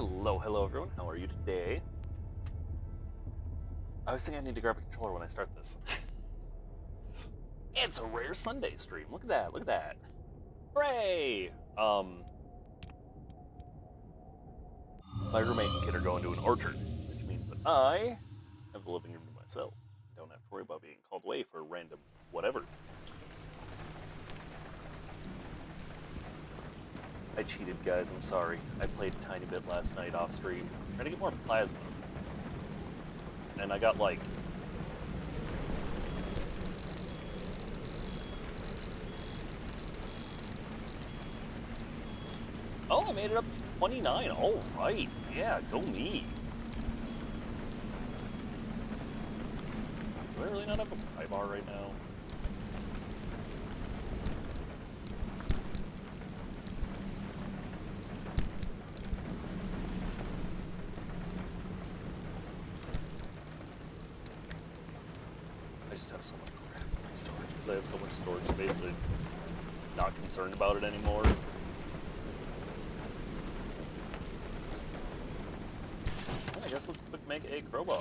Hello everyone. How are you today? I always think I need to grab a controller when I start this. It's a rare Sunday stream. Look at that. Look at that. Hooray! My roommate and kid are going to an orchard, which means that I have the living room to myself. I don't have to worry about being called away for random whatever. I cheated, guys. I'm sorry. I played a tiny bit last night off stream, trying to get more plasma. And I got like oh, I made it up to 29. All right. Yeah, go me. Do I really not have a pry bar right now? I just have so much crap in my storage because I have so much storage space that I'm not concerned about it anymore. I guess let's quick make a crowbar.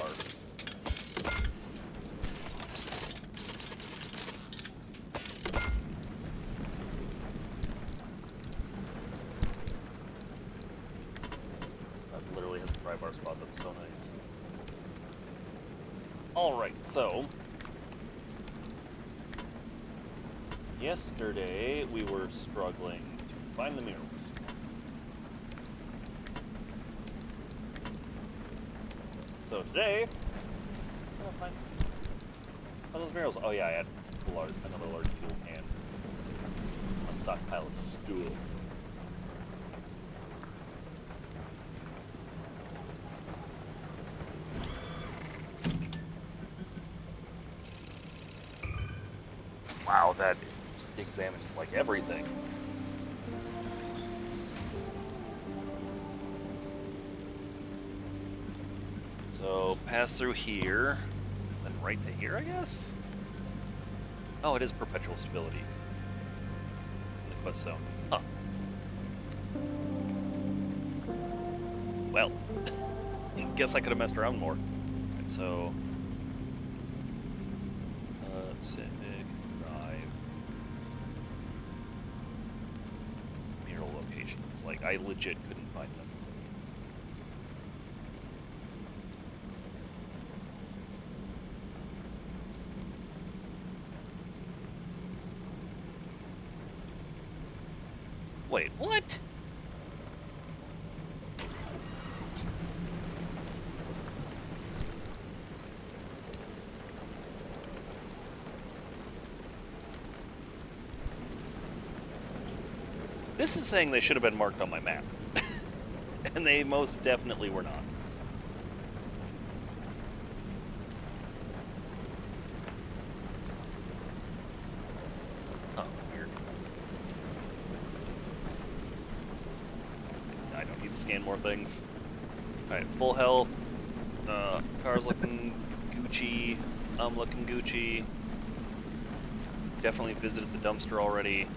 That literally has a pry bar spot. That's so nice. Alright, so yesterday we were struggling to find the murals. So today, I'm gonna find those murals. Oh yeah, I had another large fuel can. A stockpile of stool. Wow, that examined like everything. So pass through here, then right to here, I guess? Oh, it is perpetual stability in the quest zone. Huh. Well, guess I could have messed around more. And so, Pacific Drive, mural locations. Like, I legit couldn't find them. Wait, what? This is saying they should have been marked on my map. And they most definitely were not. Oh, weird. I don't need to scan more things. Alright, full health. Car's looking Gucci. I'm looking Gucci. Definitely visited the dumpster already.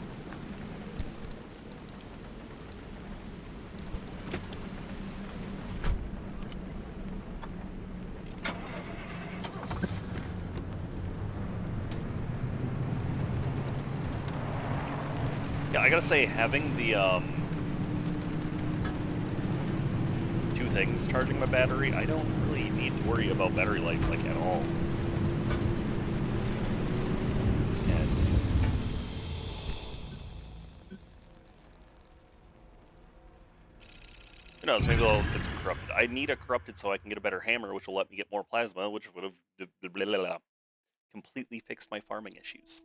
Yeah, I gotta say, having the, two things charging my battery, I don't really need to worry about battery life, like, at all. And who knows, maybe I'll get some corrupted. I need a corrupted so I can get a better hammer, which will let me get more plasma, which would have completely fixed my farming issues.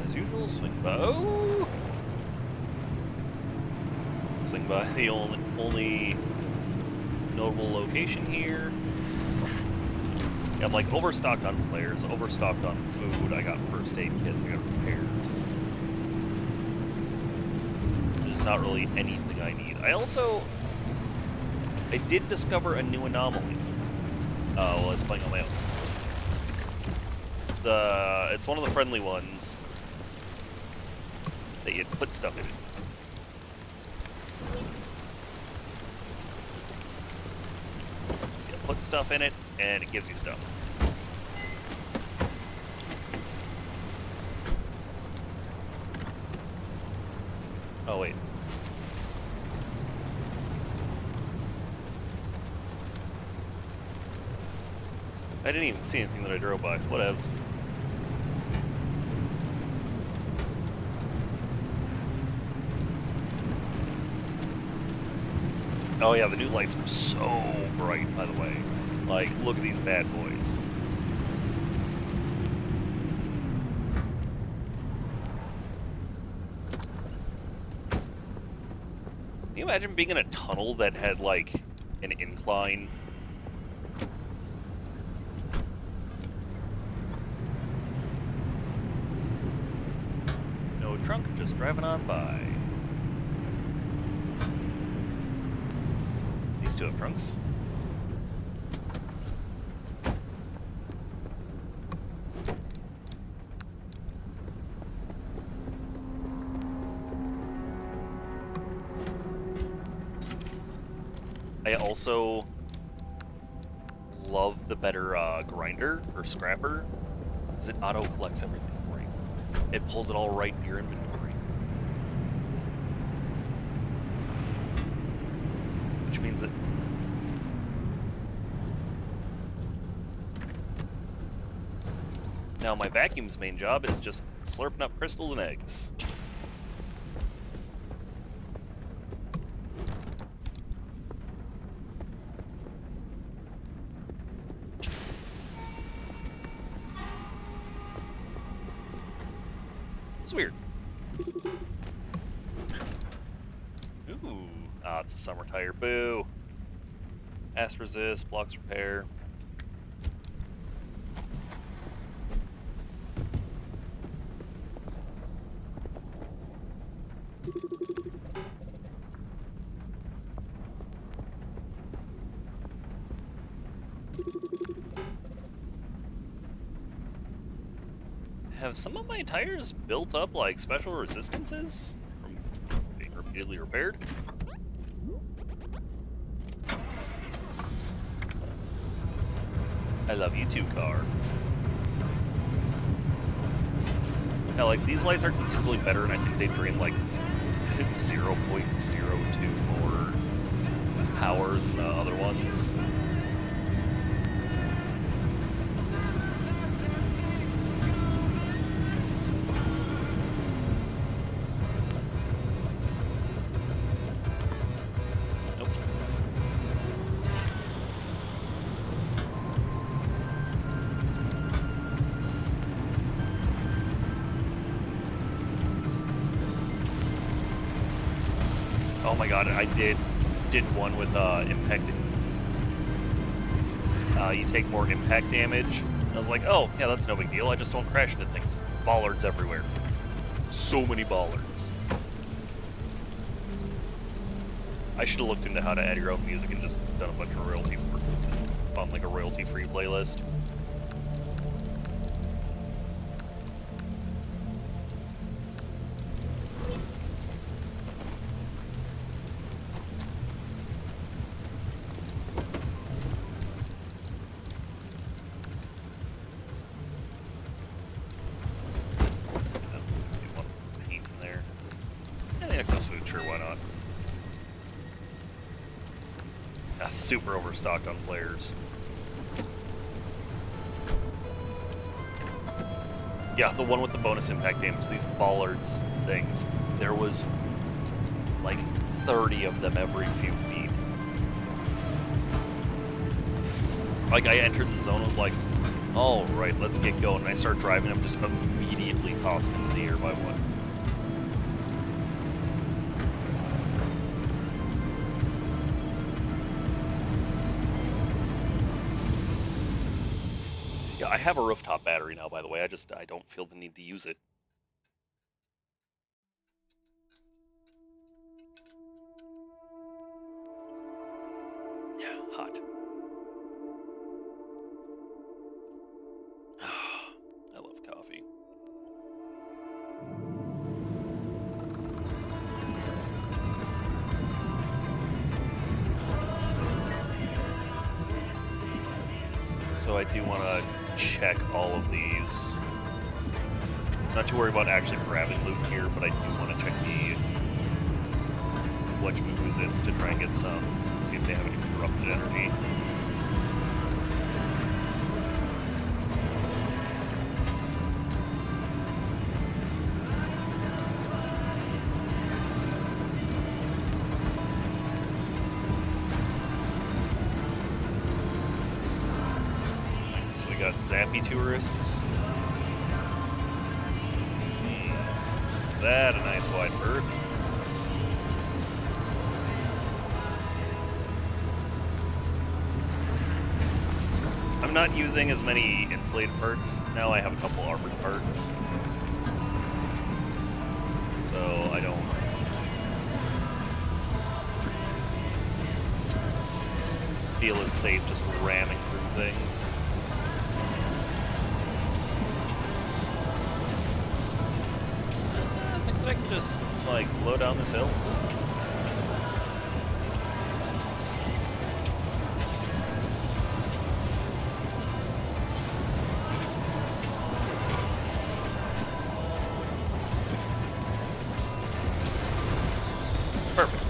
As usual, swing by. Oh! Swing by the only notable location here. Yeah, I'm like overstocked on flares, overstocked on food. I got first aid kits, I got repairs. There's not really anything I need. I did discover a new anomaly. While I was playing on my own. It's one of the friendly ones that you put stuff in it. You put stuff in it, and it gives you stuff. Oh, wait. I didn't even see anything that I drove by. Whatevs. Oh yeah, the new lights are so bright, by the way. Like, look at these bad boys. Can you imagine being in a tunnel that had, like, an incline? No trunk, just driving on by. These two have trunks. I also love the better grinder or scrapper, because it auto collects everything for you. It pulls it all right into your inventory. Which means that now my vacuum's main job is just slurping up crystals and eggs. It's weird. Ooh. Ah, it's a summer tire. Boo. Fast resist, blocks repair. Have some of my tires built up like special resistances from being repeatedly repaired? I love you too, car. Yeah, like, these lights are considerably better, and I think they drain like 0.02 more power than the other ones. Oh my god, I did one with impact. You take more impact damage. And I was like, oh, yeah, that's no big deal. I just don't crash into things. Bollards everywhere. So many bollards. I should have looked into how to add your own music and just done a bunch of royalty-free, on like a royalty-free playlist. Super overstocked on flares. Yeah, the one with the bonus impact damage, these bollards things, there was like 30 of them every few feet. Like, I entered the zone, I was like, all right, let's get going. And I start driving, I'm just immediately tossed into the air by one. I have a rooftop battery now, by the way. I don't feel the need to use it. Yeah, hot. I love coffee. So I do want to check all of these. Not too worried about actually grabbing loot here, but I do want to check the Wetchmoozits to try and get some, see if they have any corrupted energy. So we got Zappy tourists. That a nice wide berth. I'm not using as many insulated parts. Now I have a couple armored parts. So I don't... feel as safe just ramming through things. I think that I can just, like, blow down this hill. Perfect.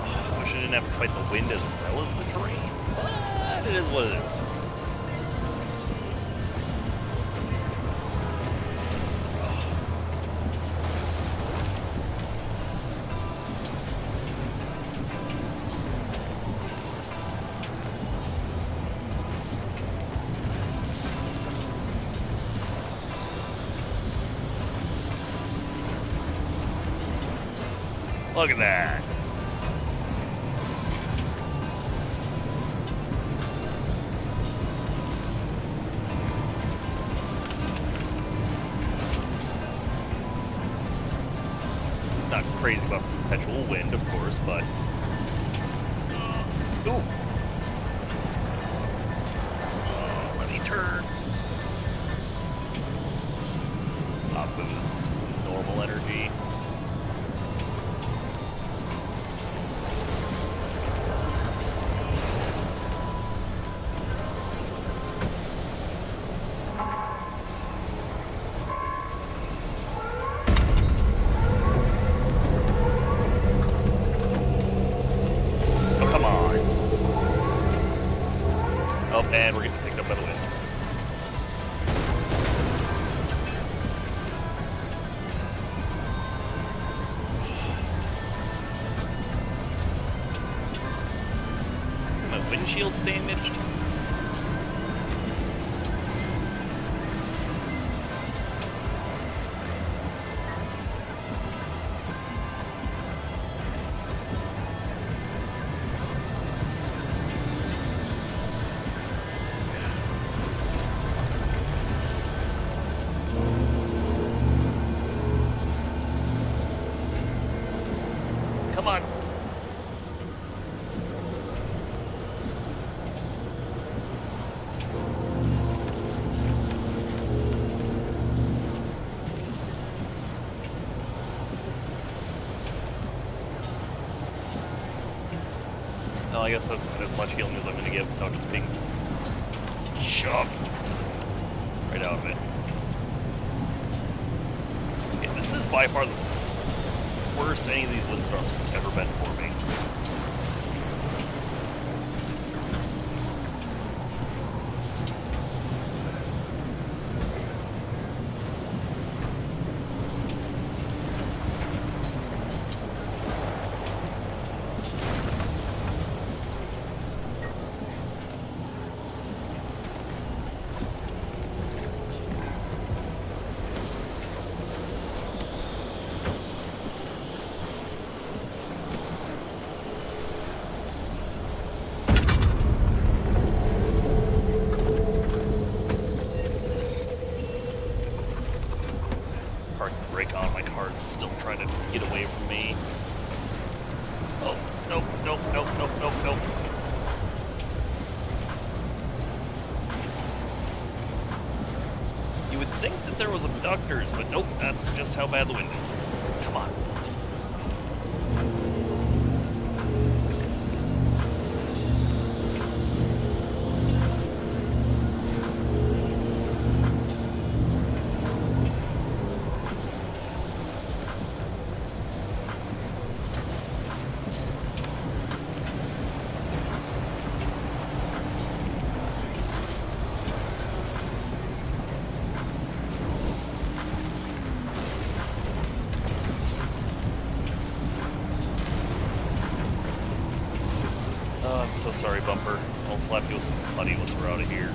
Oh, I wish I didn't have to fight the wind as well as the terrain, but it is what it is. Look at that. Not crazy about perpetual wind, of course, but... Ooh. Let me turn. Boost is just normal energy. And we're getting picked up by the wind. My windshield's damaged. Come on. Well, I guess that's as much healing as I'm going to get without just being shoved right out of it. Okay, this is by far the worst any of these windstorms has ever been for me. Brake on, my car is still trying to get away from me. Oh, nope, nope, nope, nope, nope, nope. You would think that there was abductors, but nope, that's just how bad the wind is. Come on. Oh, I'm so sorry, Bumper. I'll slap you with some putty once we're out of here.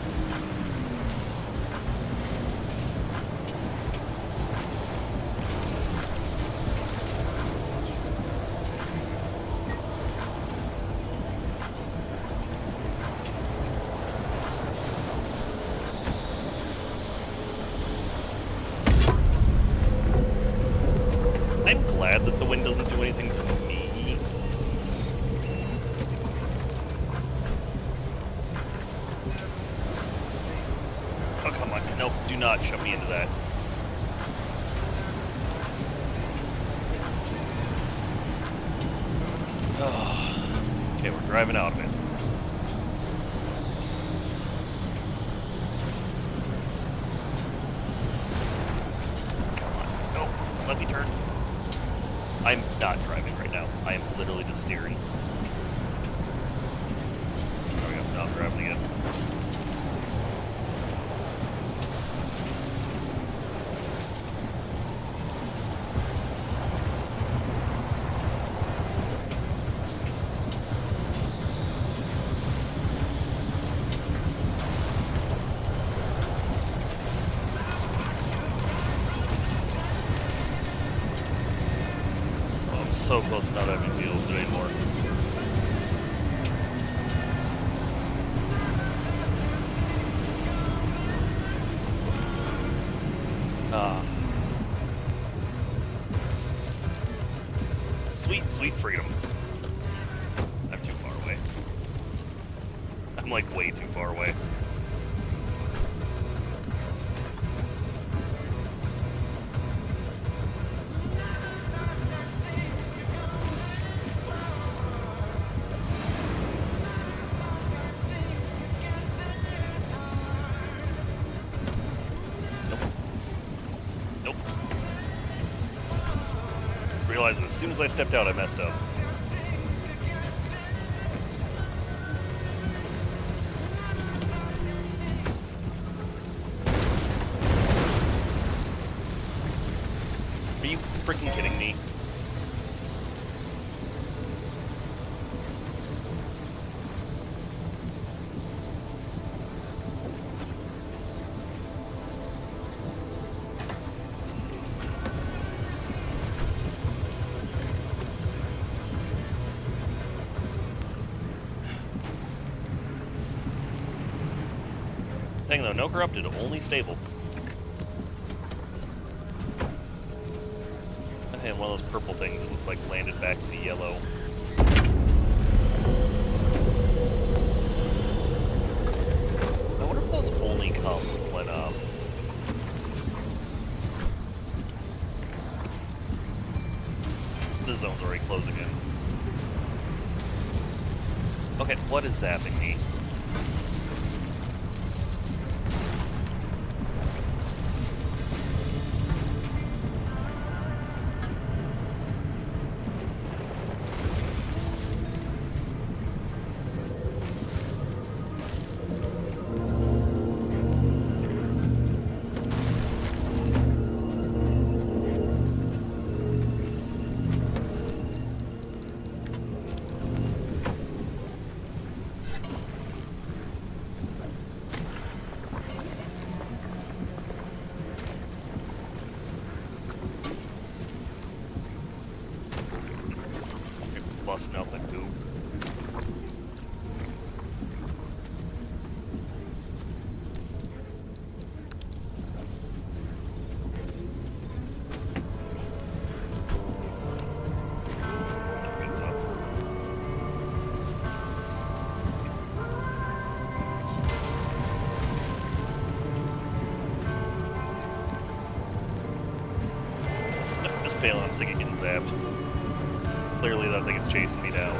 I'm glad that the wind doesn't do anything to me. Oh, come on. Nope, do not shove me into that. Oh. Okay, we're driving out of it. Come on. Nope, let me turn. I'm not driving right now. I am literally just steering. There we go. Now I'm driving again. So close to not having to deal with it anymore. Sweet, sweet freedom. I'm too far away. I'm like way too far away. Realized as soon as I stepped out, I messed up. Are you freaking kidding me? Thing though, no corrupted, only stable. And one of those purple things, it looks like landed back to the yellow. I wonder if those only come when the zone's already closing in. Okay, what is zapping me? Busting out the goo. Not good enough. Just bailing, I'm sick of getting zapped. Clearly that thing is chasing me down.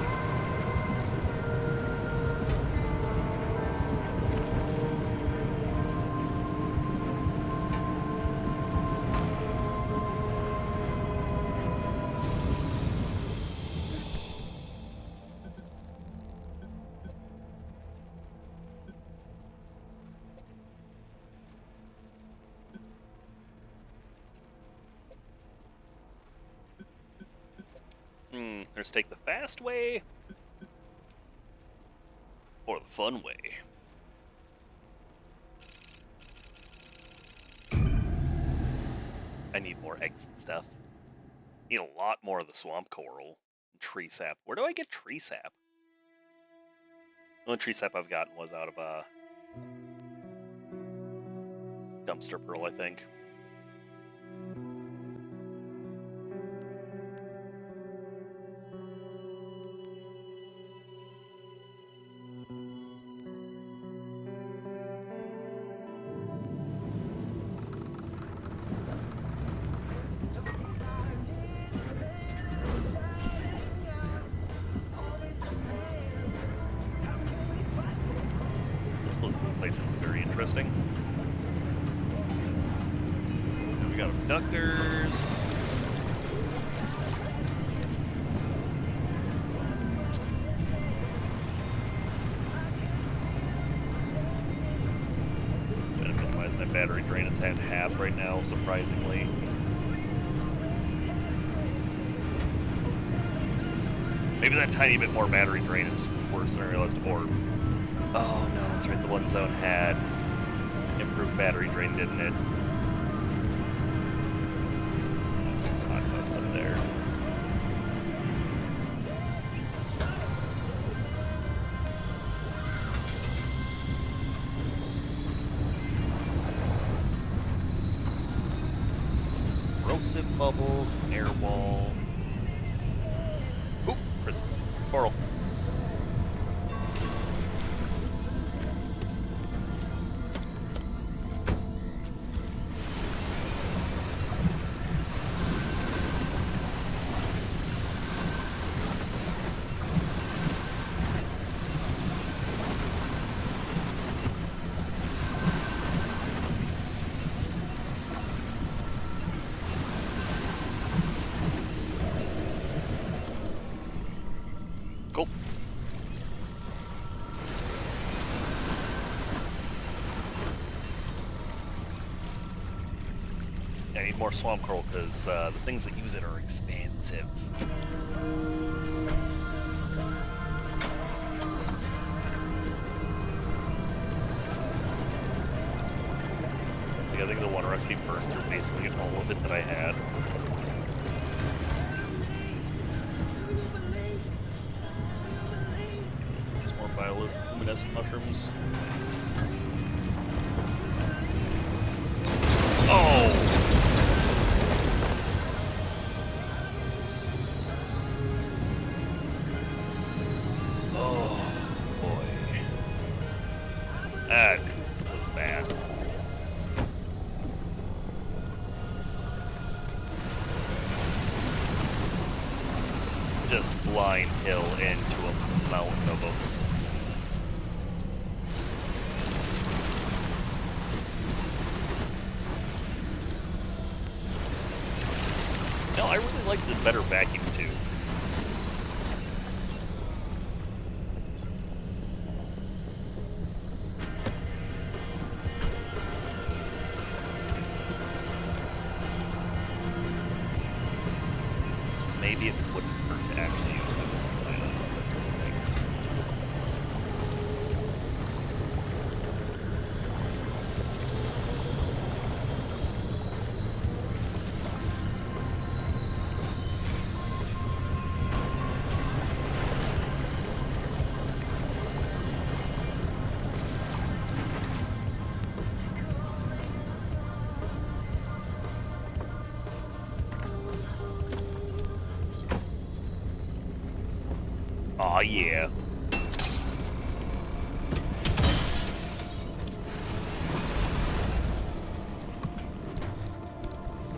Let's take the fast way. Or the fun way. I need more eggs and stuff. Need a lot more of the swamp coral. And tree sap. Where do I get tree sap? The only tree sap I've gotten was out of a dumpster pearl, I think. This is very interesting. And we got abductors. Gonna minimize my battery drain. It's at half right now, surprisingly. Maybe that tiny bit more battery drain is worse than I realized. Or, oh no, that's right. The one zone had improved battery drain, didn't it? That's just not close up there. Corrosive bubbles, air wall. Oop, crystal coral. Cool. Yeah, I need more swamp coral because the things that use it are expensive. I think the one recipe burned through basically all of it that I had. Just more bioluminescent mushrooms. Oh! Oh, boy. That was bad. Just blind hill into a mountain of them. No, I really like the better vacuum tube. So maybe it wouldn't hurt to actually use my lights. Aw, yeah.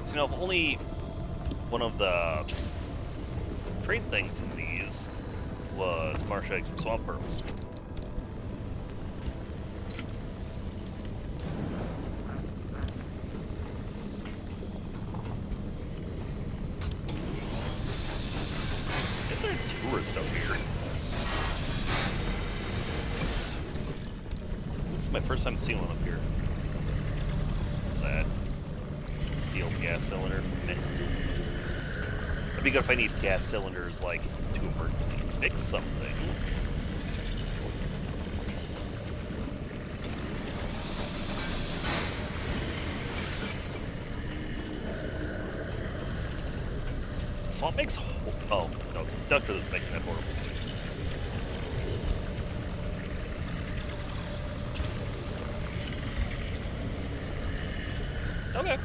So, you know, if only one of the trade things in these was marsh eggs for swamp pearls. Is there a tourist up here? This is my first time seeing one up here. What's that? Steel gas cylinder. Meh. It'd be good if I need gas cylinders, like, to emergency fix something. swamp makes... Oh, no, it's a ducker that's making that horrible noise. Okay.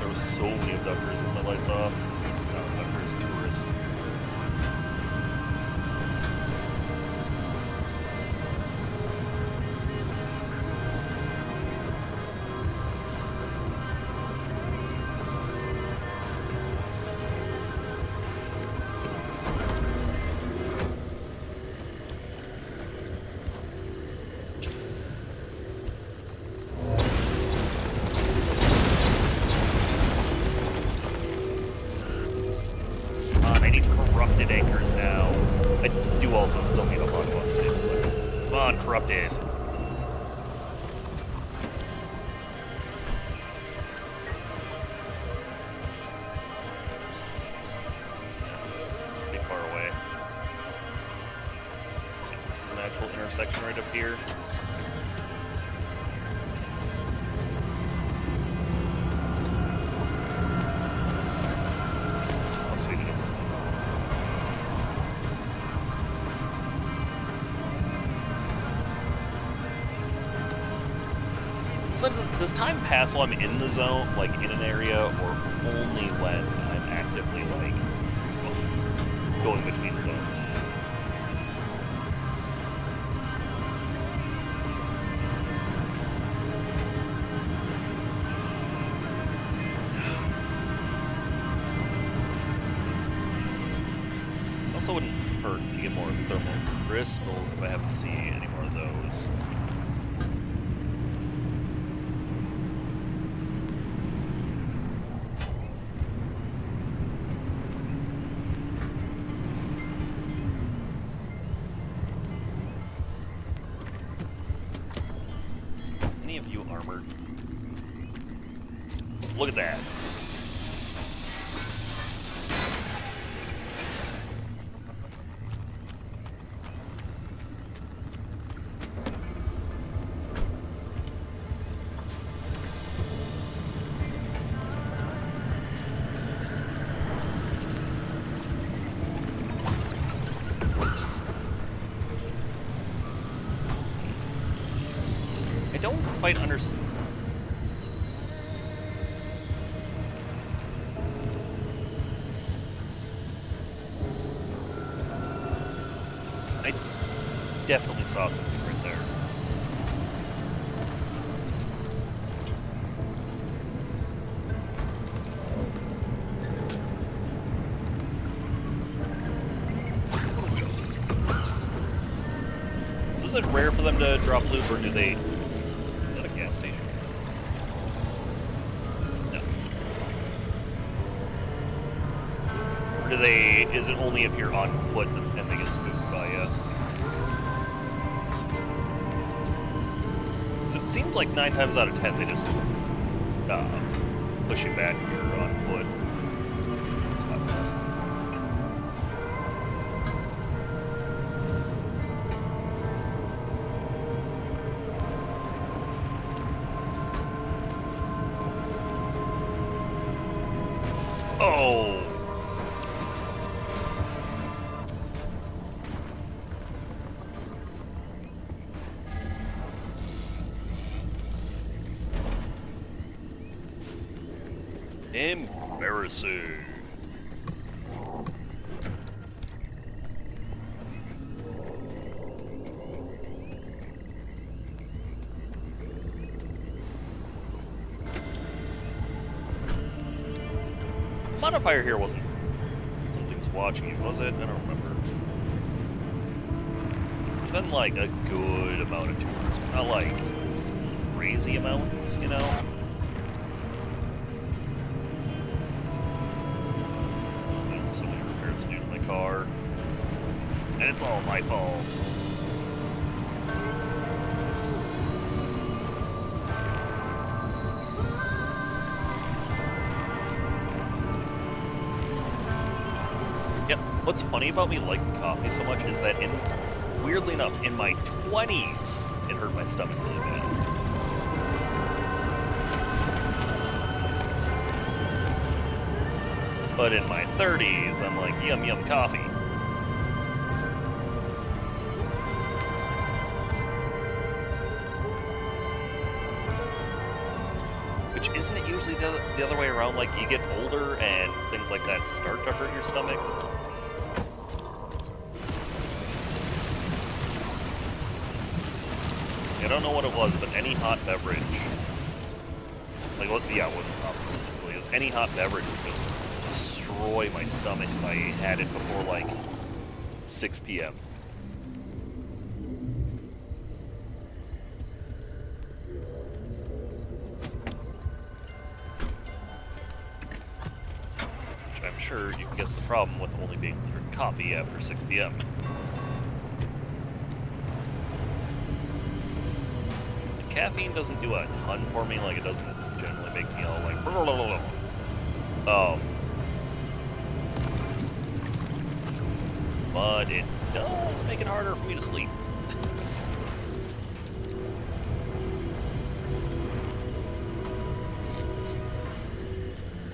There was so many abductors with my lights off. Not abductors, tourists. Corrupted anchors now. I do also still need a lot of unstable. Come on, corrupted. It's pretty far away. Let's see if this is an actual intersection right up here. How sweet it is. Does time pass while I'm in the zone, like in an area, or only when I'm actively, like, going between zones? Also wouldn't hurt to get more thermal crystals if I happen to see any more of those. Of you armored. Look at that. I don't quite understand. I definitely saw something right there. Is it rare for them to drop loot, or do they... gas station? No. Or do they... Is it only if you're on foot and they get spooked by you? It seems like 9 times out of 10 they just push you back if you're on foot. It's not fast. Oh! Embarrassing. Modifier here wasn't something was watching you, was it? I don't remember. It's been like a good amount of tours, but not like crazy amounts, you know? There's so many repairs to do to my car. And it's all my fault. Yep. What's funny about me liking coffee so much is that, weirdly enough, in my 20s, it hurt my stomach really bad. But in my 30s, I'm like, yum, yum, coffee. Which, isn't it usually the other way around? Like, you get older and things like that start to hurt your stomach? I don't know what it was, but any hot beverage, like, yeah, it wasn't coffee specifically, it was any hot beverage would just destroy my stomach if I had it before, like, 6 p.m. Which I'm sure you can guess the problem with only being able to drink coffee after 6 p.m. Caffeine doesn't do a ton for me, like, it doesn't generally make me all like, but it does make it harder for me to sleep.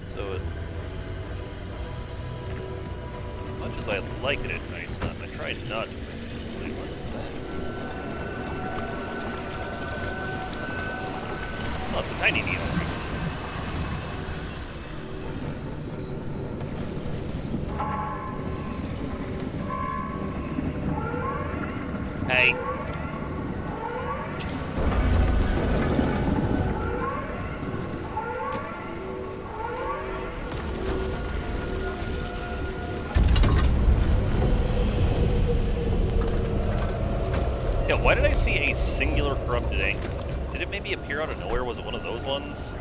So, as much as I like it at night, I try not to. Wait, what is that? Oh, it's a tiny needle. Hey. Yeah, why did I see a singular corrupted anchor? Did it maybe appear out of nowhere? Was it one of those ones?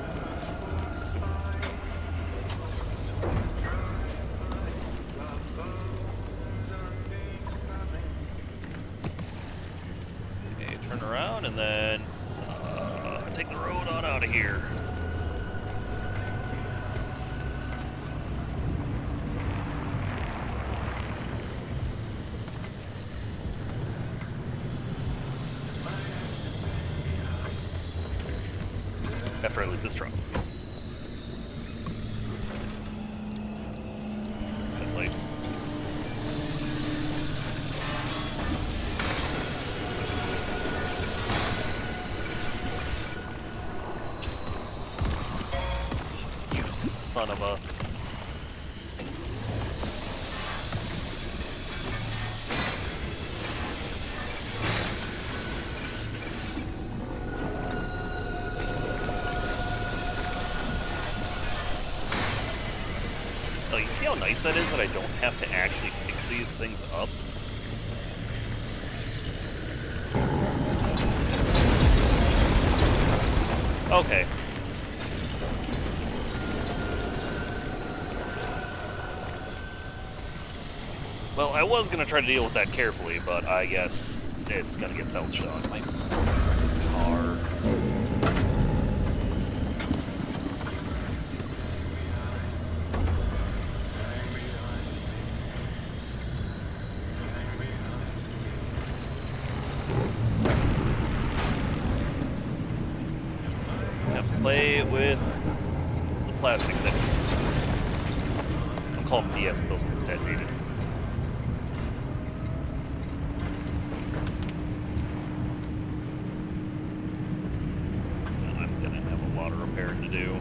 Okay, turn around and then take the road on out of here. After I leave this truck. And late. You son of a... Oh, you see how nice that is that I don't have to actually pick these things up? Okay. Well, I was gonna try to deal with that carefully, but I guess it's gonna get belched on. My car. Play with the plastic thing. I'll call them DS, those ones detonated. And I'm gonna have a lot of repairing to do.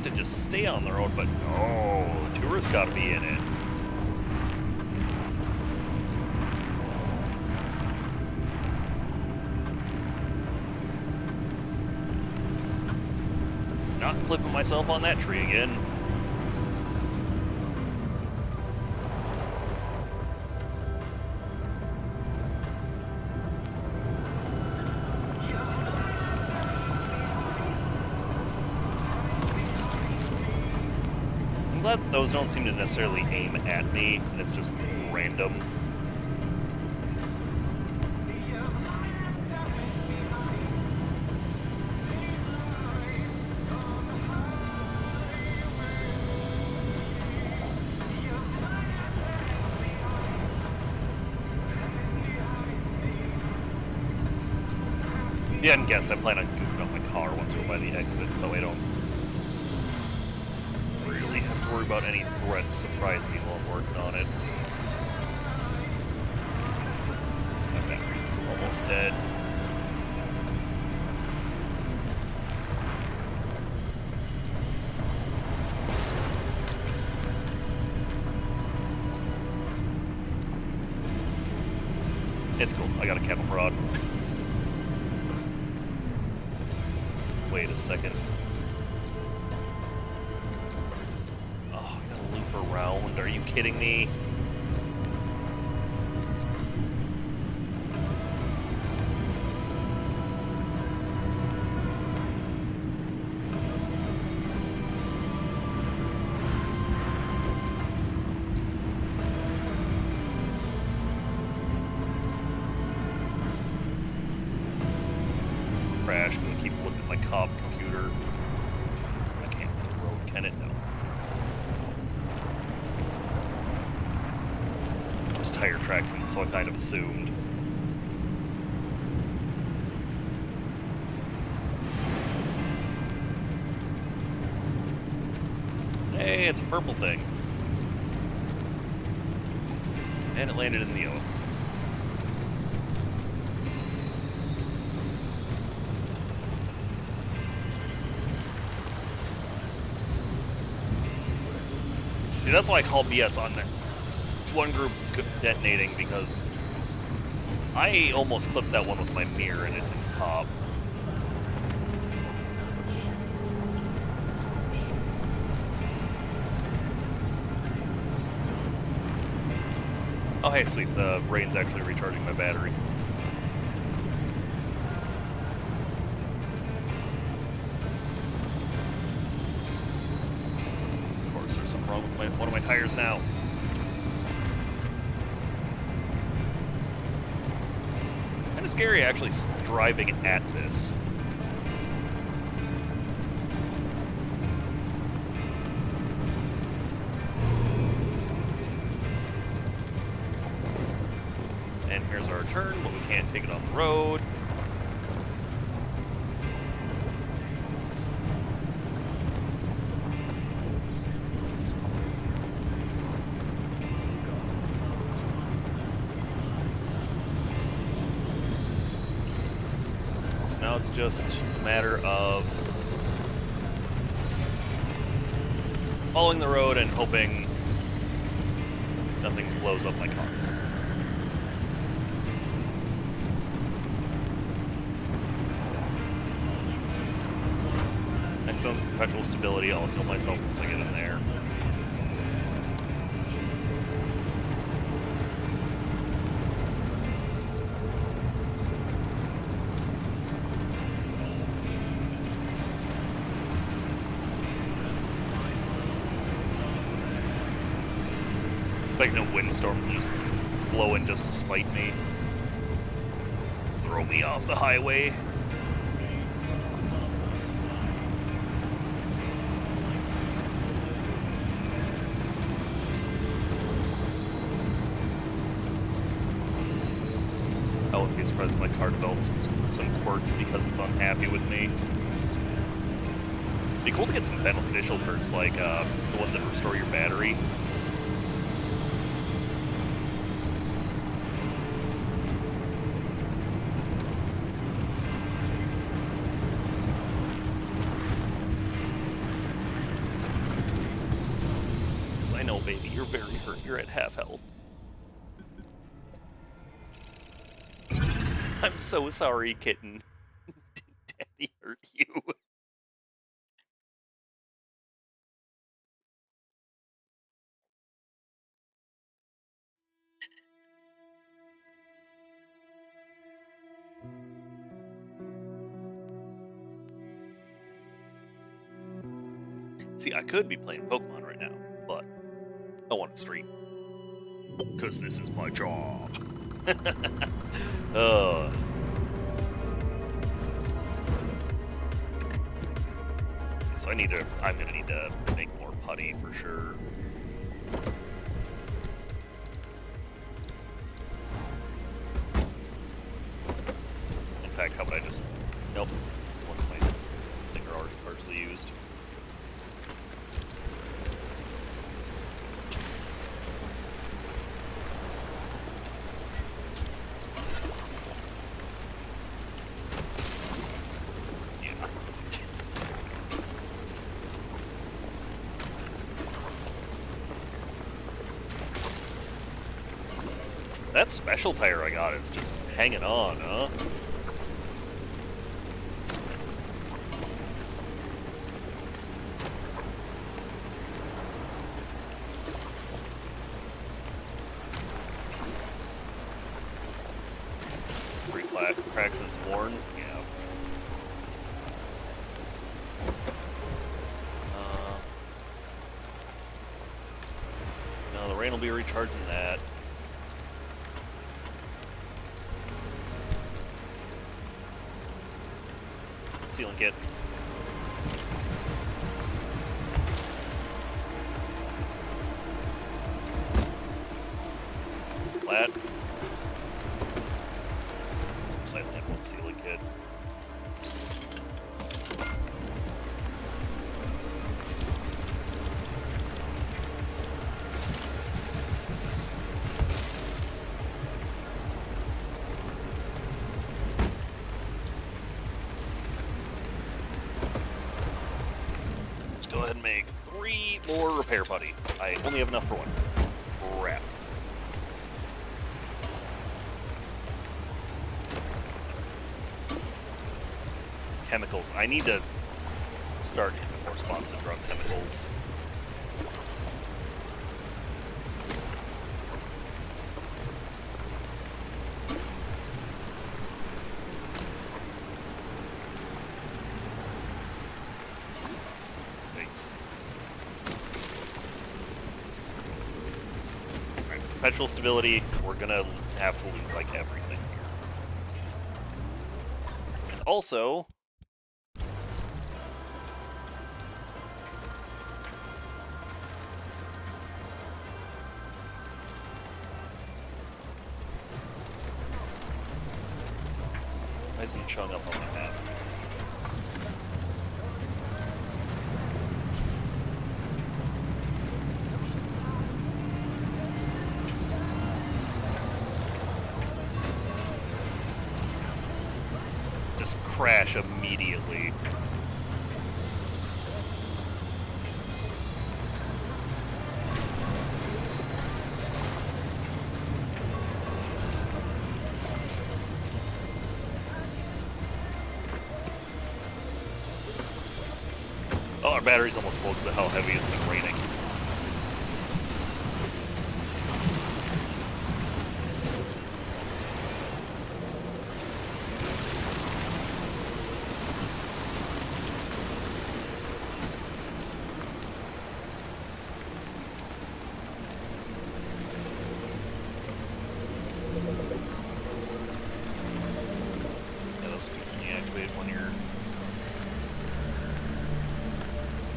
To just stay on the road, but no, tourists gotta be in it. Not flipping myself on that tree again. those don't seem to necessarily aim at me, and it's just random. If you hadn't guessed, I plan on goofing up my car once we're by the exit, so I don't really have to worry about any threats surprising me while I'm working on it. My battery's almost dead. It's cool. I got a cattle prod. Wait a second. Oh, I gotta loop around. Are you kidding me? Crash, gonna keep looking at my cob computer. I can't hit the road, can it? No. There's tire tracks in it, so I kind of assumed. Hey, it's a purple thing. And it landed in the yellow. See, that's why I call BS on one group detonating, because I almost clipped that one with my mirror and it didn't pop. Oh, hey, sweet. The rain's actually recharging my battery. Of course, there's something wrong with one of my tires now. Kind of scary, actually, driving at this. And here's our turn, but we can't take it on the road. So now it's just a matter of following the road and hoping nothing blows up my car. Zones of perpetual stability. I'll kill myself once I get in there. Expecting a windstorm to just blow in just to spite me. Throw me off the highway. I wouldn't be surprised if my car develops some quirks because it's unhappy with me. It'd be cool to get some beneficial perks like the ones that restore your battery. Because I know, baby, you're very hurt. You're at half health. I'm so sorry, kitten. Daddy hurt you. See, I could be playing Pokemon right now. I want a street. Because this is my job. So I'm gonna need to make more putty for sure. In fact, how about I just, nope, once my thing are already partially used. That special tire I got is just hanging on, huh? Crack since worn? Yeah. No, the rain will be recharging that. Sealant kit. Flat. Side lamp, one sealant kit. Go ahead and make 3 more repair putty. I only have enough for 1. Crap. Chemicals. I need to start hitting more spots that drop chemicals. Perpetual stability, we're gonna have to loot like everything here. And also, why isn't it showing up on my map? Crash immediately. Oh, our battery's almost full because of how heavy it's been raining.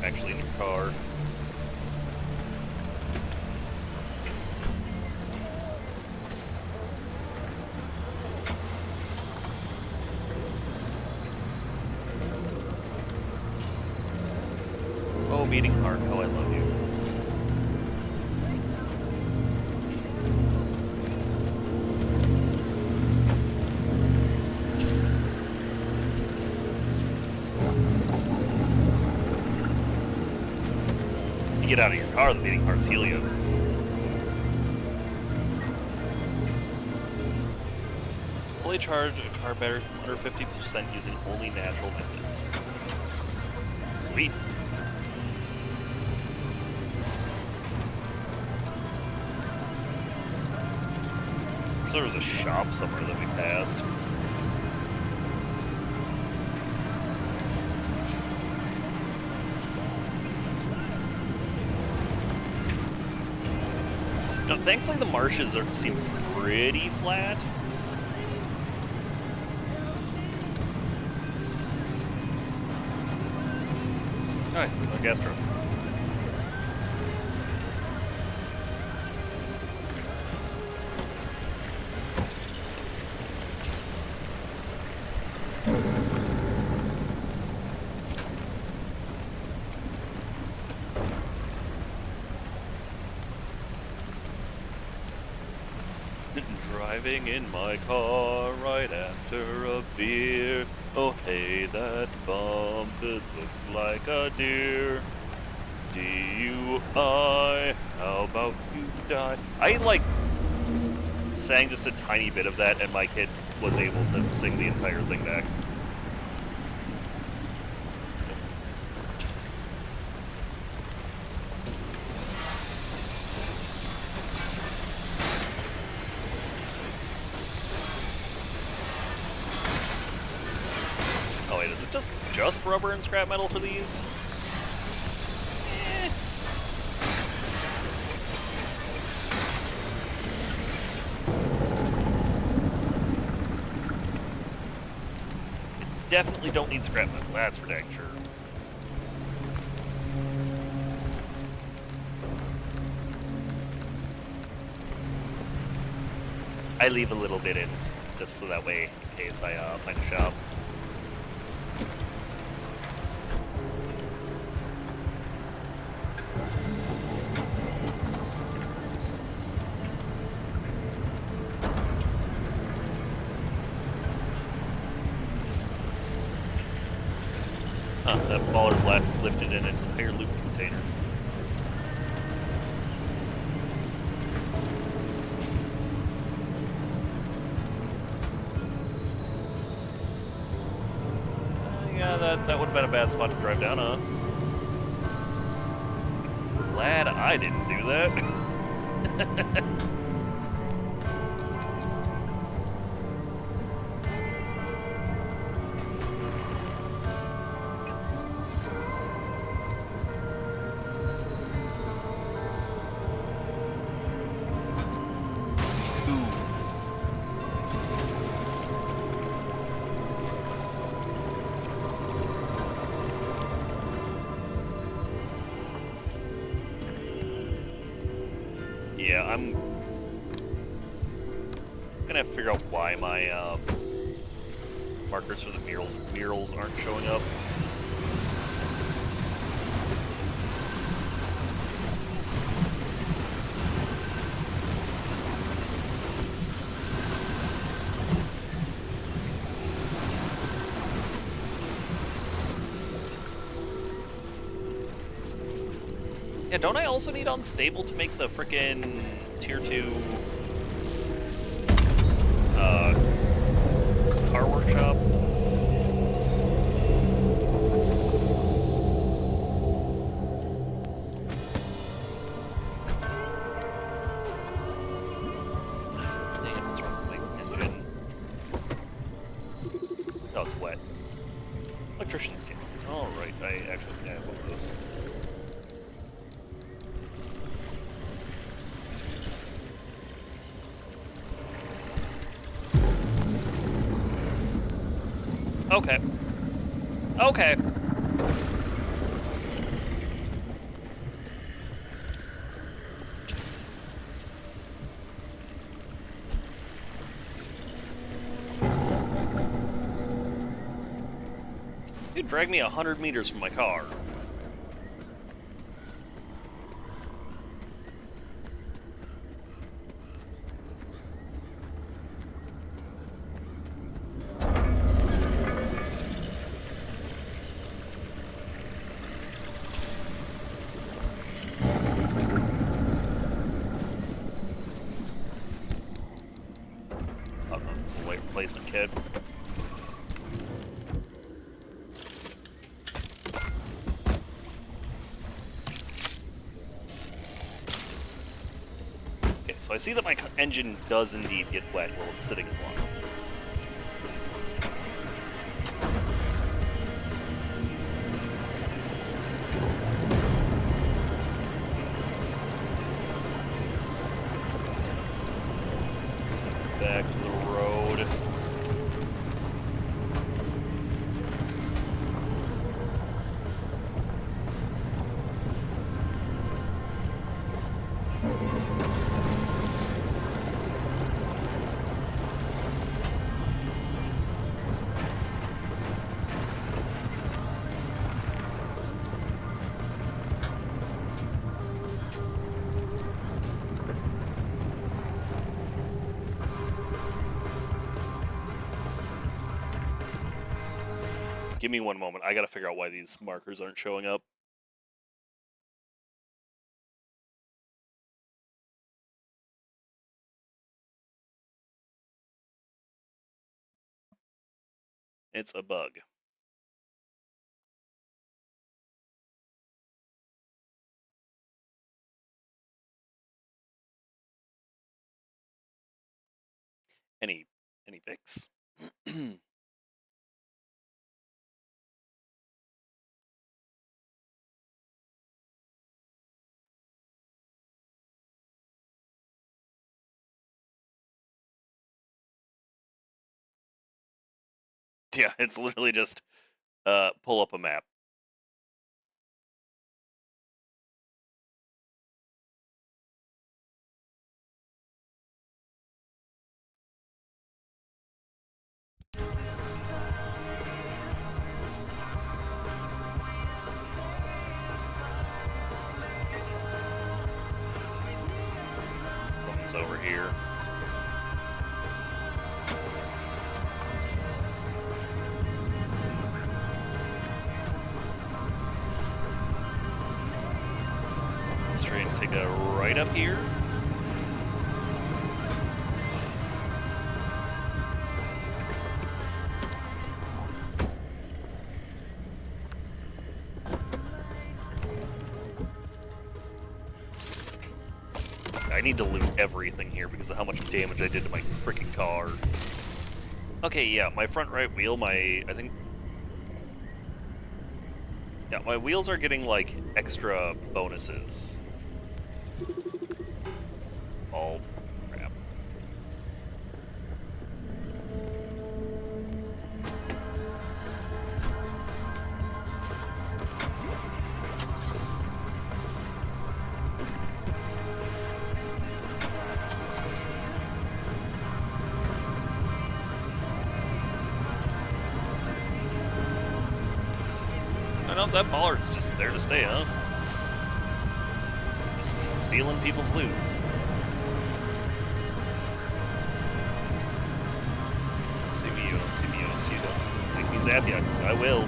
Actually in your car. Oh, beating heart, how I love you. Get out of your car, the beating hearts heal you. Fully charge a car battery from under 50% using only natural methods. Sweet. So there was a shop somewhere that we passed. Now, thankfully, the marshes seem pretty flat. Alright, a gas truck. Driving in my car right after a beer. Oh hey, that bump, it looks like a deer. DUI, how about you die? I like sang just a tiny bit of that, and my kid was able to sing the entire thing back. Oh wait, is it just rubber and scrap metal for these? Definitely don't need scrap metal, that's for dang sure. I leave a little bit in, just so that way, in case I find a shop. That baller lifted an entire loot container. Yeah, that would have been a bad spot to drive down on. Glad I didn't do that. Yeah, I'm gonna have to figure out why my markers for the murals aren't showing up. Yeah, don't I also need unstable to make the frickin' tier 2 car workshop? Damn, what's wrong with my engine? Oh, it's wet. Electrician's kit. Alright, I actually think I have one of those. Okay. Okay. You dragged me 100 meters from my car. It's a late replacement kit. Okay, so I see that my engine does indeed get wet while it's sitting in water. back to the road. Give me one moment. I gotta figure out why these markers aren't showing up. It's a bug. Any fix? Yeah, it's literally just pull up a map. Comes over here. Straight and take a right up here. I need to loot everything here because of how much damage I did to my freaking car. Okay, yeah, my front right wheel, I think... Yeah, my wheels are getting, like, extra bonuses. Bald. Crap. I know that bollard's just there to stay, huh? Just stealing people's loot. Don't see me, you don't see me, you don't see you. Don't make me zap you, because I will.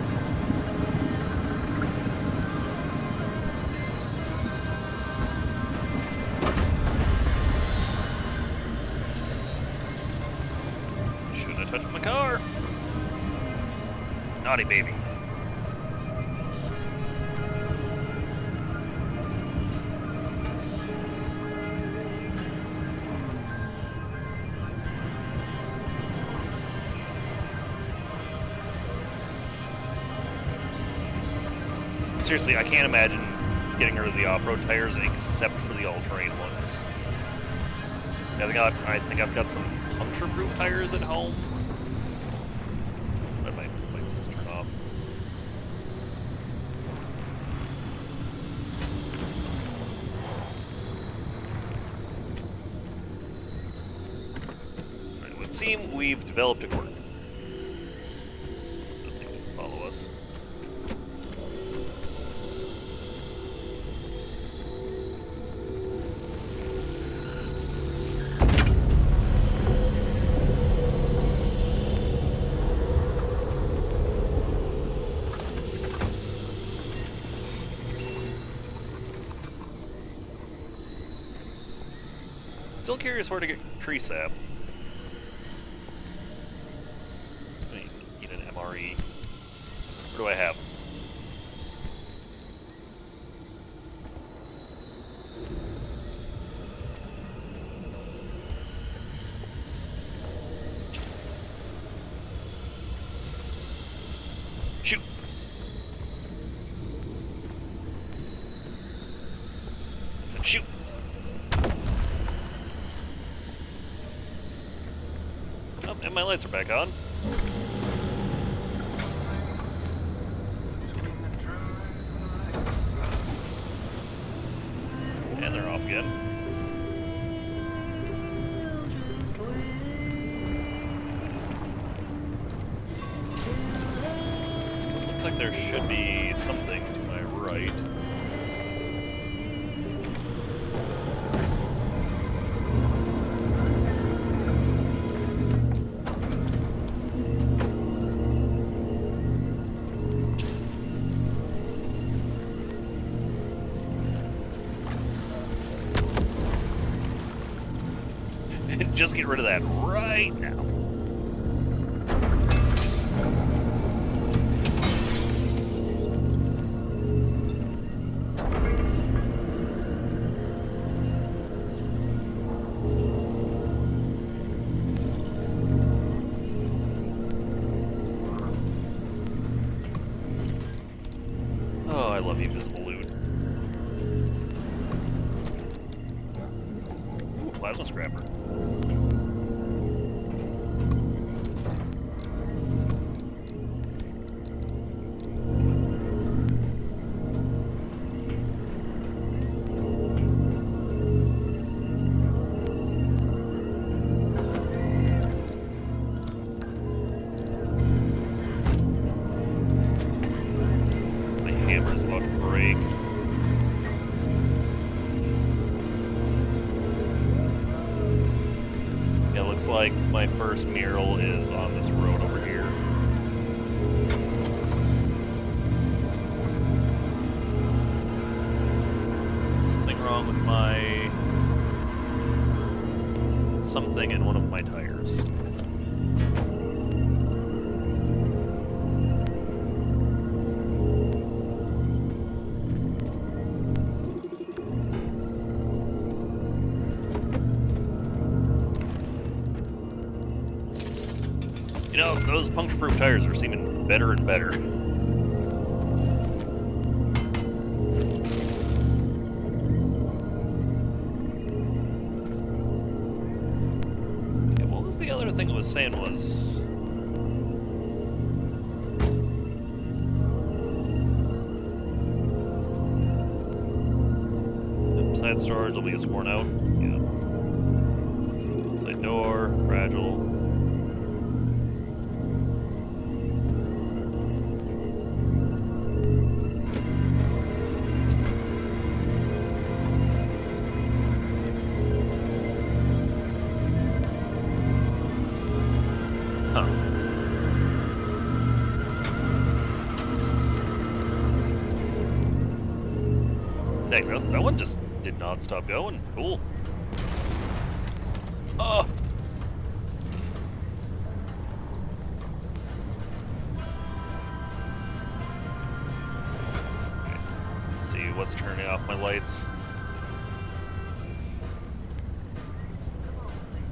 Shouldn't have touched my car. Naughty baby. Seriously, I can't imagine getting rid of the off-road tires except for the all-terrain ones. I think I've got some puncture-proof tires at home. But my lights just turn off. It would seem we've developed a quirk. Follow us. Still curious where to get tree sap. I need an MRE. Where do I have them? Shoot! I said shoot! and my lights are back on. And they're off again. So it looks like there should be something to my right. Just get rid of that right now. Oh, I love invisible loot. Ooh, plasma scrapper. Hammer's about to break. Yeah, looks like my first mural is on this road over here. Something wrong with my... something in one of my tires. You know, those puncture-proof tires are seeming better and better. Okay, what was the other thing it was saying was... Side storage will be worn out. Yeah. Side door, fragile. Dang, that one just did not stop going. Cool. Oh! Okay. Let's see what's turning off my lights.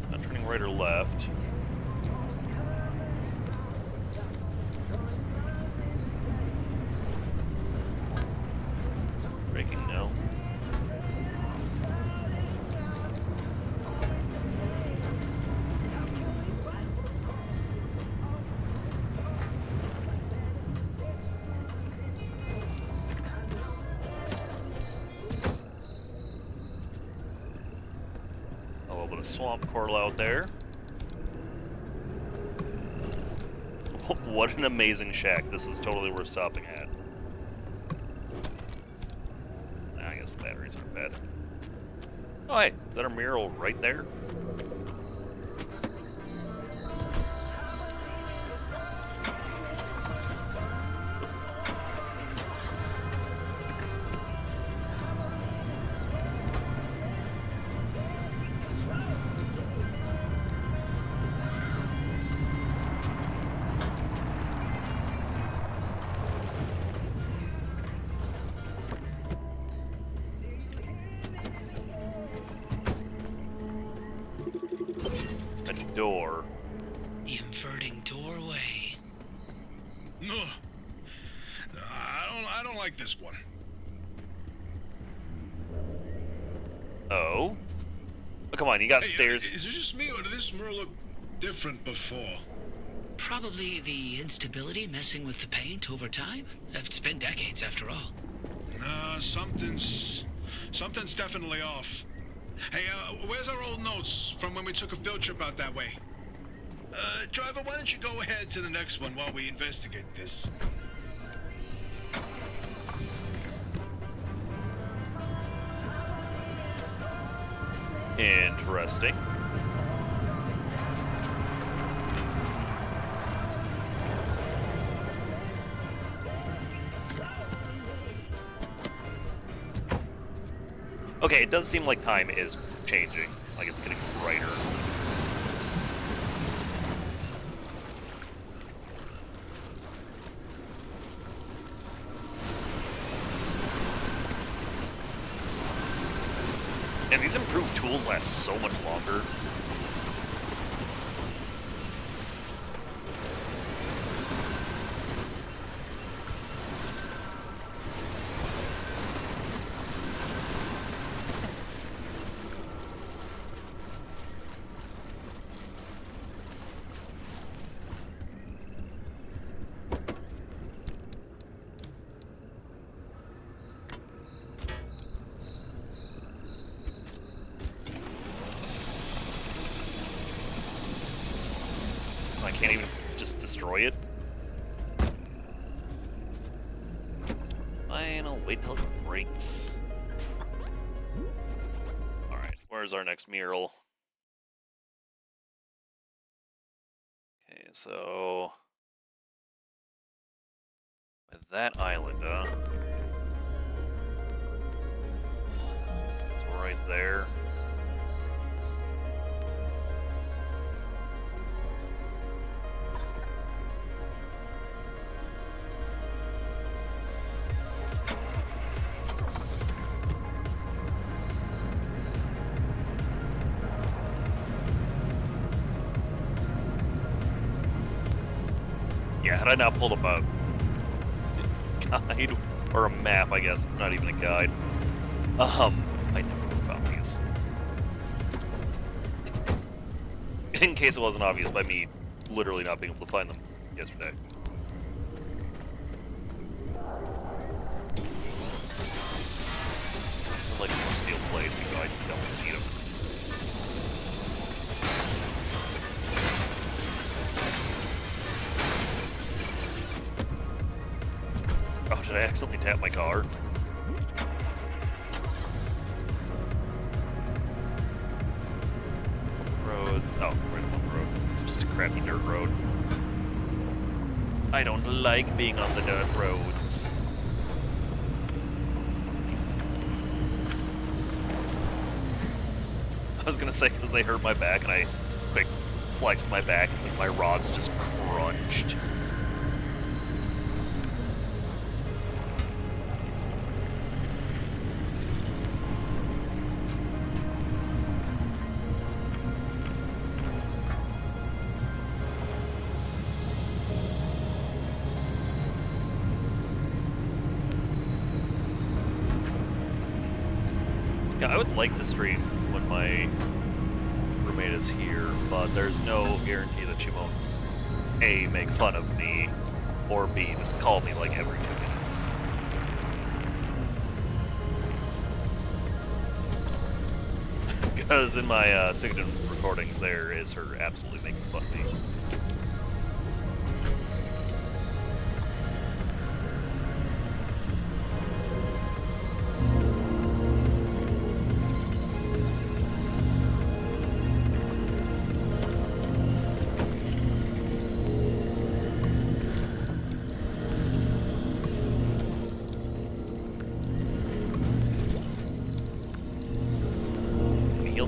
Not turning right or left. Braking now. A little bit of swamp coral out there. What an amazing shack. This is totally worth stopping at. I guess the batteries aren't bad. Oh, hey, is that a mural right there? Door. The inverting doorway. No, I don't like this one. Oh? Oh, come on, you got Hey, stairs. Is it just me, or does this mural look different before. Probably the instability messing with the paint over time. It's been decades after all. Nah, something's definitely off. Hey, where's our old notes from when we took a field trip out that way? Driver, why don't you go ahead to the next one while we investigate this? Interesting. Okay, it does seem like time is changing. Like it's getting brighter. And these improved tools last so much longer. I can't even just destroy it. Fine, I'll wait till it breaks. Alright, where's our next mural? Okay, so... with that island, it's right there. Yeah, had I not pulled up a guide, or a map, I guess, it's not even a guide, I never would have found these. In case it wasn't obvious by me literally not being able to find them yesterday. I like more steel plates, even though I don't need them. Oh, did I accidentally tap my car? Road. Oh, right on the road. It's just a crappy dirt road. I don't like being on the dirt roads. I was gonna say because they hurt my back and I quick flexed my back and my rods just crunched. Yeah, I would like to stream when my roommate is here, but there's no guarantee that she won't A, make fun of me, or B, just call me like every 2 minutes. Because in my Sigurdin recordings there is her absolutely making fun of me.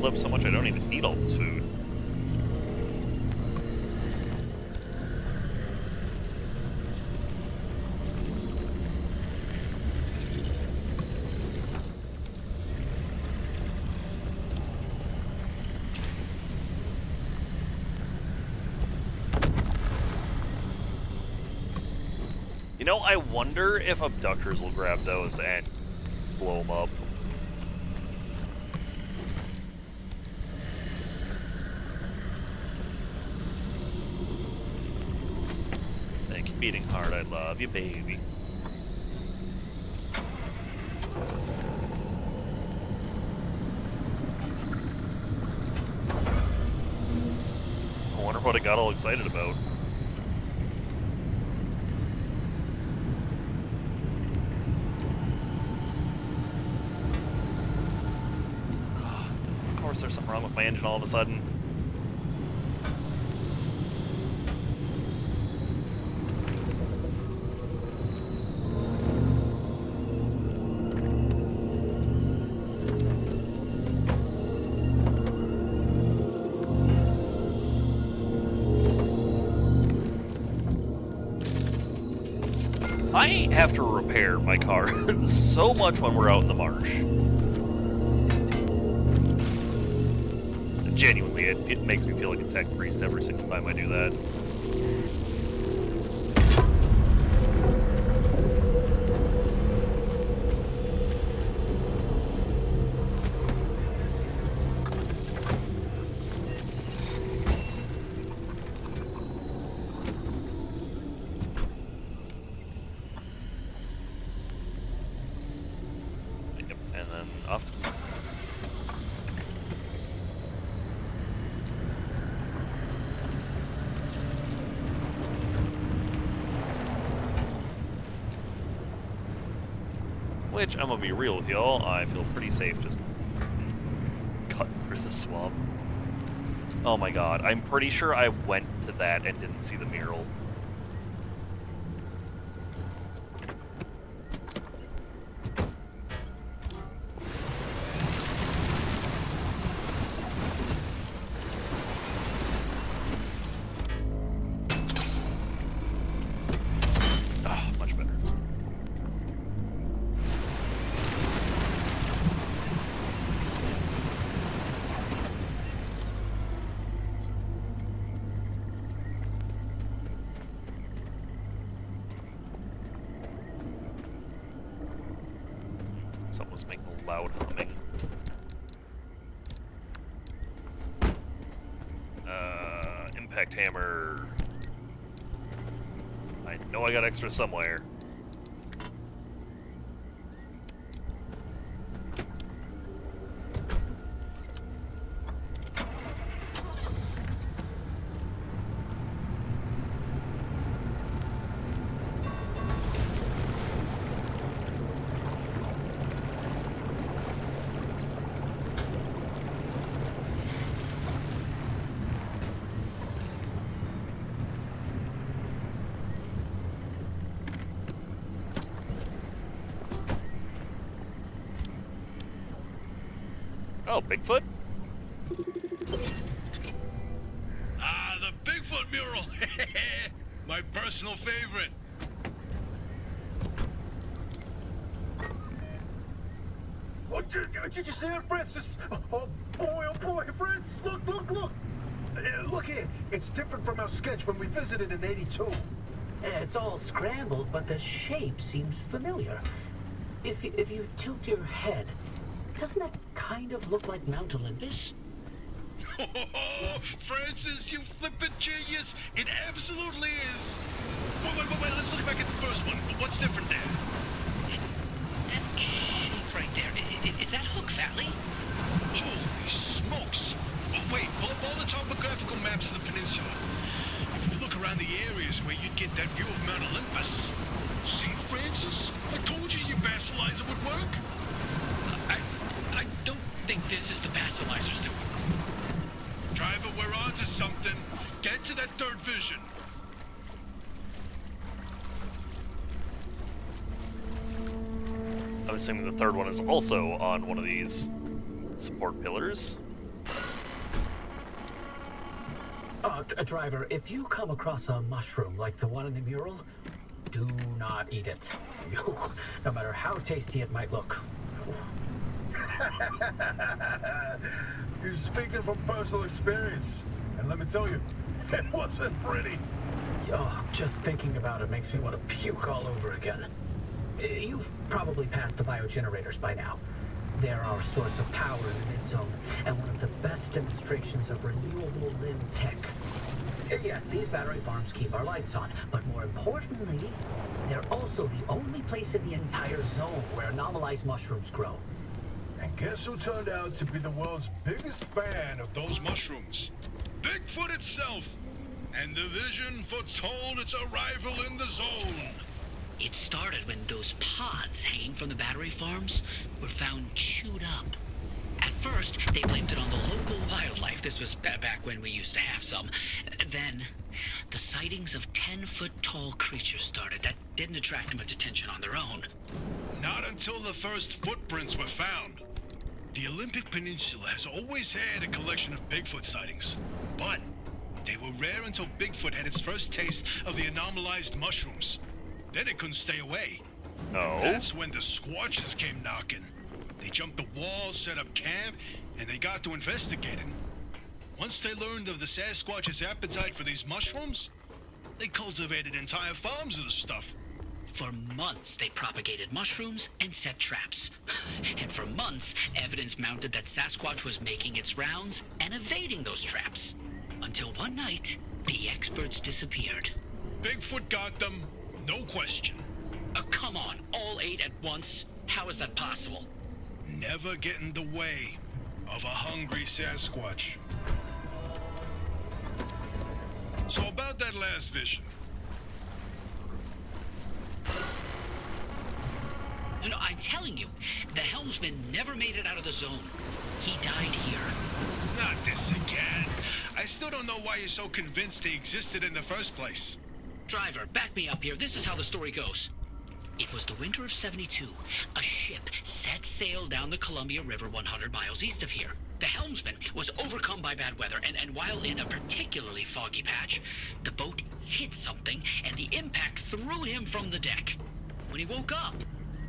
Up so much I don't even need all this food. You know, I wonder if abductors will grab those and blow them up. Beating heart, I love you, baby. I wonder what I got all excited about. Of course, there's something wrong with my engine all of a sudden. I have to repair my car so much when we're out in the marsh. Genuinely, it makes me feel like a tech priest every single time I do that. And then off to... Which, I'm gonna be real with y'all, I feel pretty safe just cutting through the swamp. Oh my god, I'm pretty sure I went to that and didn't see the mural. Someone's making a loud humming. Impact hammer. I know I got extra somewhere. Oh, Bigfoot? Ah, the Bigfoot mural. My personal favorite. Did you see that, Francis? Oh boy, Francis, look. Look here, it's different from our sketch when we visited in '82. It's all scrambled, but the shape seems familiar. If you tilt your head, doesn't that kind of look like Mount Olympus? Oh, Francis, you flippin' genius! It absolutely is. Wait, let's look back at the first one. What's different there? That shape right there, is that Hook Valley? Holy smokes! Oh, wait, pull up all the topographical maps of the peninsula. If you look around the areas where you'd get that view of Mount Olympus. See, Francis? I told you your basilizer would work. I don't think this is the Basilisers doing. Driver, we're on to something. Get to that third vision. I'm assuming the third one is also on one of these support pillars. Driver, if you come across a mushroom like the one in the mural, do not eat it. No matter how tasty it might look. You're speaking from personal experience, and let me tell you, it wasn't pretty. Oh, just thinking about it makes me want to puke all over again. You've probably passed the biogenerators by now. They're our source of power in the mid-zone, and one of the best demonstrations of renewable limb tech. Yes, these battery farms keep our lights on, but more importantly, they're also the only place in the entire zone where anomalized mushrooms grow. And guess who turned out to be the world's biggest fan of Those mushrooms. Bigfoot itself. And the vision foretold its arrival in the zone. It started when those pods hanging from the battery farms were found chewed up. At first, they blamed it on the local wildlife. This was back when we used to have some. Then, the sightings of 10-foot-tall creatures started that didn't attract much attention on their own. Not until the first footprints were found. The Olympic Peninsula has always had a collection of Bigfoot sightings, but they were rare until Bigfoot had its first taste of the anomalized mushrooms. Then it couldn't stay away. Oh? That's when the Squatches came knocking. They jumped the walls, set up camp, and they got to investigating. Once they learned of the Sasquatch's appetite for these mushrooms, they cultivated entire farms of the stuff. For months, they propagated mushrooms and set traps. And for months, evidence mounted that Sasquatch was making its rounds and evading those traps. Until one night, the experts disappeared. Bigfoot got them, no question. Come on, all 8 at once? How is that possible? Never get in the way of a hungry Sasquatch. So about that last vision. No, I'm telling you, the helmsman never made it out of the zone. He died here. Not this again. I still don't know why you're so convinced he existed in the first place. Driver, back me up here. This is how the story goes. It was the winter of '72. A ship set sail down the Columbia River 100 miles east of here. The helmsman was overcome by bad weather, and while in a particularly foggy patch, the boat hit something, and the impact threw him from the deck. When he woke up,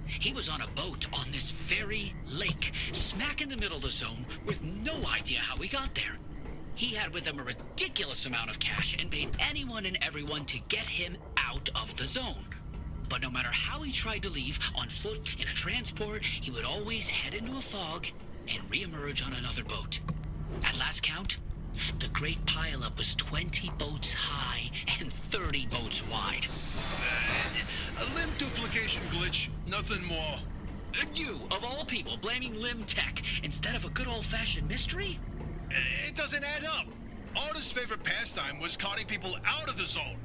he was on a boat on this very lake, smack in the middle of the zone, with no idea how he got there. He had with him a ridiculous amount of cash and paid anyone and everyone to get him out of the zone. But no matter how he tried to leave, on foot, in a transport, he would always head into a fog and reemerge on another boat. At last count, the great pileup was 20 boats high and 30 boats wide. A limb duplication glitch, nothing more. And you, of all people, blaming Limb Tech instead of a good old-fashioned mystery? It doesn't add up. Artist's favorite pastime was carting people out of the zone.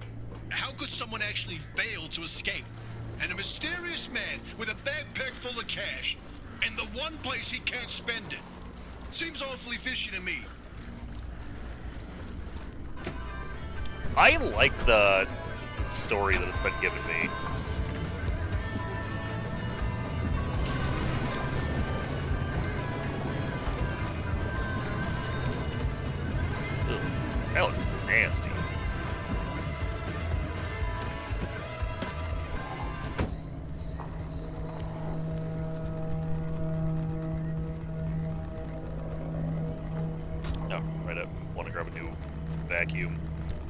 How could someone actually fail to escape? And a mysterious man with a backpack full of cash, in the one place he can't spend it. Seems awfully fishy to me. I like the story that it's been given me. Ugh, this guy looks nasty. Oh, right up. Want to grab a new vacuum.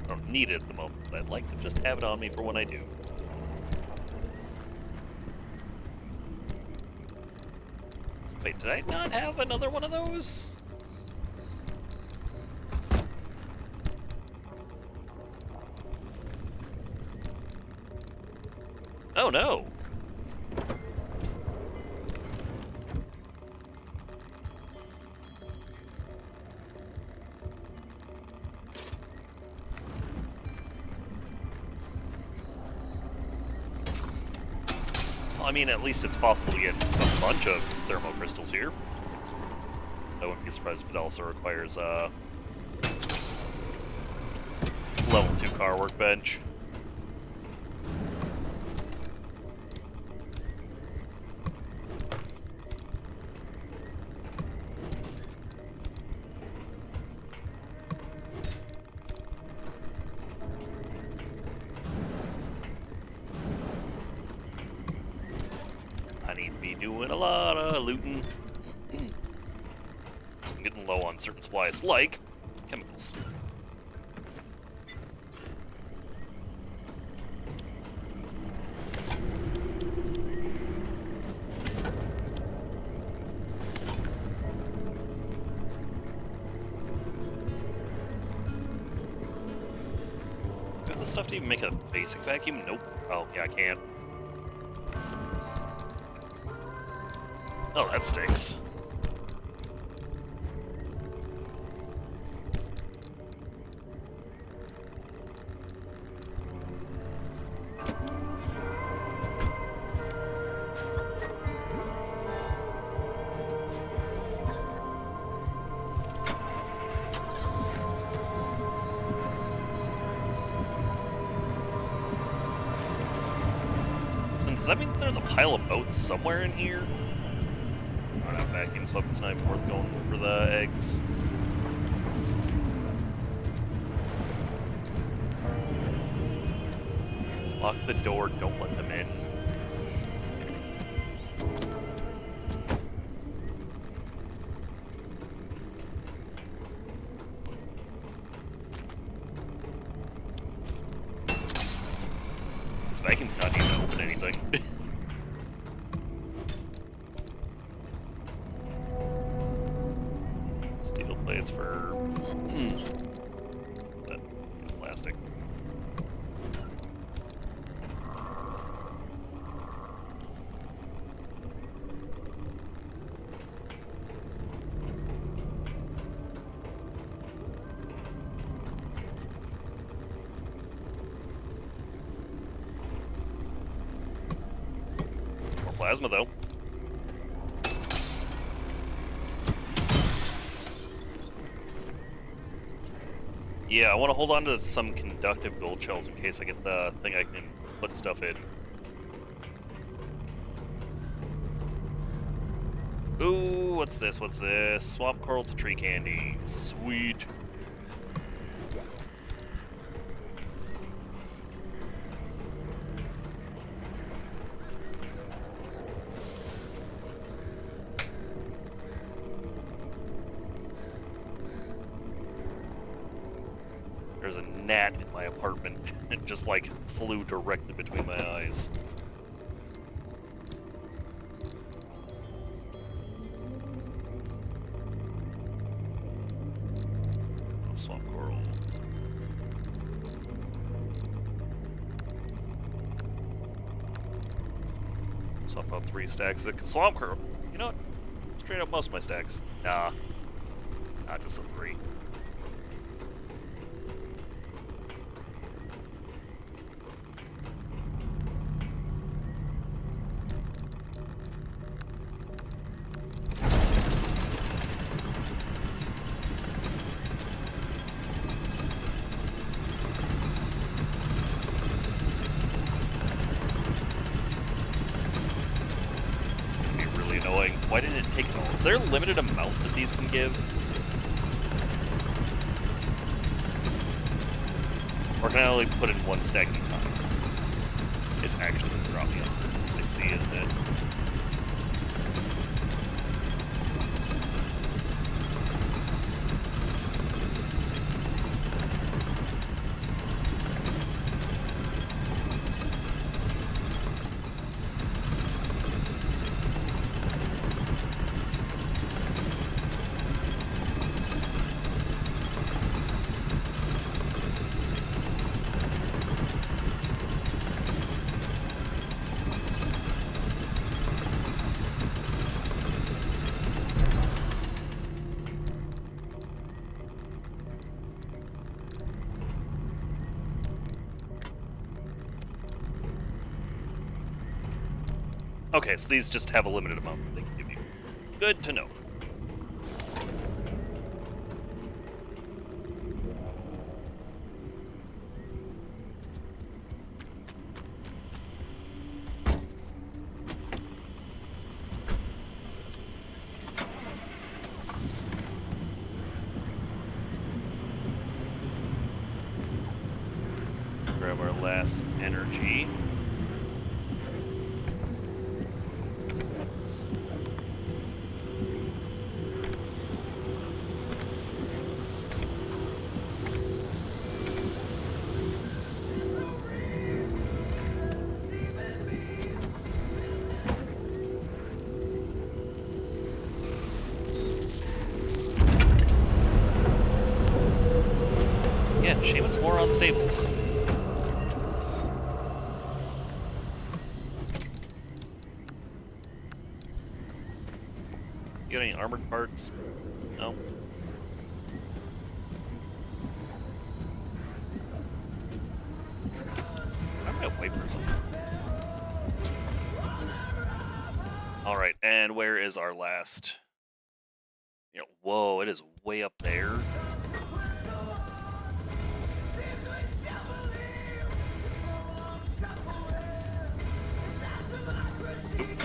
I don't need it at the moment, but I'd like to just have it on me for when I do. Wait, did I not have another one of those? Oh no! I mean, at least it's possible to get a bunch of thermocrystals here. I wouldn't be surprised if it also requires a level 2 car workbench. Doing a lot of looting. I'm getting low on certain supplies, like chemicals. this stuff to even make a basic vacuum? Nope. Oh, yeah, I can't. Oh, that stinks. Does that mean there's a pile of boats somewhere in here? I don't have vacuum, so it's not even worth going for the eggs. Lock the door, don't let them in. This vacuum's not even open anything. Steel plates for that plastic. More plasma though. Yeah, I want to hold on to some conductive gold shells in case I get the thing I can put stuff in. Ooh, what's this? What's this? Swamp coral to tree candy. Sweet. There's a gnat in my apartment. It just like flew directly between my eyes. Oh, swamp coral. Swap out 3 stacks of swamp coral. You know what? Straight up most of my stacks. Nah. Not just the 3. Why didn't it take it all? Is there a limited amount that these can give? Or can I only put in 1 stack at a time? It's actually going to drop me 160, isn't it? Okay, so these just have a limited amount that they can give you. Good to know. Grab our last energy. Yeah, shame it's more on stables. armored parts? No. Why are my wipers on? All right, and where is our last? You know, whoa, it is way up there. Oop.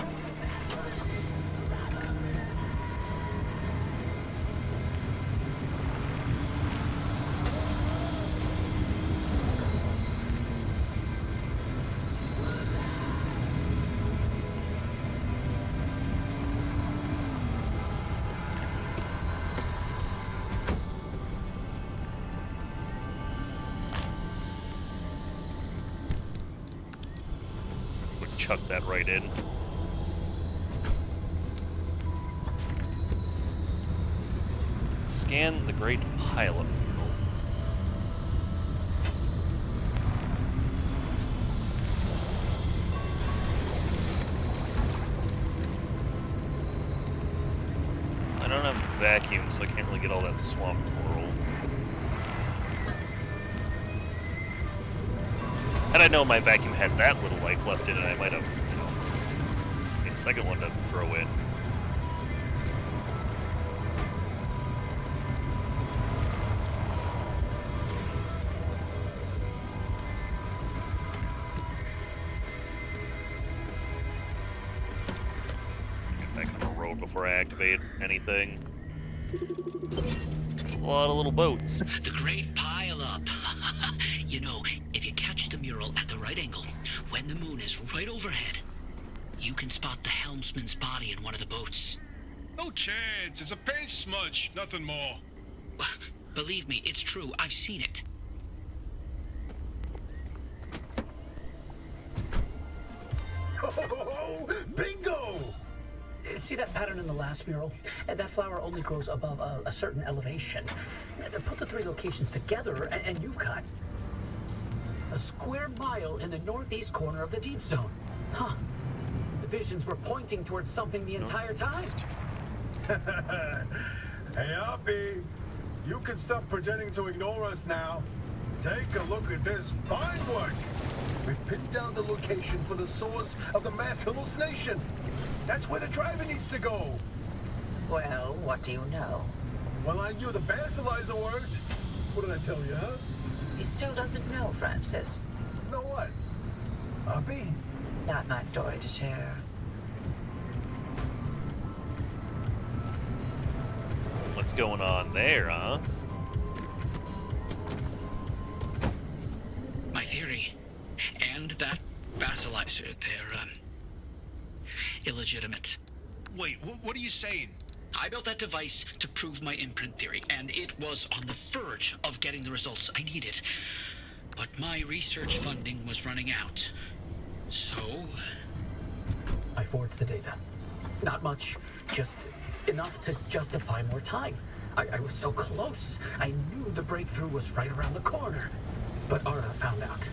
Would chuck that right in. Scan the great pilot mural. I don't have a vacuum, so I can't really get all that swamp coral. Had I known my vacuum had that little life left in it, I might have, you know, made a second one to throw in. Before I activate anything. A lot of little boats. The great pile up. You know, if you catch the mural at the right angle, when the moon is right overhead, you can spot the helmsman's body in one of the boats. No chance. It's a paint smudge, nothing more. Believe me, it's true. I've seen it. Oh, bingo! See that pattern in the last mural? That flower only grows above a certain elevation. Put the three locations together, and you've got a square mile in the northeast corner of the deep zone. Huh. The visions were pointing towards something the entire time. Hey, Hoppy, you can stop pretending to ignore us now. Take a look at this fine work. We've pinned down the location for the source of the mass hallucination. That's where the driver needs to go. Well, what do you know? Well, I knew the basilizer worked. What did I tell you, huh? He still doesn't know, Francis. Know what? Hoppy? Not my story to share. What's going on there, huh? My theory, and that basilizer, they're, illegitimate. Wait, what are you saying? I built that device to prove my imprint theory, and it was on the verge of getting the results I needed. But my research funding was running out. So... I forged the data. Not much, just enough to justify more time. I was so close. I knew the breakthrough was right around the corner. But Ara found out.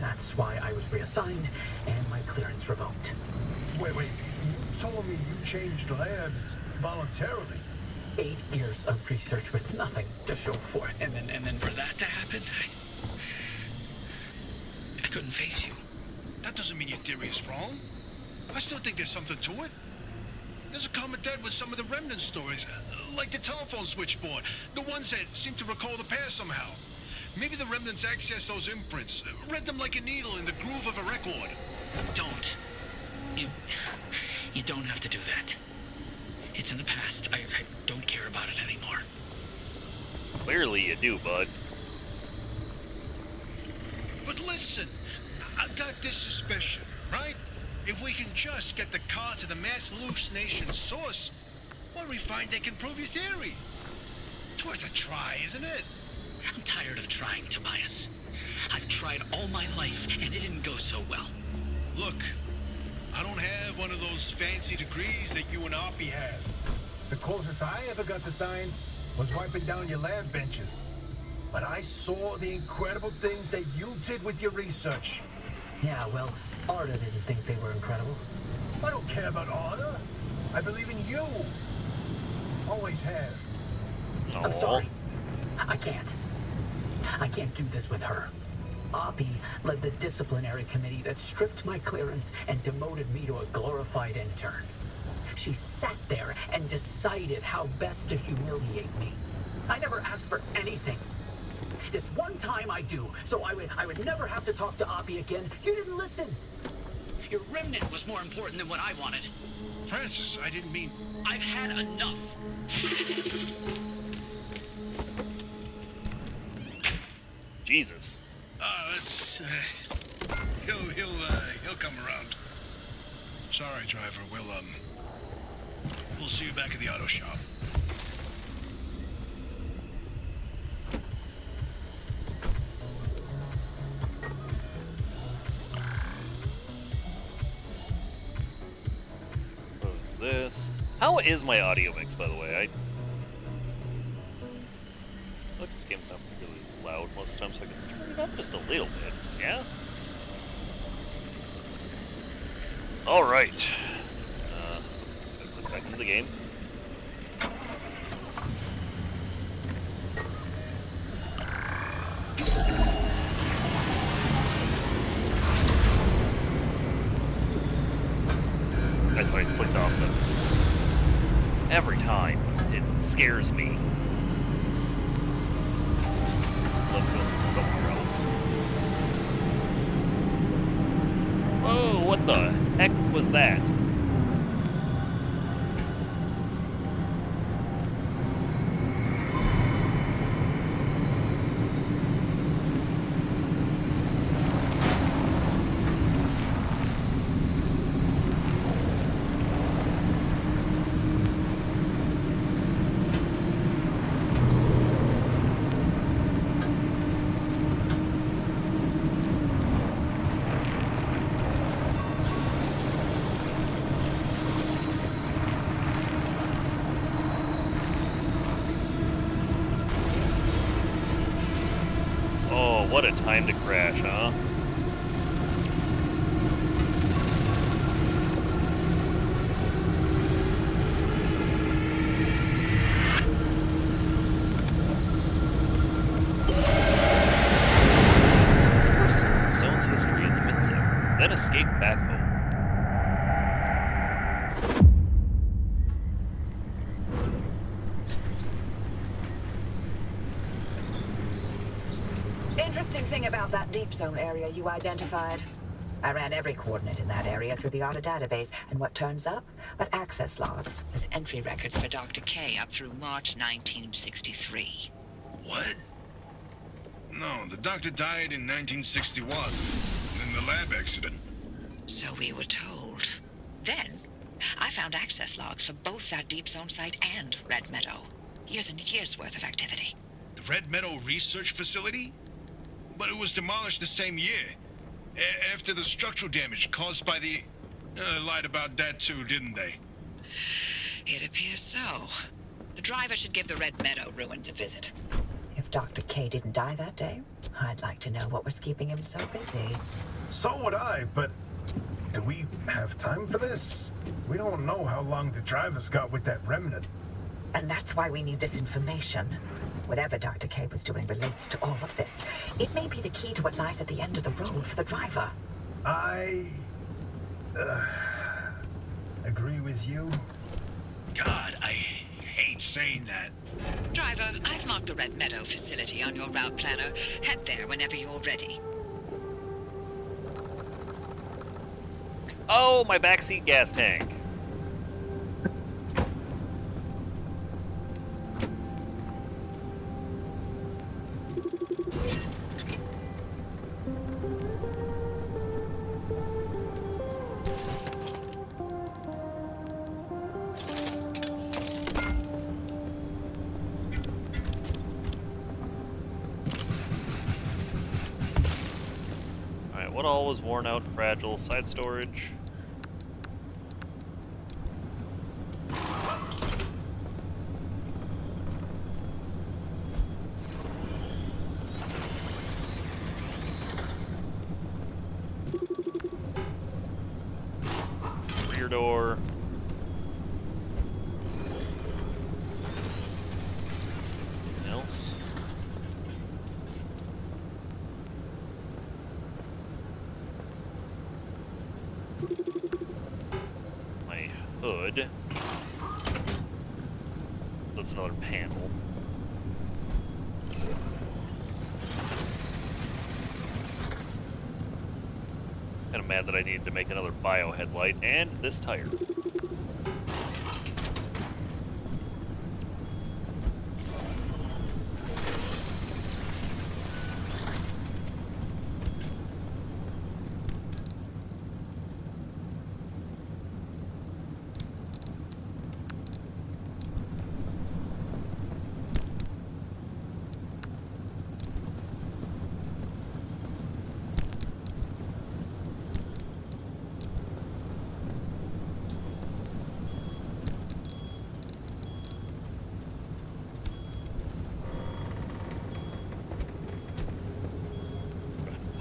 That's why I was reassigned and my clearance revoked. Wait. You told me you changed labs voluntarily. 8 years of research with nothing to show for it. And then for that to happen, I couldn't face you. That doesn't mean your theory is wrong. I still think there's something to it. There's a common thread with some of the remnant stories, like the telephone switchboard, the ones that seem to recall the past somehow. Maybe the remnants access those imprints, read them like a needle in the groove of a record. Don't. You don't have to do that. It's in the past. I don't care about it anymore. Clearly you do, bud. But listen, I've got this suspicion, right? If we can just get the car to the mass hallucination source, what do we find that can prove your theory? It's worth a try, isn't it? I'm tired of trying, Tobias. I've tried all my life, and it didn't go so well. Look, I don't have one of those fancy degrees that you and Hoppy have. The closest I ever got to science was wiping down your lab benches. But I saw the incredible things that you did with your research. Yeah, well, Arda didn't think they were incredible. I don't care about Arda. I believe in you. Always have. I'm Aw. sorry. I can't. I can't do this with her. Oppie led the disciplinary committee that stripped my clearance and demoted me to a glorified intern. She sat there and decided how best to humiliate me. I never asked for anything. This one time I do, so I would never have to talk to Oppie again. You didn't listen. Your remnant was more important than what I wanted. Francis, I didn't mean... I've had enough. Jesus. Let's... He'll come around. Sorry, driver. We'll see you back at the auto shop. What is this? How is my audio mix, by the way? Look, this game sounds really loud most of the time, so I can turn it up just a little bit. Yeah? Alright. Click back into the game. I thought I flicked off the... Every time. It scares me. Let's go somewhere else. Whoa, what the heck was that? What a time to crash, huh? Cover some of the zone's history in the mid-zone, then escape back home. Interesting thing about that deep zone area you identified. I ran every coordinate in that area through the auto database, and what turns up? But access logs with entry records for Dr. K up through March 1963. What? No, the doctor died in 1961 in the lab accident. So we were told. Then, I found access logs for both that deep zone site and Red Meadow. Years and years worth of activity. The Red Meadow Research Facility? But it was demolished the same year. After the structural damage caused by the... lied about that too, didn't they? It appears so. The driver should give the Red Meadow ruins a visit. If Dr. K didn't die that day, I'd like to know what was keeping him so busy. So would I, but do we have time for this? We don't know how long the driver's got with that remnant. And that's why we need this information. Whatever Dr. K was doing relates to all of this. It may be the key to what lies at the end of the road for the driver. I... agree with you. God, I hate saying that. Driver, I've marked the Red Meadow facility on your route planner. Head there whenever you're ready. Oh, my backseat gas tank. What all was worn out and fragile? Side storage. Rear door. That's another panel. Kind of mad that I needed to make another bio headlight and this tire.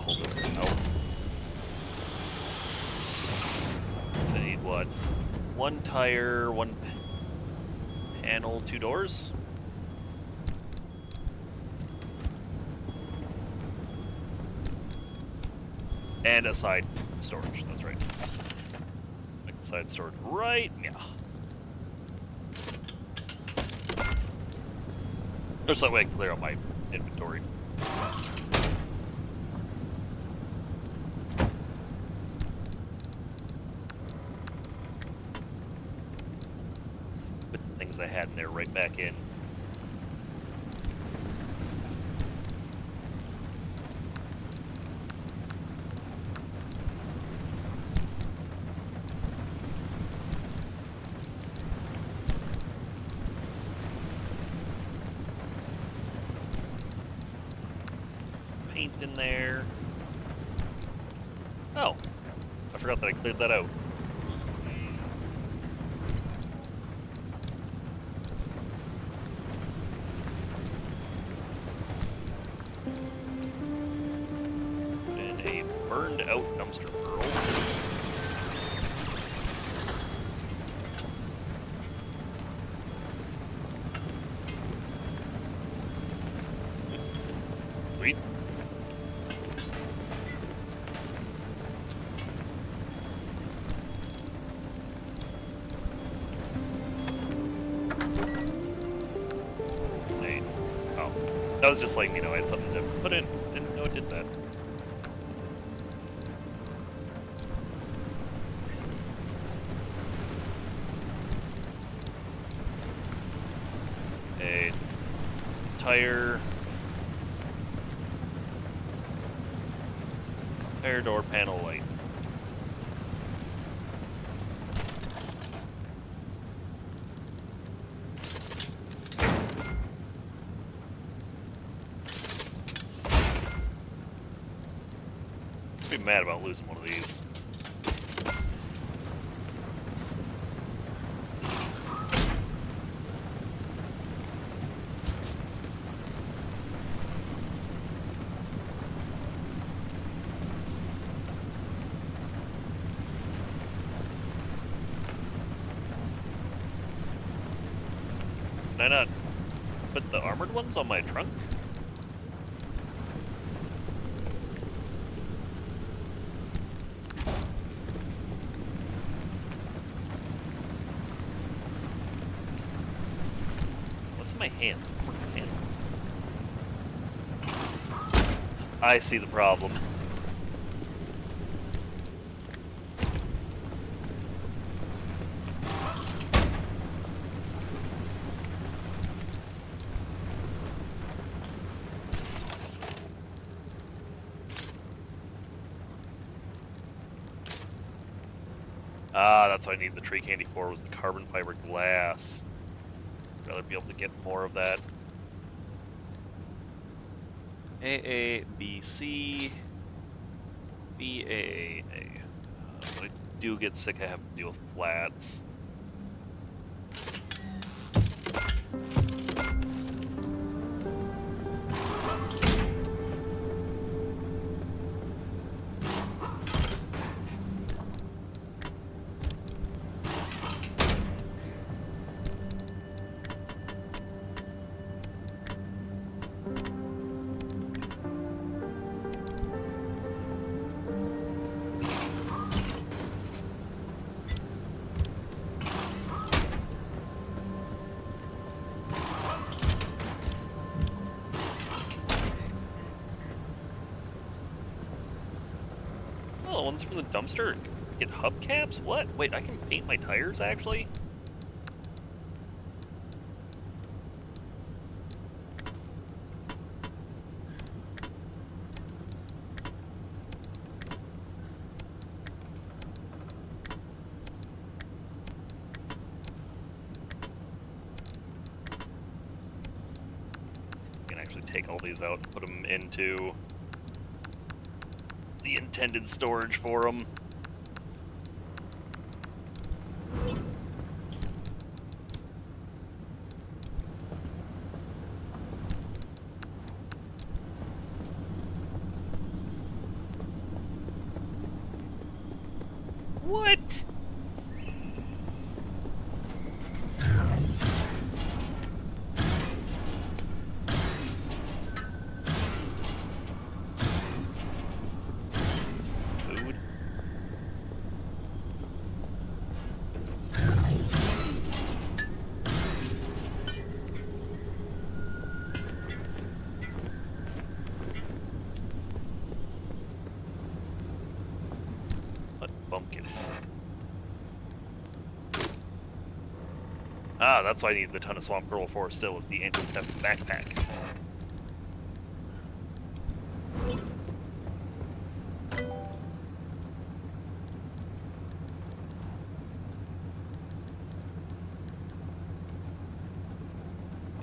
Pull this out. So I need what? One tire, one panel, 2 doors? And a side storage, that's right. Make the side storage right, yeah. Just that way I can clear out my inventory. Put the things I had in there right back in. Paint in there. Oh, I forgot that I cleared that out. And a burned out dumpster barrel. Sweet. Hey. Oh. That was just like, you know, I had something to put in. Didn't know it did that. A tire. Tire door panel light. I'd be mad about losing one of these. Can I not put the armored ones on my trunk? What's in my hand? I see the problem. Ah, that's what I need the tree candy for, was the carbon fiber glass. I'd rather be able to get more of that. A, B, C, B, A. When I do get sick, I have to deal with flats. Oh, one's from the dumpster. Get hubcaps? What? Wait, I can paint my tires, actually? I can actually take all these out and put them into the intended storage for them. What? Food? What bumpkins? Ah, that's why I need the ton of swamp girl for still, is the anti-theft backpack.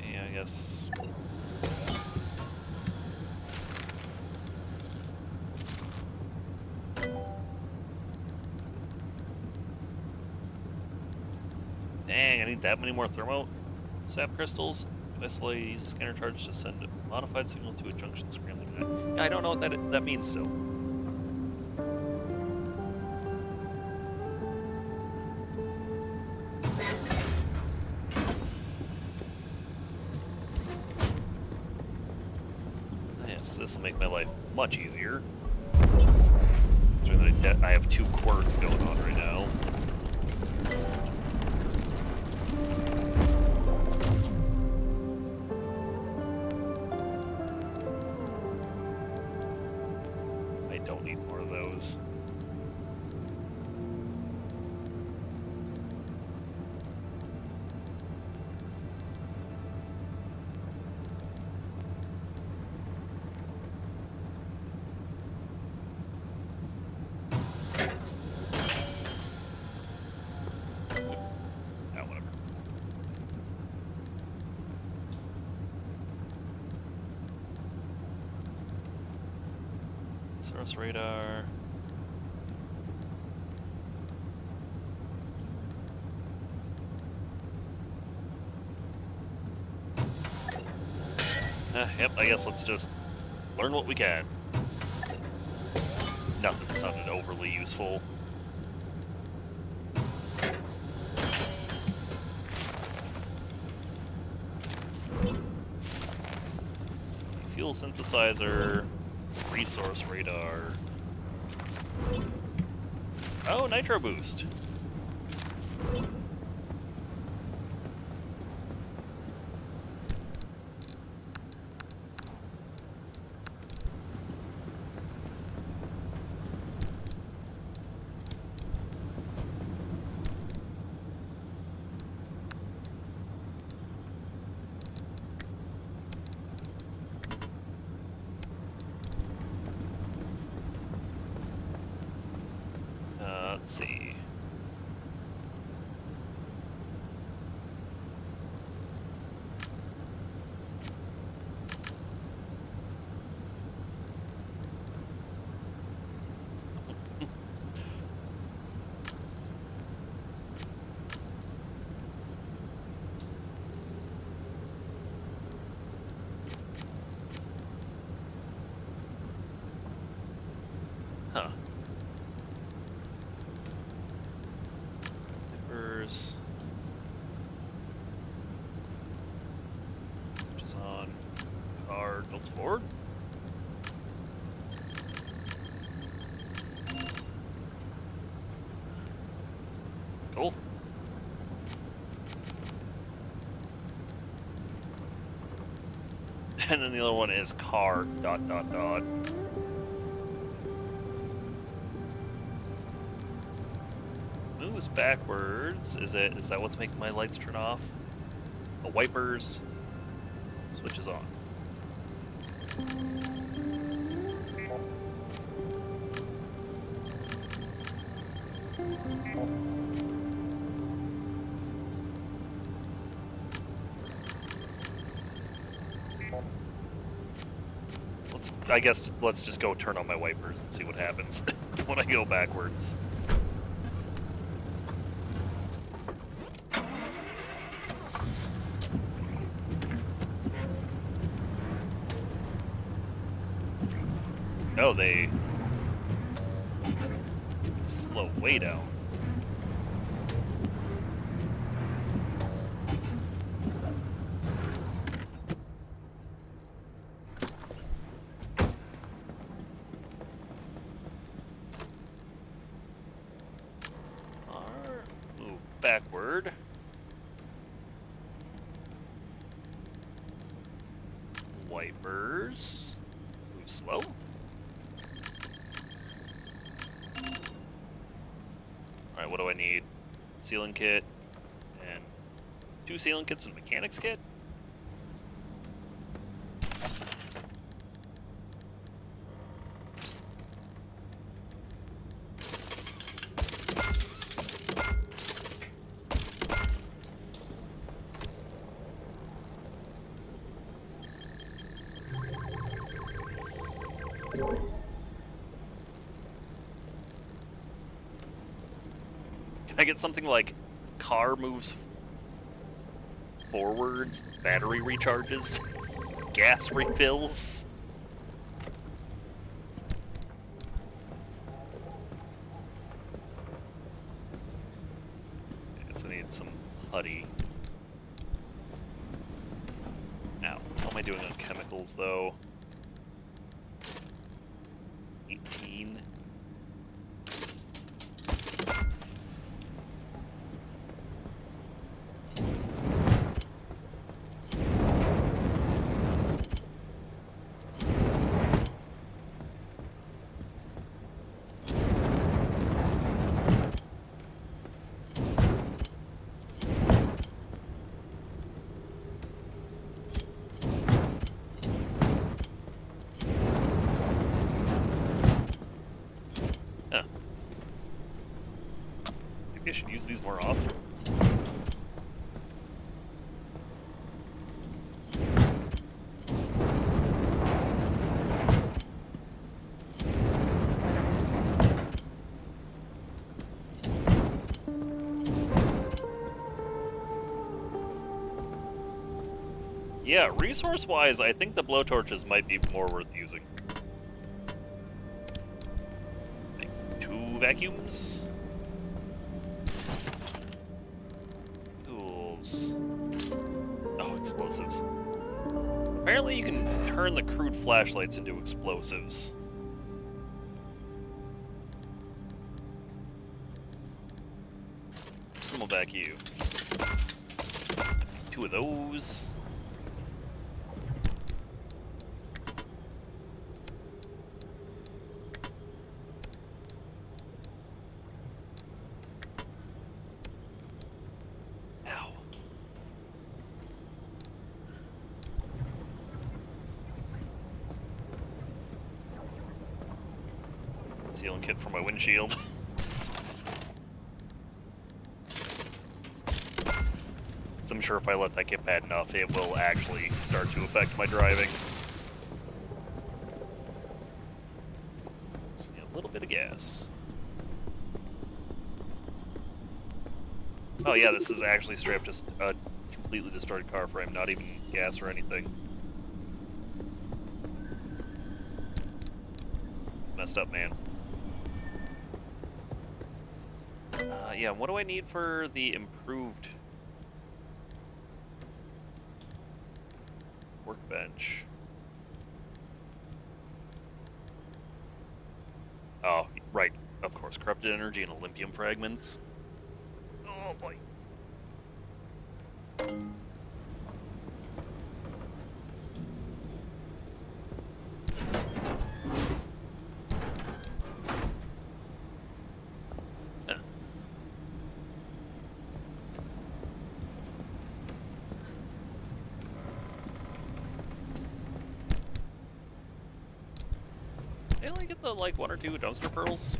Yeah, I guess. Dang, I need that many more thermo sap crystals. Basically, use a scanner charge to send a modified signal to a junction scrambling. Yeah, I don't know what that means still. Yes, this will make my life much easier. I have 2 quirks going on right now. I don't need more of those. Whatever. Source radar. Yep, I guess let's just learn what we can. Nothing sounded overly useful. Fuel synthesizer, resource radar. Oh, nitro boost. Let's see. Huh. Switches on. Car tilts forward. Cool. And then the other one is car ... use backwards. Is that what's making my lights turn off? The wipers. Switch is on. I guess let's just go turn on my wipers and see what happens when I go backwards. Oh, they slow way down. Move backward. Wipers. Move slow. Alright, what do I need? Sealing kit and 2 sealing kits and a mechanics kit? Can I get something like car moves forwards, battery recharges, gas refills? I guess I need some putty. Ow. How am I doing on chemicals, though? 18. I should use these more often. Yeah, resource-wise, I think the blowtorches might be more worth using. Like 2 vacuums? Oh, explosives. Apparently you can turn the crude flashlights into explosives. Thermal vacuum. 2 of those. Sealing kit for my windshield. So I'm sure if I let that get bad enough, it will actually start to affect my driving. Just need a little bit of gas. Oh yeah, this is actually straight up just a completely destroyed car frame, not even gas or anything. Messed up, man. Yeah, what do I need for the improved workbench? Oh, right, of course, corrupted energy and Olympium fragments. Oh boy. Did I only get the, like, 1 or 2 dumpster pearls?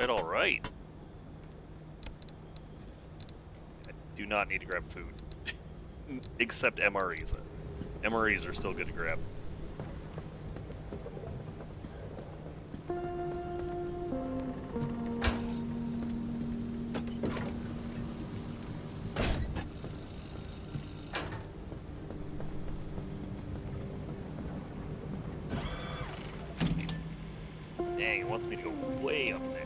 Alright. I do not need to grab food. Except MREs. MREs are still good to grab. Dang, it wants me to go way up there.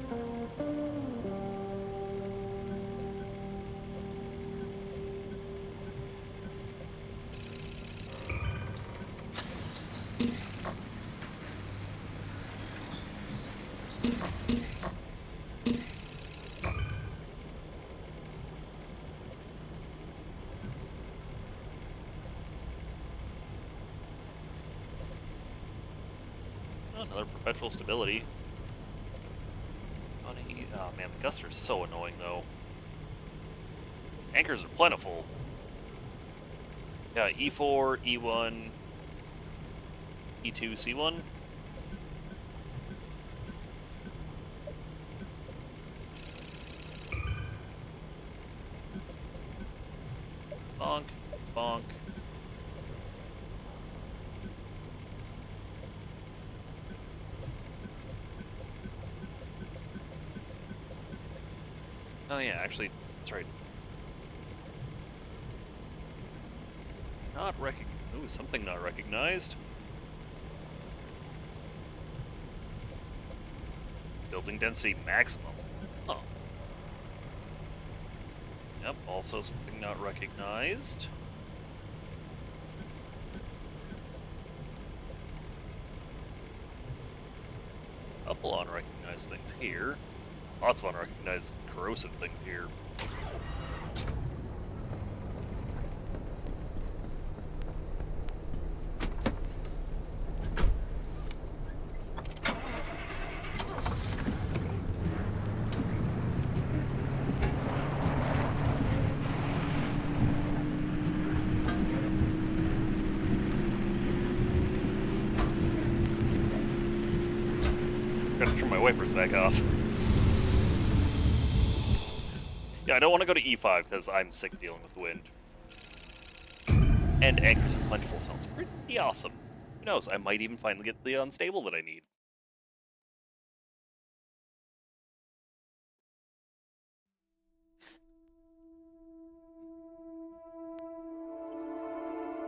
Another perpetual stability. Oh man, the gusts are so annoying though. Anchors are plentiful. Yeah, E4, E1, E2, C1. Bonk, bonk. Oh yeah, actually, that's right. Not Ooh, something not recognized. Building density maximum. Oh. Yep, also something not recognized. Couple unrecognized things here. Lots of unrecognized corrosive things here. Gotta turn my wipers back off. Yeah, I don't want to go to E5 because I'm sick dealing with the wind. And anchors are plentiful sounds pretty awesome. Who knows, I might even finally get the unstable that I need.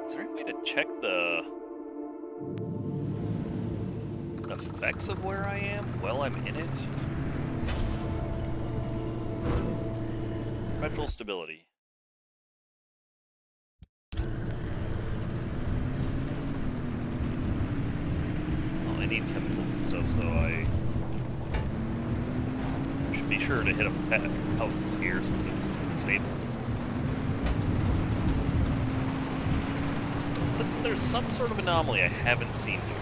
Is there any way to check the effects of where I am while I'm in it? Perpetual stability. Well, I need chemicals and stuff, so I should be sure to hit up pet houses here since it's stable. So there's some sort of anomaly I haven't seen here.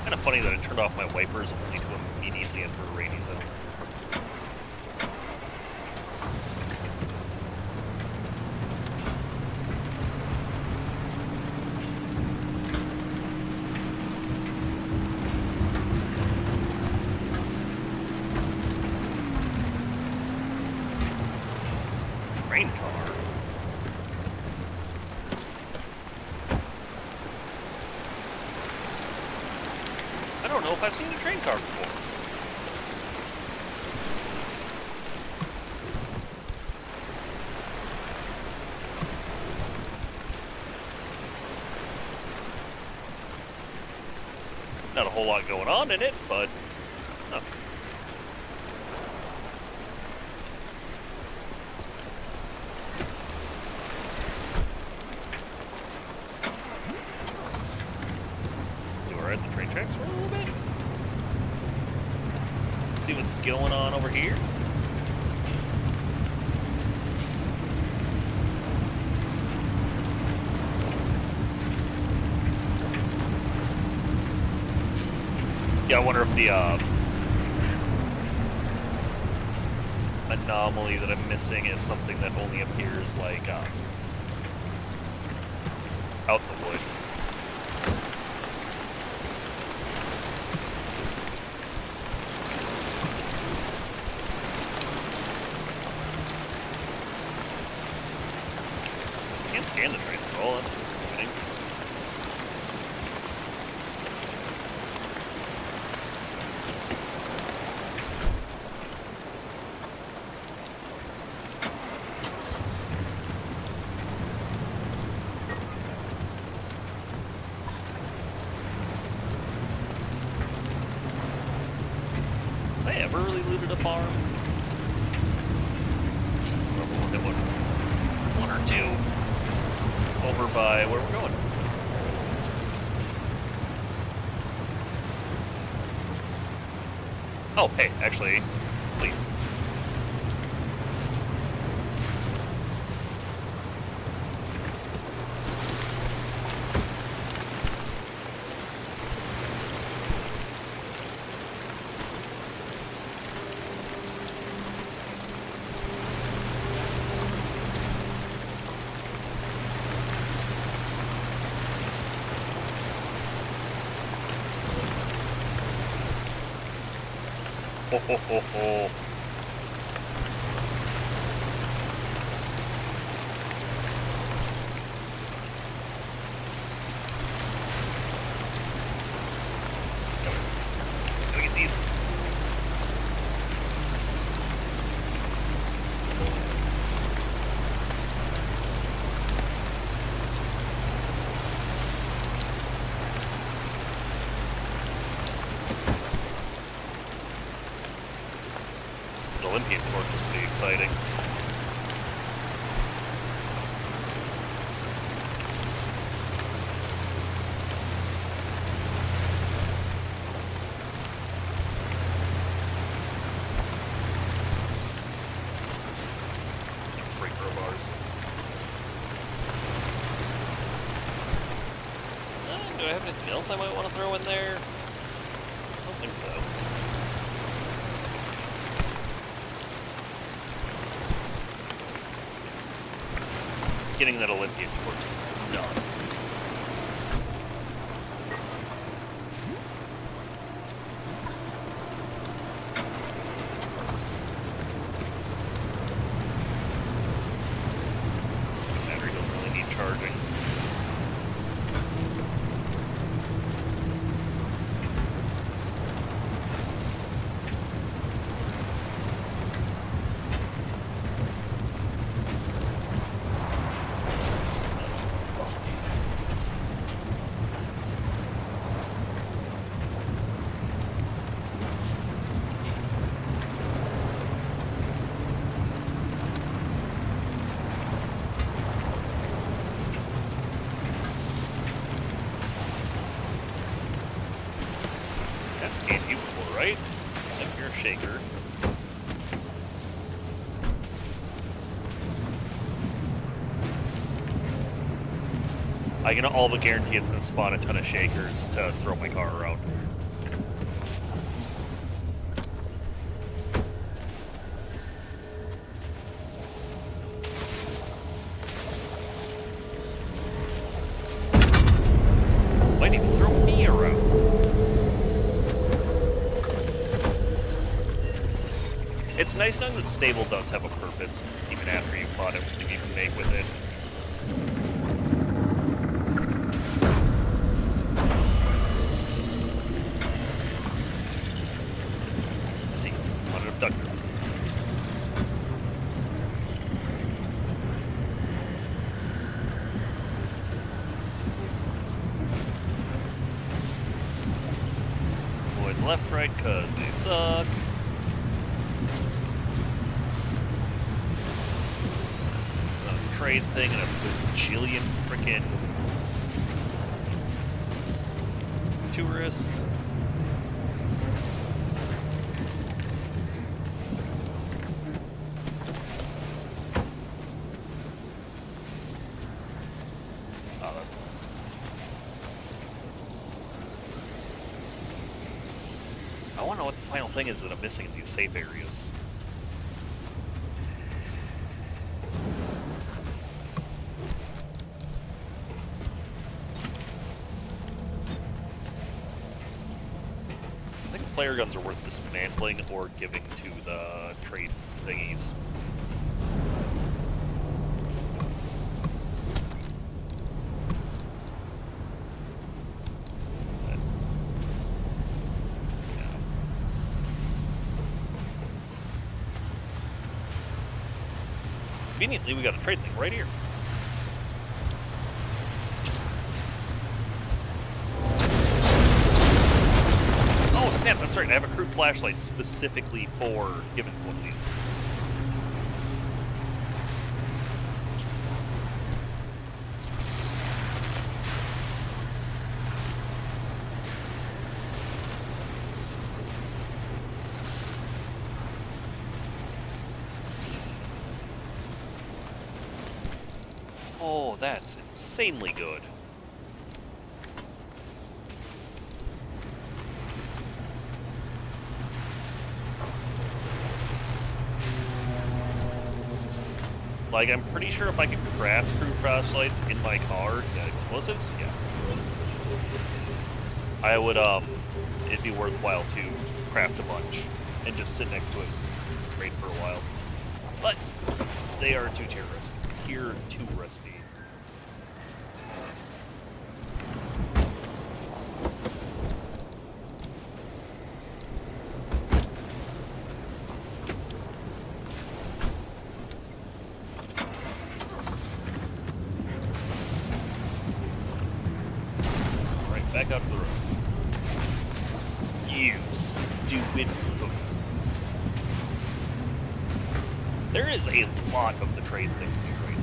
Kind of funny that I turned off my wipers only to immediately enter a rainy zone. Train car. I don't know if I've seen a train car before. Not a whole lot going on in it, but do I ride the train tracks for a little bit? See what's going on over here. Yeah, I wonder if the anomaly that I'm missing is something that only appears like out in the woods. Can't scan the train at all. That's disappointing. Have I ever really looted a farm? One or two over by where we're going. Oh, hey, actually, fleet. Ho ho ho ho. Gotta get these. Olympian torch is pretty exciting. Free crowbars. Do I have anything else I might want to throw in there? I don't think so. Getting that Olympian torch is nuts. The battery doesn't really need charging. I've scanned you before, right? Yep, you're a shaker. I can all but guarantee it's going to spawn a ton of shakers to throw my car around. Might even throw me around. It's nice knowing that stable does have a purpose, even after you've bought everything you can make with it. I see. It's one abductor. left, right, cause they suck. A trade thing and a bajillion frickin' tourists. I want to know what the final thing is that I'm missing in these safe areas. I think flare guns are worth dismantling or giving to the trade thingies. Conveniently, we got a trade thing right here. Oh snap, that's right, I have a crude flashlight specifically for giving one of these. Oh, that's insanely good. Like, I'm pretty sure if I could craft crude flashlights in my car and explosives, yeah. I would, it'd be worthwhile to craft a bunch and just sit next to it and trade for a while. But they are tier 2 recipe. Right, back out to the road. You stupid hook. There is a lot of the trade things here right now.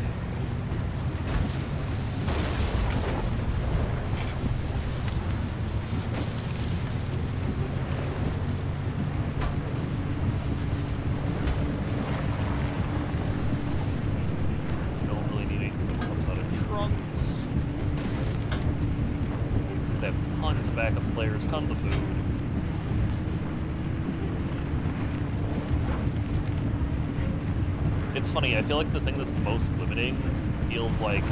Don't really need anything that comes out of trunks. They have tons of backup flares, tons of food. It's funny, I feel like the thing that's the most limiting feels like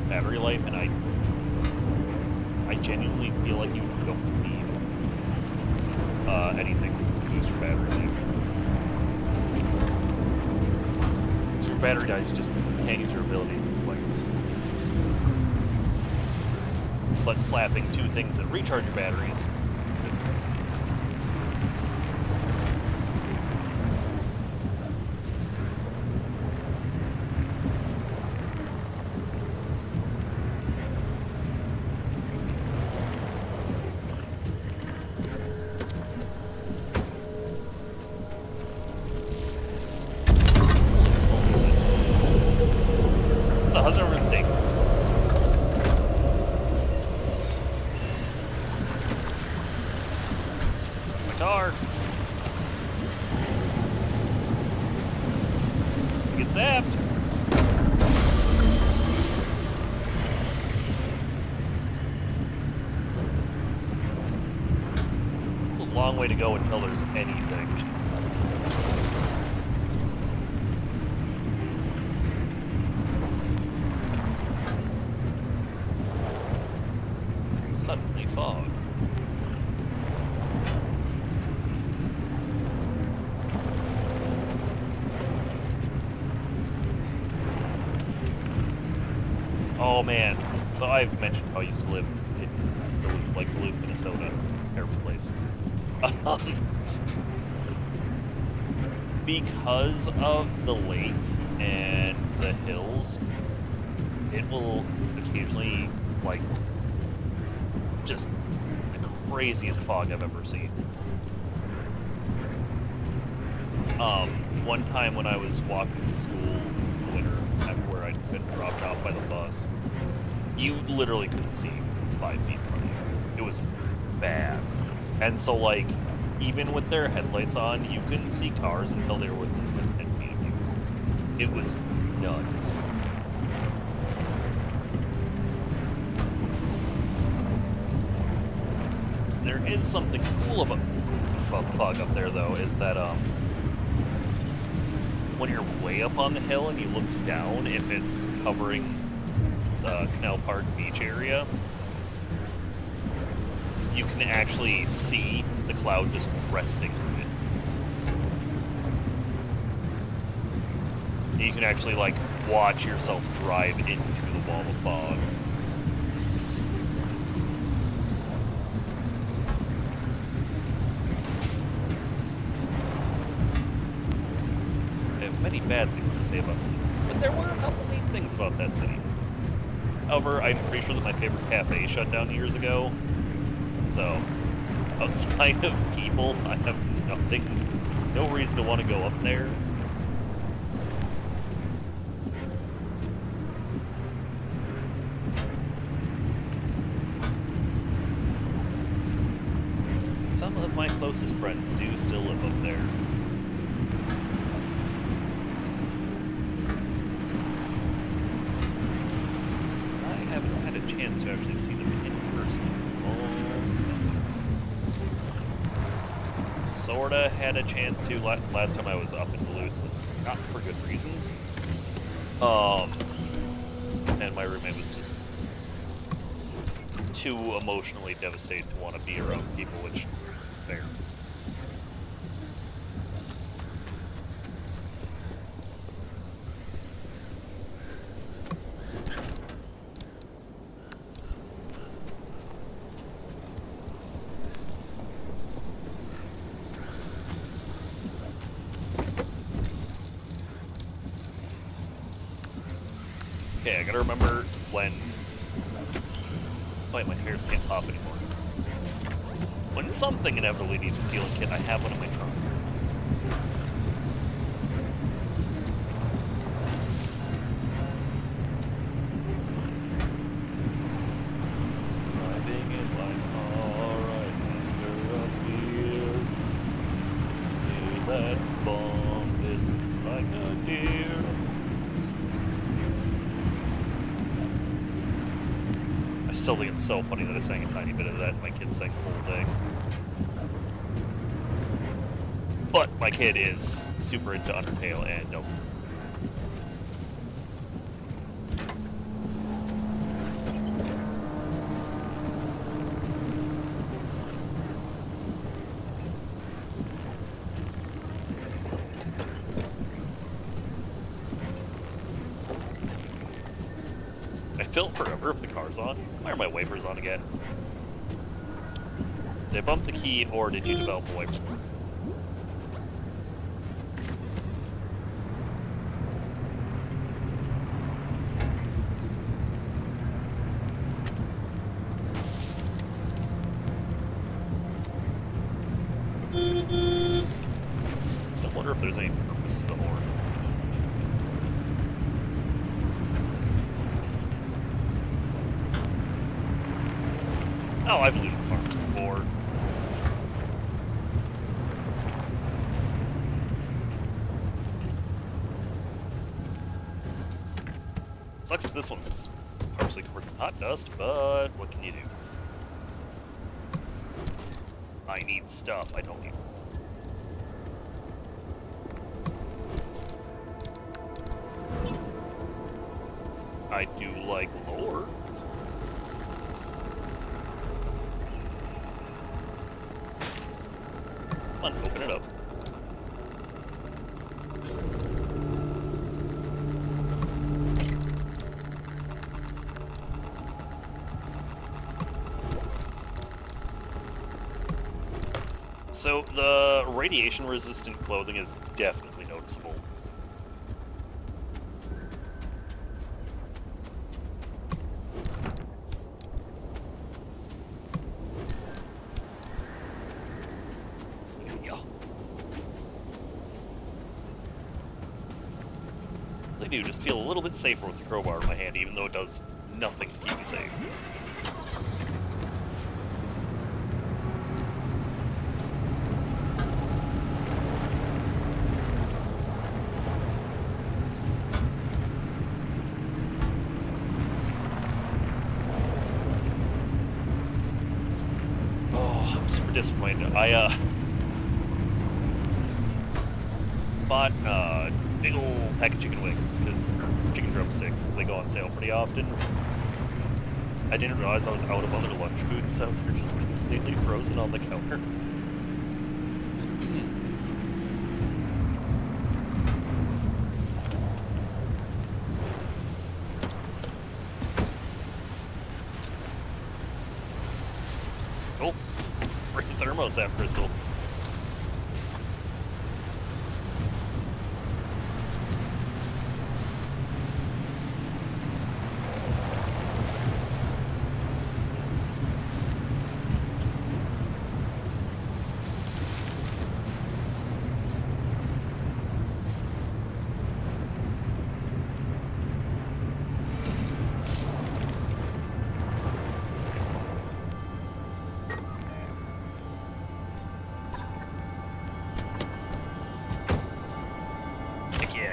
battery life, and I genuinely feel like you don't need anything to boost your battery life. Because for battery dies, you just can't use your abilities in planes. But slapping two things that recharge your batteries. How's everyone staying? My car. Get zapped. It's a long way to go until there's anything. Suddenly fog. Oh man, so I've mentioned how I used to live in Duluth, Minnesota, terrible place. Because of the lake and the hills, it will occasionally, like, just craziest fog I've ever seen. One time when I was walking to school in the winter, after where I'd been dropped off by the bus, you literally couldn't see 5 feet in front of you. It was bad. And so, like, even with their headlights on, you couldn't see cars until they were within 10 feet of you. It was nuts. There is something cool about the fog up there, though, is that, when you're way up on the hill and you look down, if it's covering the Canal Park beach area, you can actually see the cloud just resting on it. You can actually, like, watch yourself drive into the wall of fog. Many bad things to say about it, but there were a couple neat things about that city. However, I'm pretty sure that my favorite cafe shut down years ago, so outside of people, I have no reason to want to go up there. Some of my closest friends do still live up there. Chance to actually see them in person. Sorta had a chance to last time I was up in Duluth, was not for good reasons. And my roommate was just too emotionally devastated to want to be around people, which fair. Okay, I gotta remember when... Wait, my tires can't pop anymore. When something inevitably needs a sealing kit, I have one in my trunk. Driving in my car, I wonder up here. Hey, that bomb is like a deer. I still think it's so funny that I sang a tiny bit of that and my kid sang the whole thing. But my kid is super into Undertale and no. I feel forever if the car's on. Why are my wipers on again? Did I bump the key or did you develop a wiper? Still wonder if there's any purpose to the horn. Oh, I've looted farms before. Sucks that this one's partially covered in hot dust, but what can you do? I need stuff I don't need. I do like lore. Come on, open it up. So, the radiation-resistant clothing is definitely noticeable. really do just feel a little bit safer with the crowbar in my hand, even though it does nothing to keep me safe. Oh, I'm super disappointed. I bought big old pack of chicken wings, chicken drumsticks, because they go on sale pretty often. I didn't realize I was out of other lunch foods, so they're just completely frozen on the counter. Oh, freaking thermostat crystal.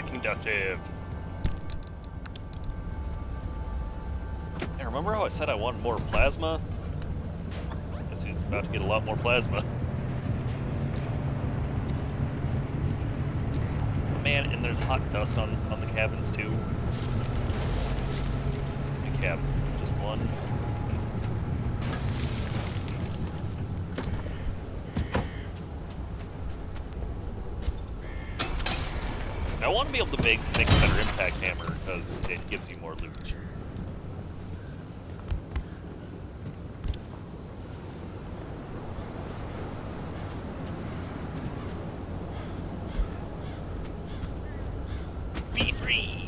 Conductive. Hey, remember how I said I wanted more plasma? Guess he's about to get a lot more plasma. Man, and there's hot dust on the cabins too. The cabins isn't just one. I want to be able to make a better impact hammer, because it gives you more loot. Be free!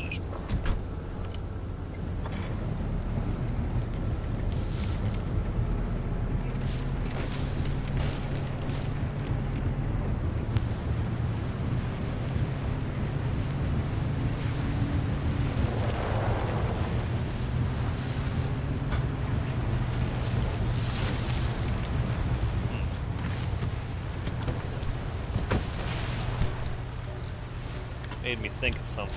Made me think of something.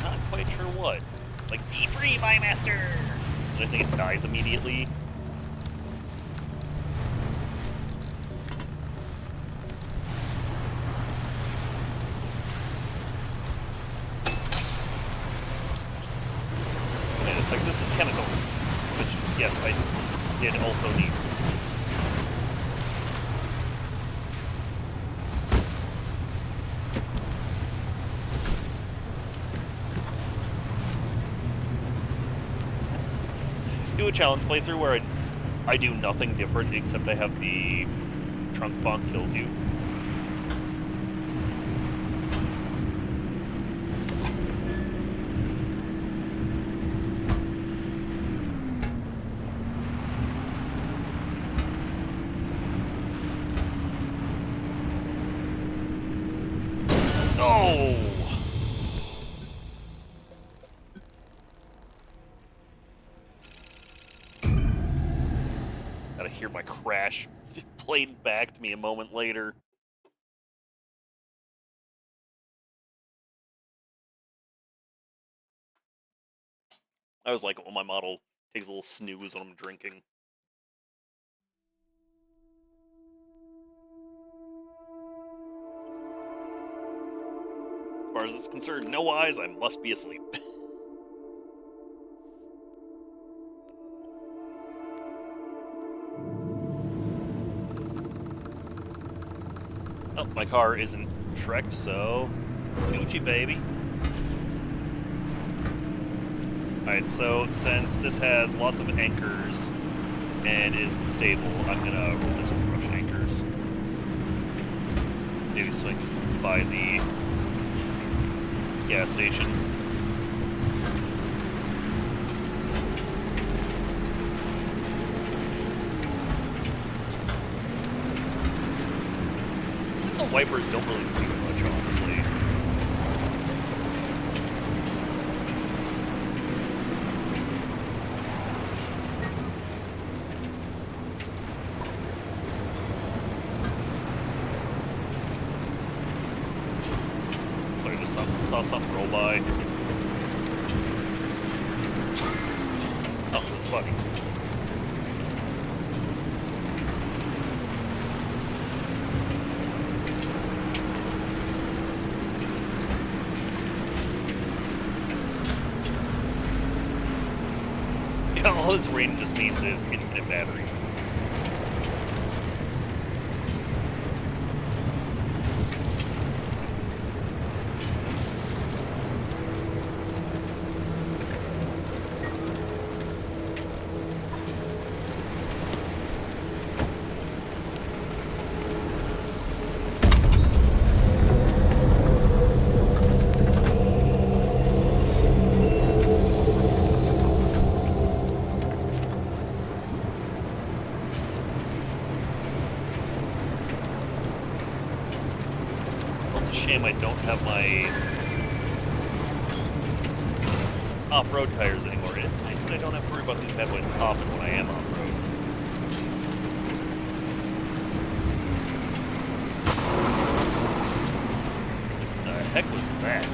I'm not quite sure what. Like, be free, my master! And I think it dies immediately. And it's like, this is chemicals. Which, yes, I did also need. Do a challenge playthrough where I do nothing different except I have the trunk bonk kills you. No! Gotta hear my crash played back to me a moment later. I was like, well, my model takes a little snooze when I'm drinking. As far as it's concerned, no eyes, I must be asleep. Oh, my car isn't Shrek, so Gucci, baby. Alright, so since this has lots of anchors and isn't stable, I'm gonna just rush anchors. Maybe swing by the gas station. The wipers don't really do much, honestly. saw something roll by. Oh, it was Buddy. Yeah, all this rain just means is infinite battery. It's a shame I don't have my off-road tires anymore. It's nice that I don't have to worry about these bad boys popping when I am off-road. The heck was that?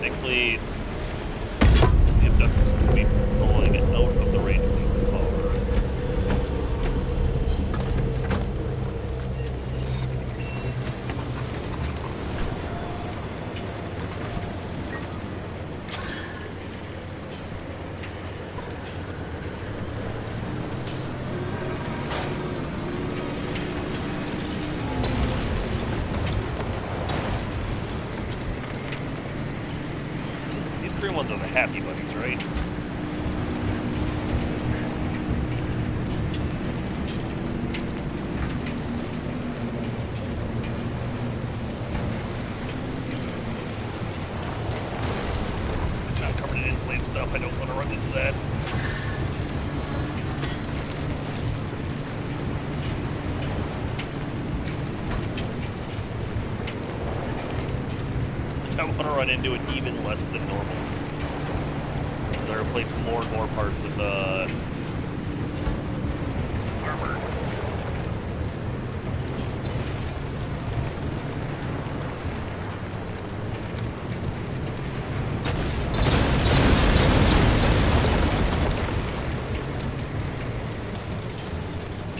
Thankfully, the abductors will be patrolling out of the range of the car. These green ones are the happy buddies, right? Not covered in insulated stuff. I don't want to run into that. I want to run into it even less than normal. As I replace more and more parts of the armor.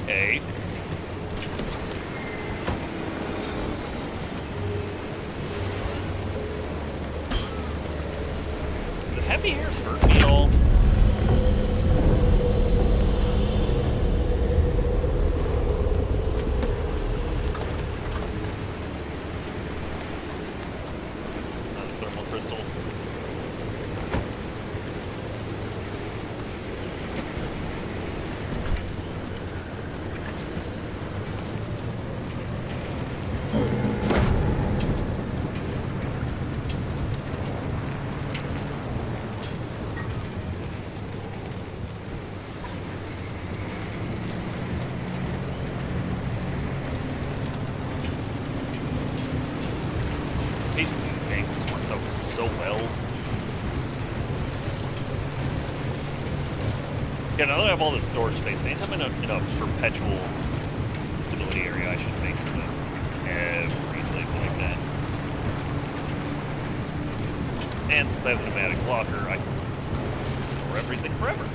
Okay. The heavy hairs hurt me at all. It's not a thermal crystal. Basically, these angles works out so well. Yeah, now that I have all this storage space, anytime in a perpetual stability area, I should make sure to everything like that. And since I have a pneumatic locker, I can store everything forever.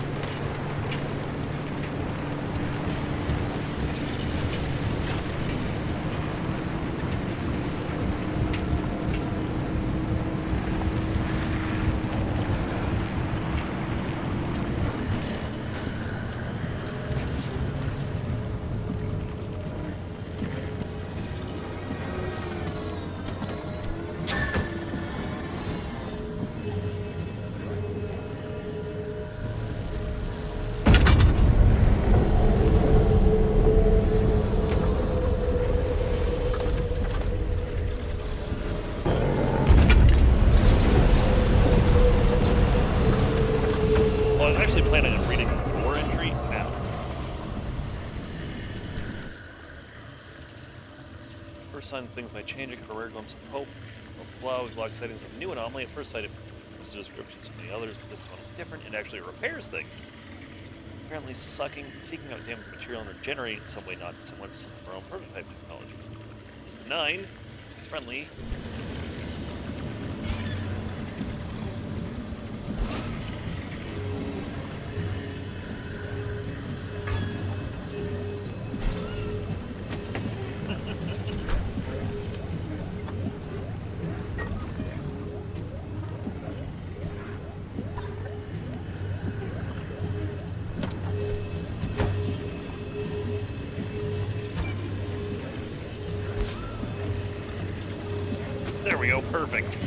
actually planning on reading the lore entry now. First sign things might change. I got a rare glimpse of hope. Wow, we log sightings of a new anomaly. At first sight, it was a description of so many others, but this one is different. It actually repairs things. Apparently seeking out damaged material and regenerating in some way not dissimilar to some of our own prototype technology. 9. Friendly. There we go, perfect.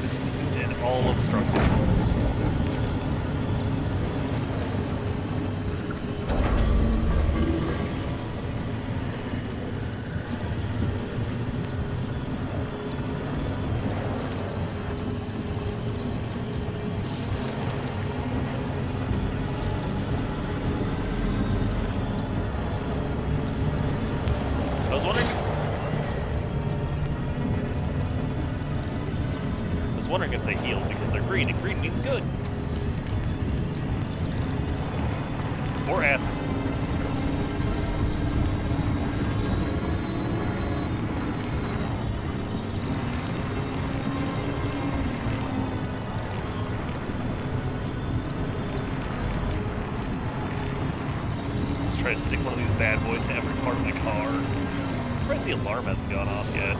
This isn't at all obstructive. Wondering if they heal because they're green, and green means good. Or acid. Let's try to stick one of these bad boys to every part of my car. I'm surprised the alarm hasn't gone off yet.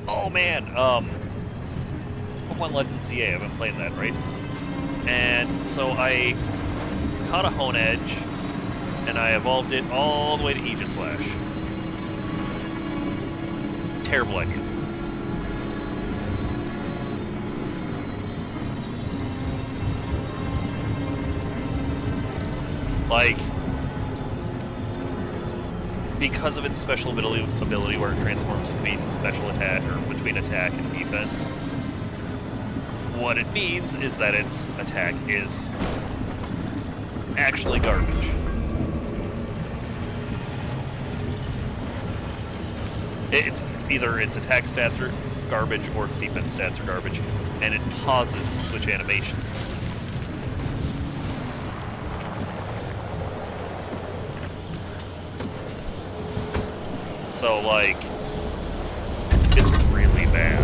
Oh man, Pokemon Legends CA, I've been playing that, right? And so I caught a Honedge, and I evolved it all the way to Aegislash. Terrible idea. Like, because of its special ability where it transforms between special attack, or between attack and defense, what it means is that its attack is actually garbage. It's either its attack stats are garbage or its defense stats are garbage, and it pauses to switch animations. So, like, it's really bad.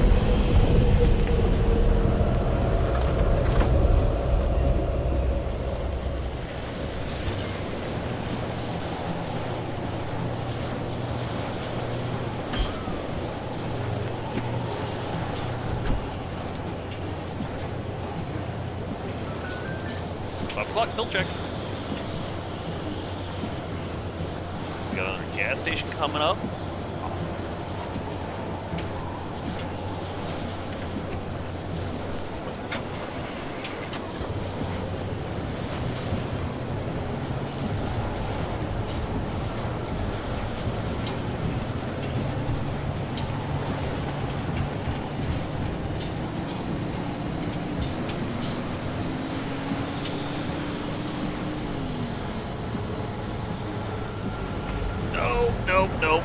Pill check. We got another gas station coming up.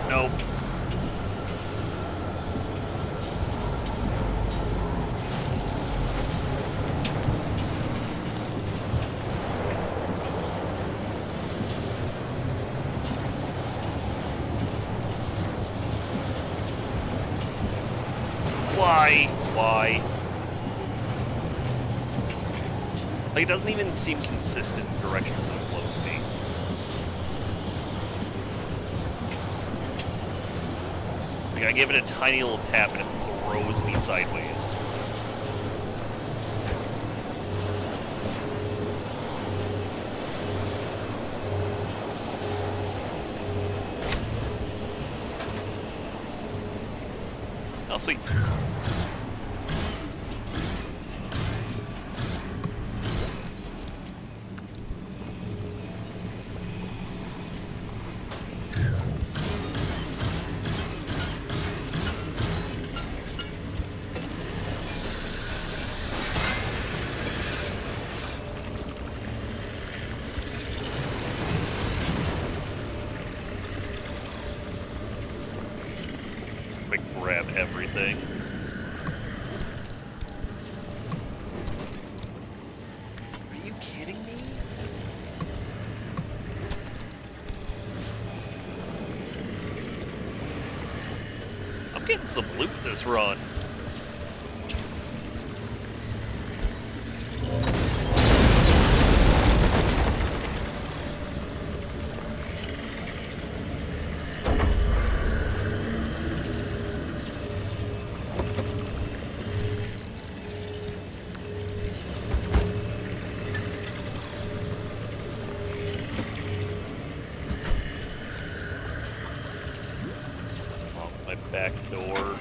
Nope. Why? Like, it doesn't even seem consistent in directions that it blows me. Like, I give it a tiny little tap and it throws me sideways. Oh, sweet. Just quick grab everything. Are you kidding me? I'm getting some loot this run. My back door.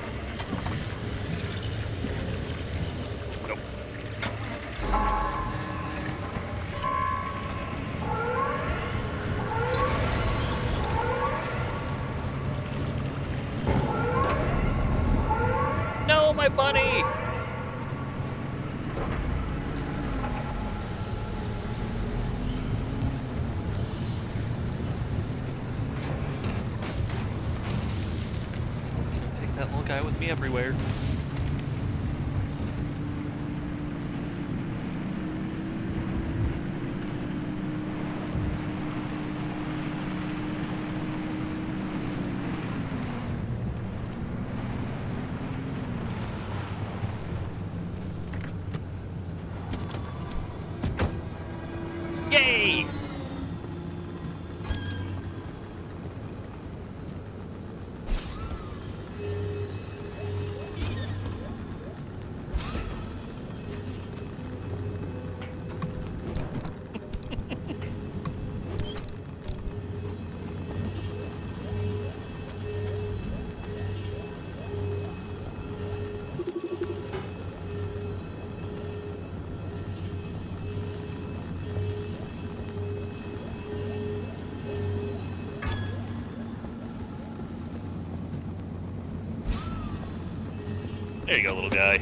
Nope. No, my bunny! Take that little guy with me everywhere. Yay! There you go, little guy.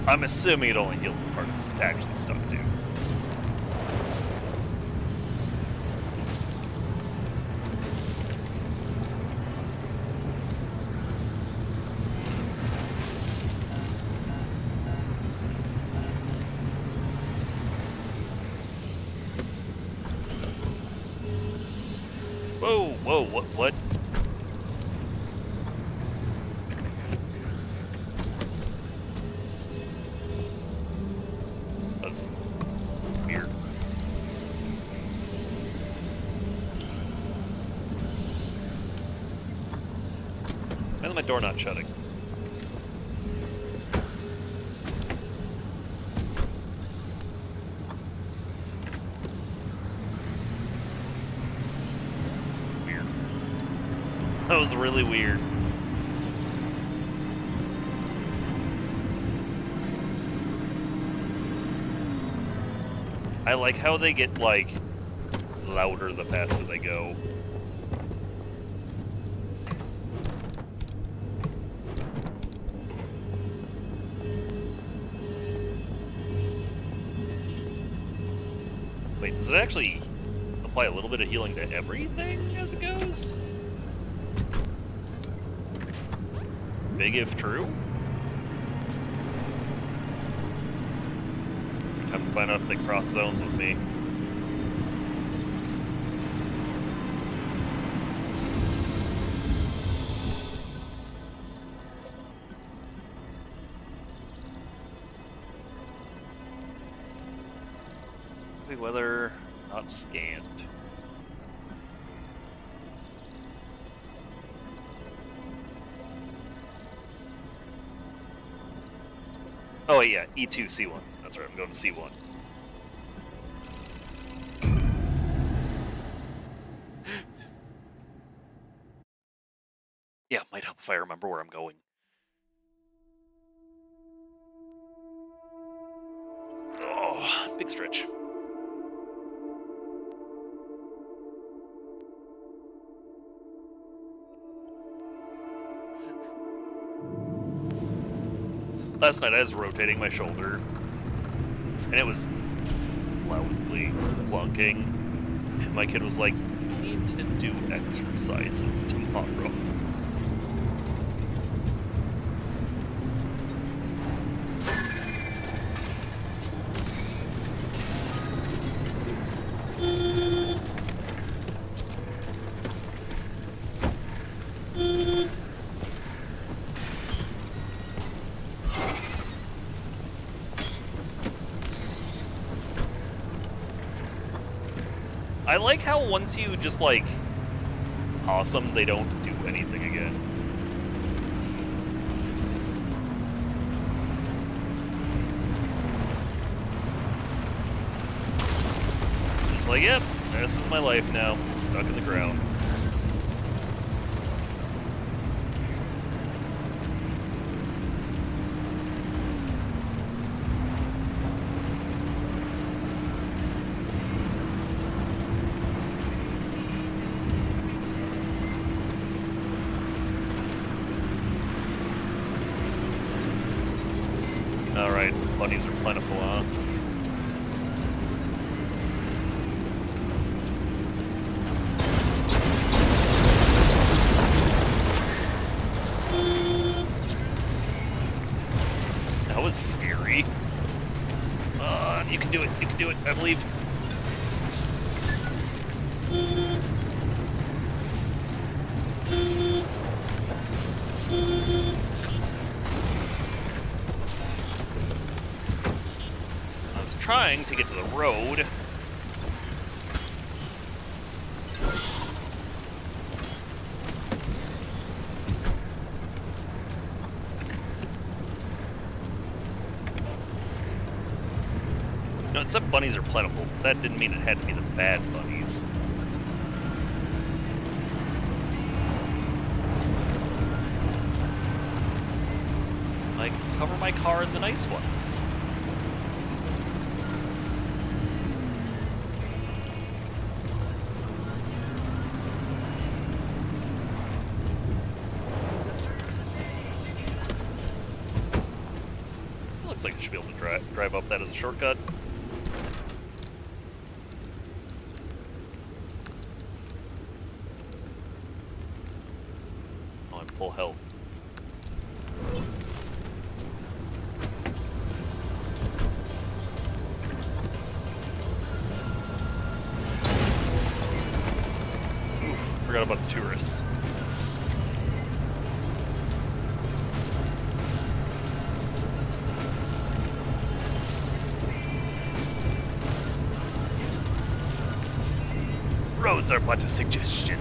I'm assuming it only heals the part that's actually stuck to. Whoa, whoa, what? That's weird. Why is my door not shutting? That was really weird. I like how they get, like, louder the faster they go. Wait, does it actually apply a little bit of healing to everything as it goes? Big if true. Time to find out if they cross zones with me. Weather not scanned. Oh, yeah, E2, C1. That's right, I'm going to C1. Yeah, might help if I remember where I'm going. Oh, big stretch. Last night I was rotating my shoulder, and it was loudly clunking. And my kid was like, "You need to do exercises tomorrow." I like how once you just, like, awesome, they don't do anything again. Just like, yep, this is my life now, stuck in the ground. Alright, bunnies are plentiful, huh? That was scary. You can do it, you can do it, I believe. I was trying to get to the road. No, it said bunnies are plentiful. That didn't mean it had to be the bad bunnies. I cover my car in the nice ones. Looks like you should be able to drive up that as a shortcut. Oh, I'm full health. Oof, forgot about the tourists. Roads are but a suggestion.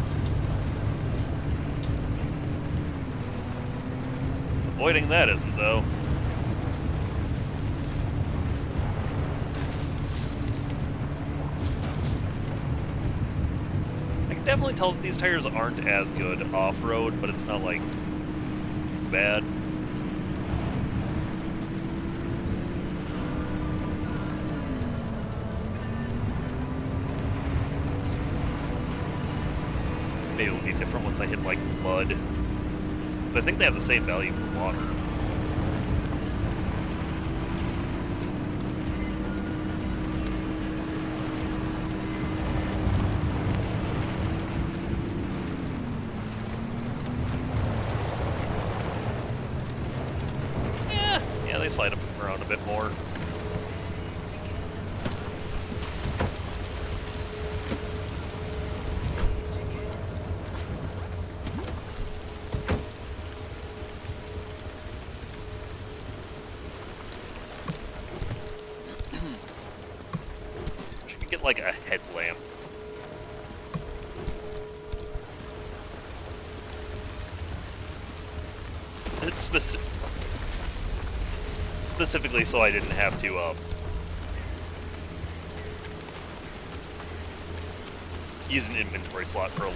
Avoiding that isn't, though. I can definitely tell that these tires aren't as good off-road, but it's not, like, bad. Maybe it'll be different once I hit, like, mud. Because I think they have the same value for water. Yeah, they slide around a bit more. Like a headlamp. It's specifically so I didn't have to use an inventory slot for a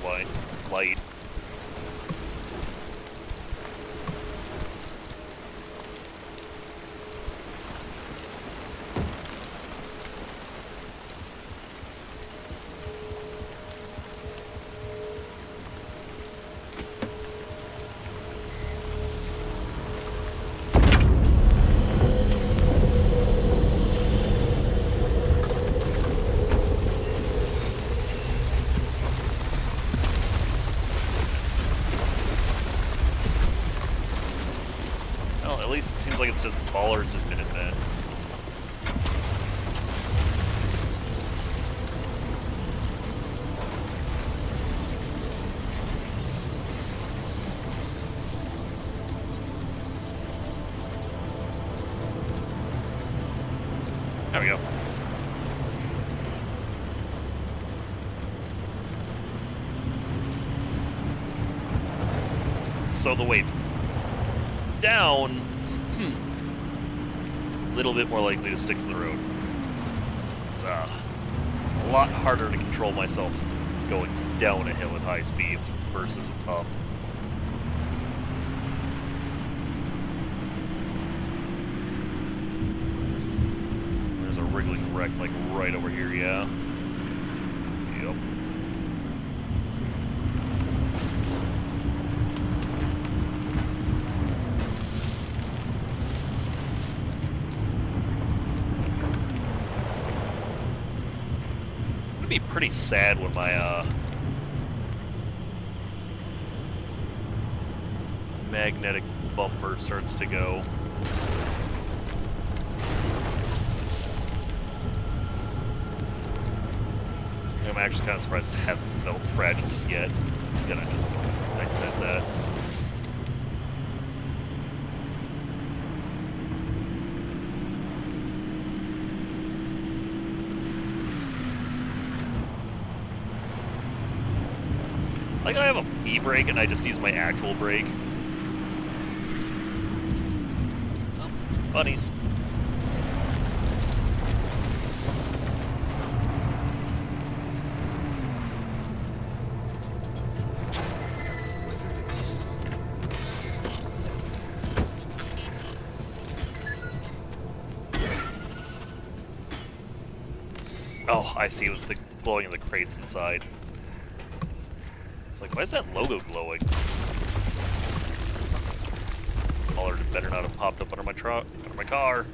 light. At least it seems like it's just bollards and Minutemen. There we go. So the way down, a little bit more likely to stick to the road. It's a lot harder to control myself going down a hill at high speeds versus up. There's a wriggling wreck like right over here, yeah. Yep. Be pretty sad when my magnetic bumper starts to go. I'm actually kind of surprised it hasn't felt fragile yet. It's gonna just because I said that. Like I have a e-brake and I just use my actual brake. Oh, bunnies. Oh, I see. It was the glowing of the crates inside. It's like, why is that logo glowing? Bollard better not have popped up under my truck, under my car.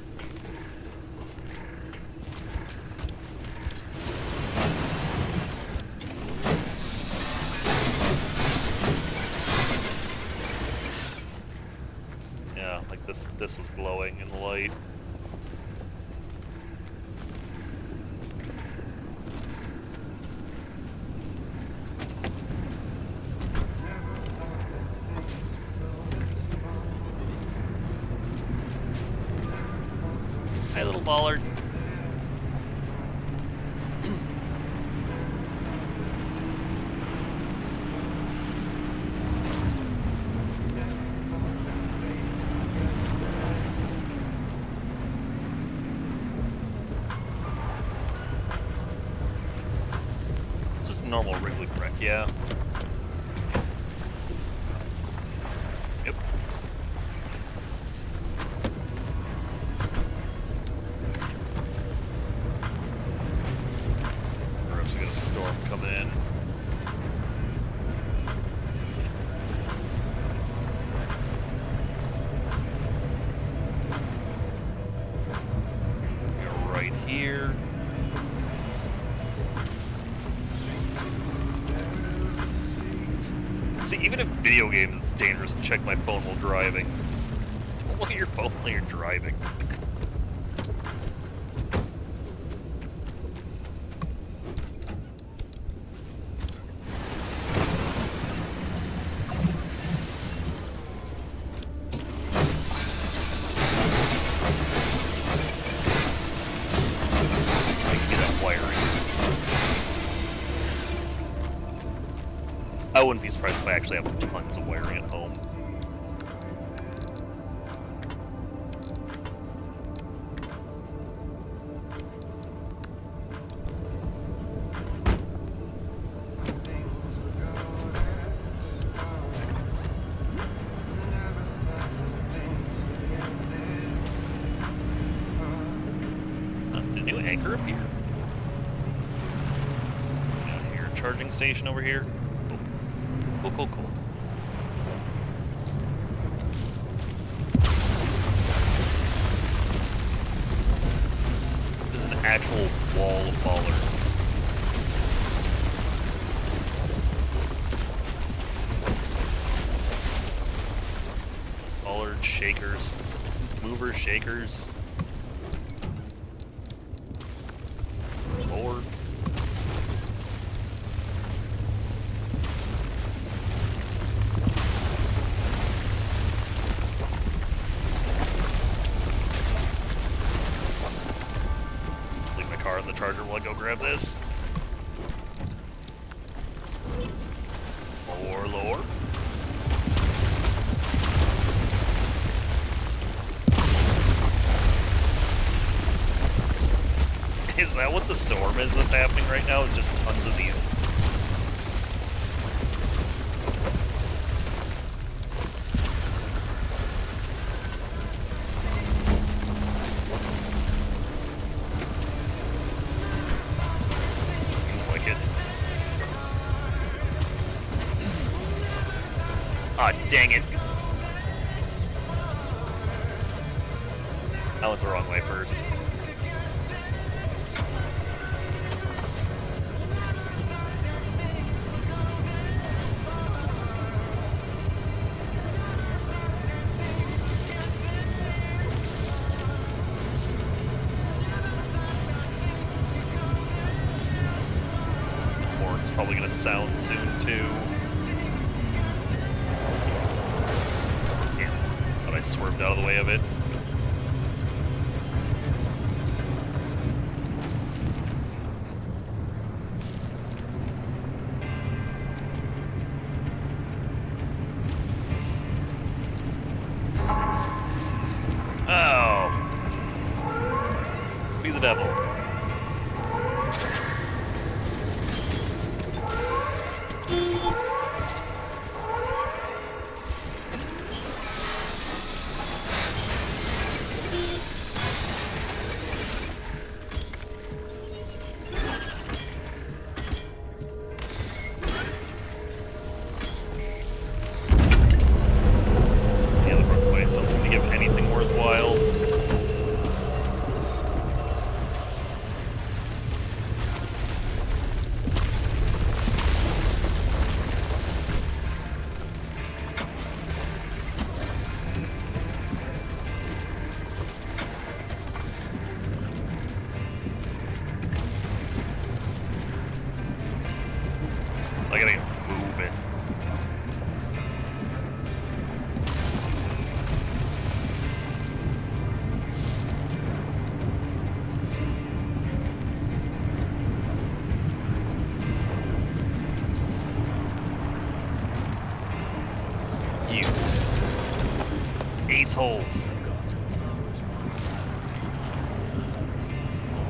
Yeah, like this was glowing in the light. Hi, little Bollard. It's just a normal Wrigley wreck, yeah. Yep. We got a storm coming in. Go right here. See, even in video games, it's dangerous to check my phone while driving. Don't look at your phone while you're driving. I wouldn't be surprised if I actually have tons of wiring at home. Did a new anchor appear? Down here, charging station over here. Cool. This is an actual wall of bollards. Bollard shakers. movers, shakers. Lord. Just leave my car in the charger while I go grab this. Lore. Is that what the storm is that's happening right now? Is just tons of these. Seems like it. Ah, dang it. I went the wrong way first. Horn's probably gonna sound soon too. But I swerved out of the way of it. Oh. Be the devil. The other runways don't seem to give anything worthwhile. So I gotta get moving. Use. Ace holes.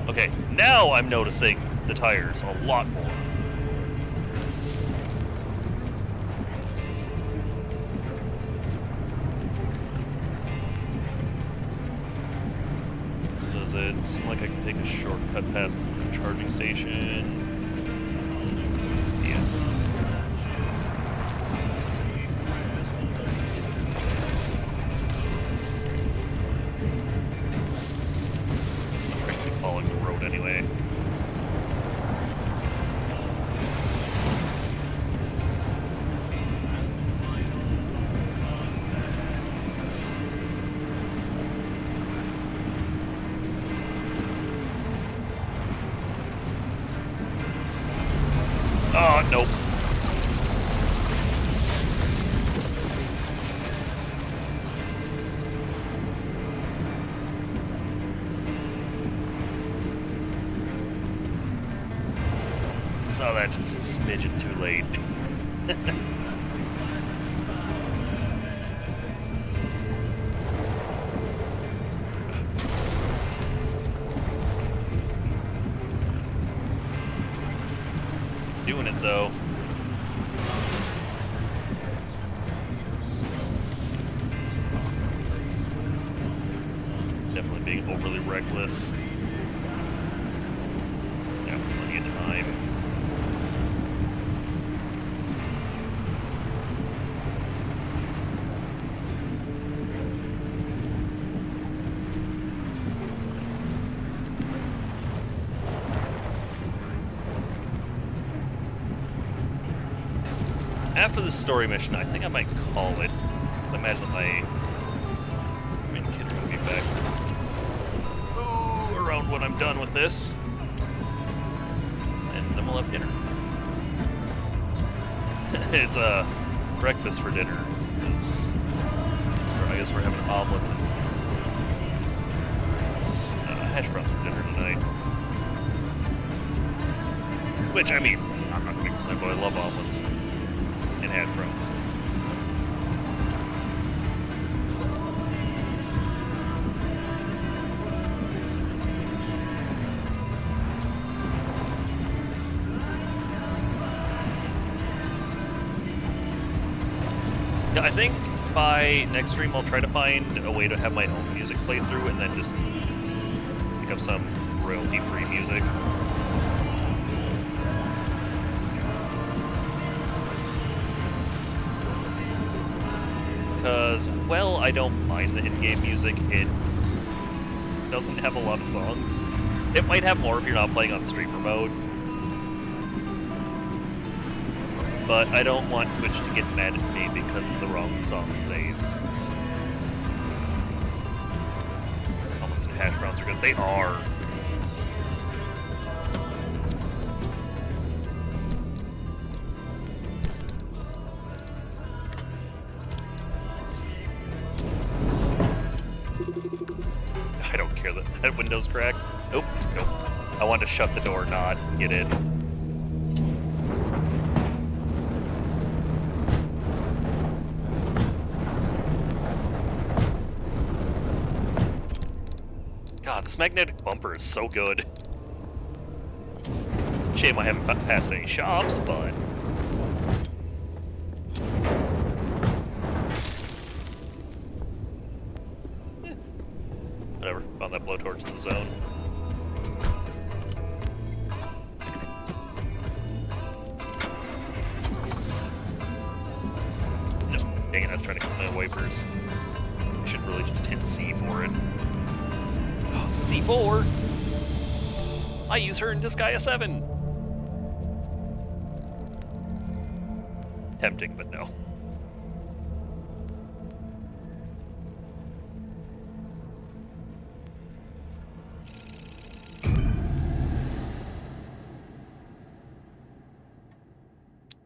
Okay, now I'm noticing the tires a lot more. So does it seem like I can take a shortcut past the charging station? Yes. I'm gonna keep following the road anyway. Oh, nope. Saw that just a smidgen too late. Doing it though. Definitely being overly reckless. Yeah, plenty of time. After this story mission, I think I might call it. I imagine my kidding. Get back. Ooh, around when I'm done with this. And then we'll have dinner. It's breakfast for dinner. I guess we're having omelets and hash browns for dinner tonight. Which, I mean, I'm not gonna complain, but I love omelets and hash browns. I think by next stream I'll try to find a way to have my own music play through and then just pick up some royalty-free music. Because, well, I don't mind the in-game music. It doesn't have a lot of songs. It might have more if you're not playing on streamer mode. But I don't want Twitch to get mad at me because the wrong song plays. Almost hash browns are good. They are. I don't care that that window's cracked. Nope, nope. I want to shut the door, not get in. God, this magnetic bumper is so good. Shame I haven't passed any shops, but... whatever, found that blowtorch in the zone. No, dang it, I was trying to click my wipers. I should really just hit C for it. C4! I use her in Disgaea 7! Tempting, but no.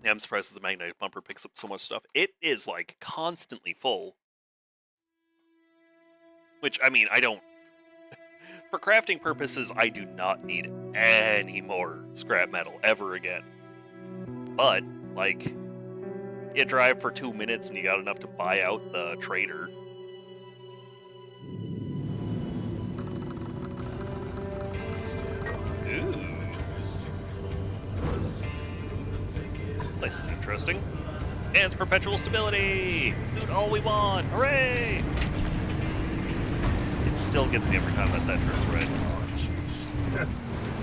Yeah, I'm surprised that the magnetic bumper picks up so much stuff. It is, like, constantly full. Which, I mean, I don't... For crafting purposes, I do not need any more scrap metal ever again. But, like, you drive for 2 minutes and you got enough to buy out the trader. Ooh. This is interesting. And it's perpetual stability! Loot all we want! Hooray! It still gets me every time that turns red. Oh, jeez.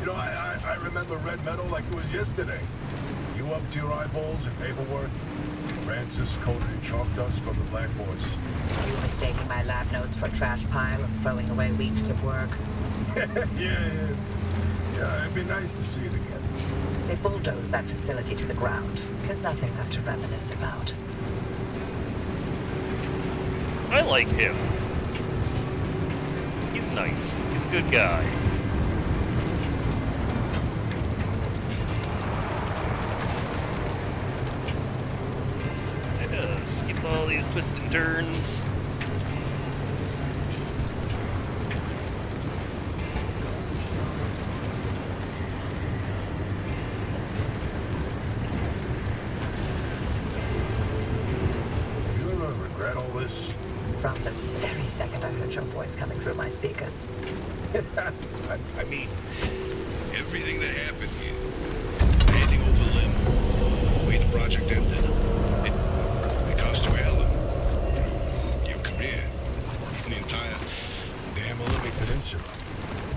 You know, I remember red metal like it was yesterday. You up to your eyeballs in paperwork. Francis coated in chalk dust from the blackboards. Are you mistaking my lab notes for a trash pile and throwing away weeks of work? Yeah, it'd be nice to see it again. They bulldozed that facility to the ground. There's nothing left to reminisce about. I like him. He's nice. He's a good guy. Skip all these twists and turns. You ever regret all this? From the very second I heard your voice coming through my speakers. I mean, Everything that happened, handing over Lim, the way the project ended, it cost you Alan, your career, even the entire damn Olympic Peninsula.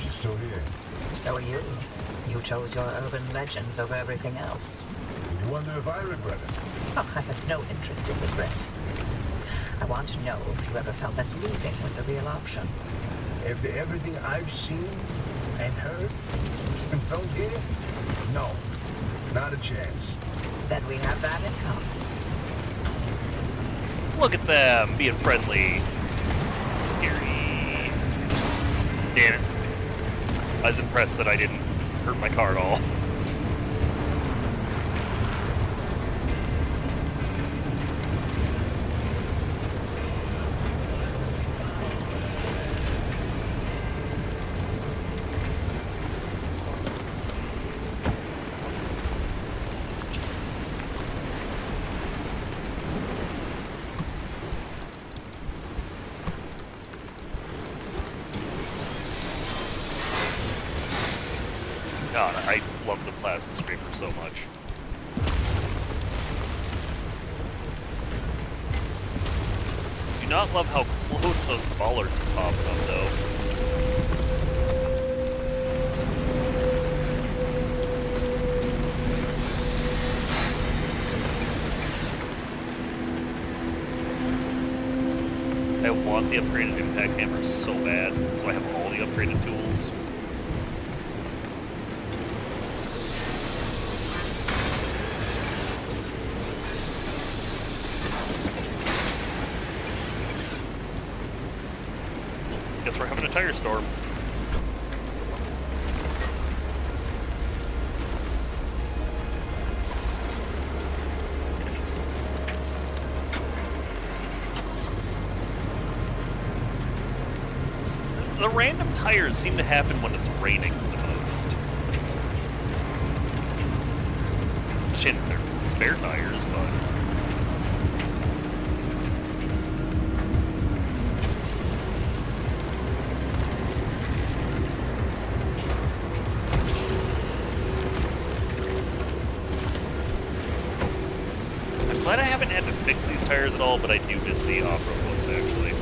She's still here. So are you. You chose your urban legends over everything else. You wonder if I regret it? Oh, I have no interest in regret. I want to know if you ever felt that leaving was a real option. After everything I've seen and heard and felt here, no, not a chance. Then we have that in common. Look at them being friendly. Scary. Damn it. I was impressed that I didn't hurt my car at all. God, I love the plasma scraper so much. Do not love how close those bollards are popping up, though. I want the upgraded impact hammer so bad, so I have all the upgraded tools. Guess we're having a tire storm. The random tires seem to happen when it's raining the most. It's a shame that they're spare tires, but... I'm glad I haven't had to fix these tires at all, but I do miss the off-road ones, actually.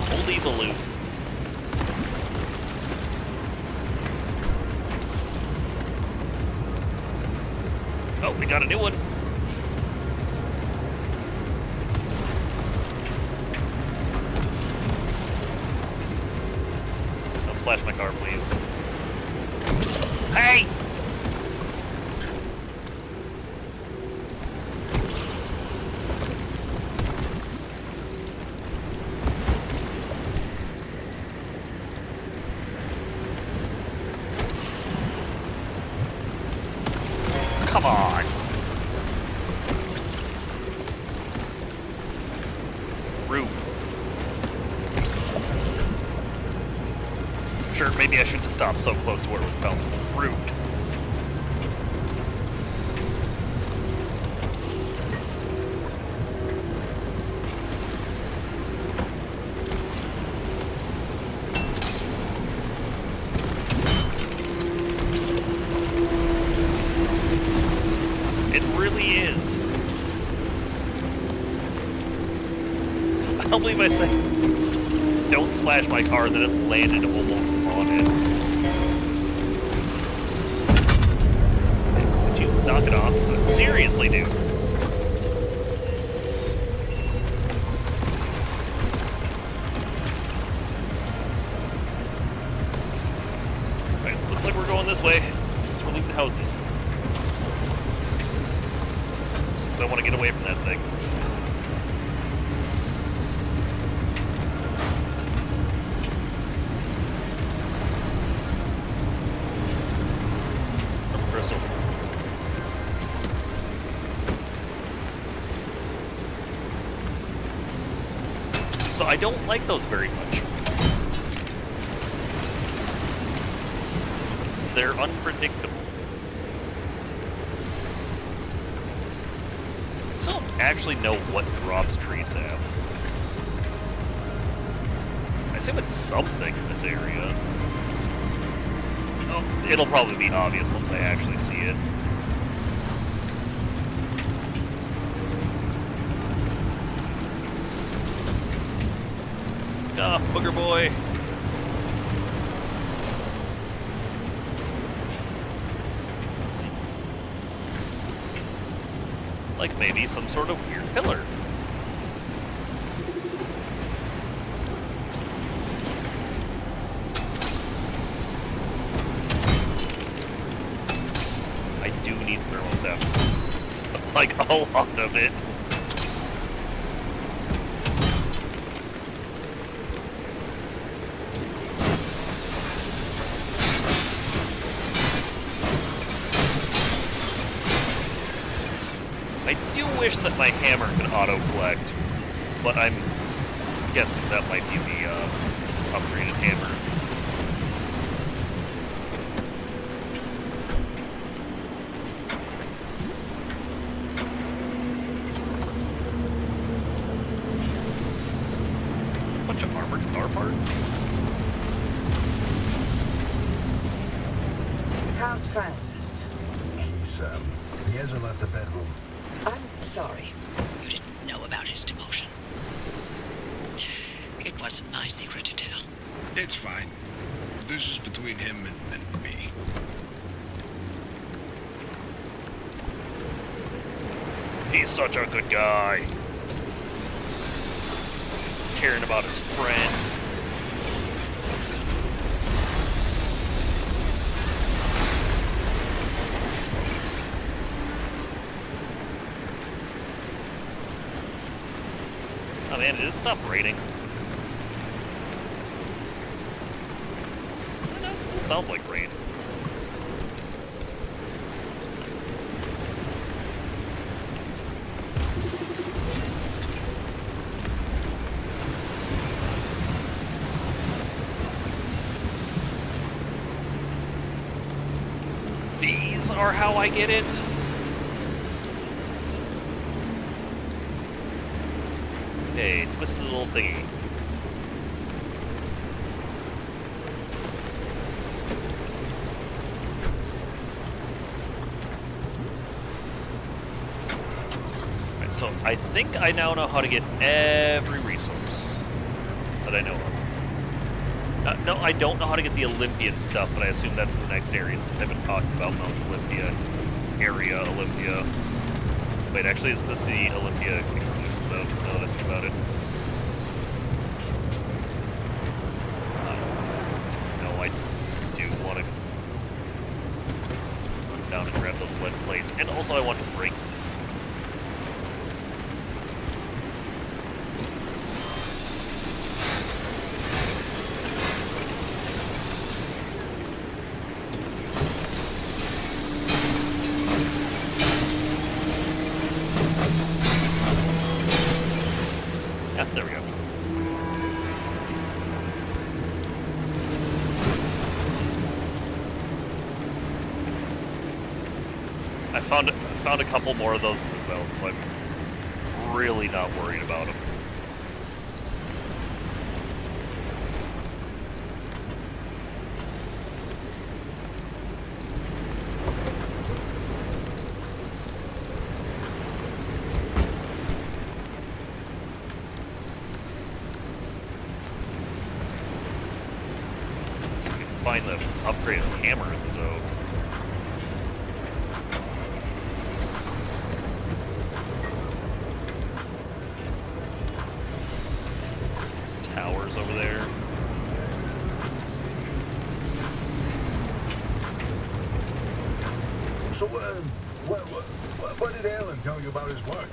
Holy balloon. Oh, we got a new one. Don't splash my car, please. Hey! Come on. Rude. Sure, maybe I shouldn't have stopped so close to where it was felt. Rude. It really is. I don't believe I said don't splash my car, and then it landed almost on it. Would you knock it off? Seriously, dude. Alright, looks like we're going this way. So we're leaving houses. Just because I want to get away from that thing. Crystal. So I don't like those very much. They're unpredictable. I still don't actually know what drops trees have. I assume it's something in this area. Oh, it'll probably be obvious once I actually see it. Get off, booger boy! Like maybe some sort of weird pillar. I do have like a lot of it. I do wish that my hammer could auto-collect, but I'm guessing that might be the upgraded hammer. Bunch of armored car parts. How's Francis? He hasn't left the bedroom. I'm sorry. You didn't know about his demotion. It wasn't my secret to tell. It's fine. This is between him and me. He's such a good guy. Caring about his friend. Oh man, did it stop raining? No, it still sounds like rain. These are how I get it. Okay, twisted little thingy. Right, so I think I now know how to get every resource that I know of. No, I don't know how to get the Olympian stuff, but I assume that's the next area since I've been talking about Mount Olympia, area Olympia. Wait, actually, isn't this the Olympia exclusion zone? Now that I think about it. No, I do want to go down and grab those lead plates, and also I want to break this. There we go. I found a couple more of those in the zone, so I'm really not worried about them. Find the upgraded hammer in the zone. There's towers over there. So, what did Alan tell you about his work?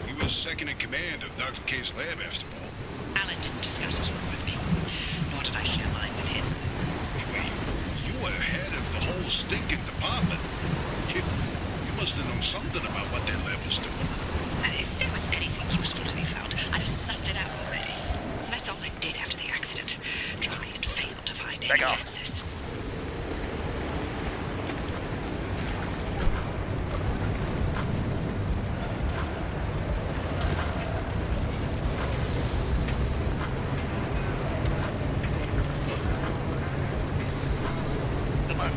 He was second in command of Dr. K's lab, after all. Alan didn't discuss his work with me, nor did I share mine with him. Wait, you were head of the whole stinking department. You must have known something about what that lab was doing. If there was anything useful to be found, I'd have sussed it out already. That's all I did after the accident. Try and fail to find any answers. Come on.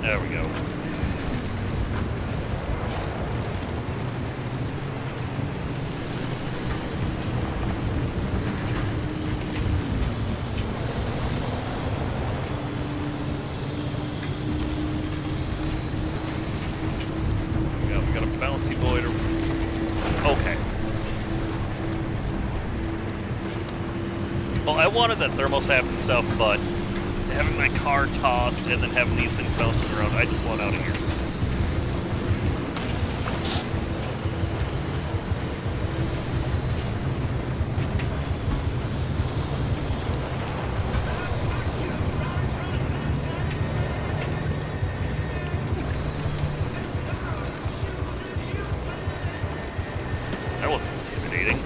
There we go. Yeah, we got a bouncy boy to... Okay. Well, I wanted that thermostat and stuff, but having my car tossed and then having these things bouncing around. I just want out of here. That looks intimidating.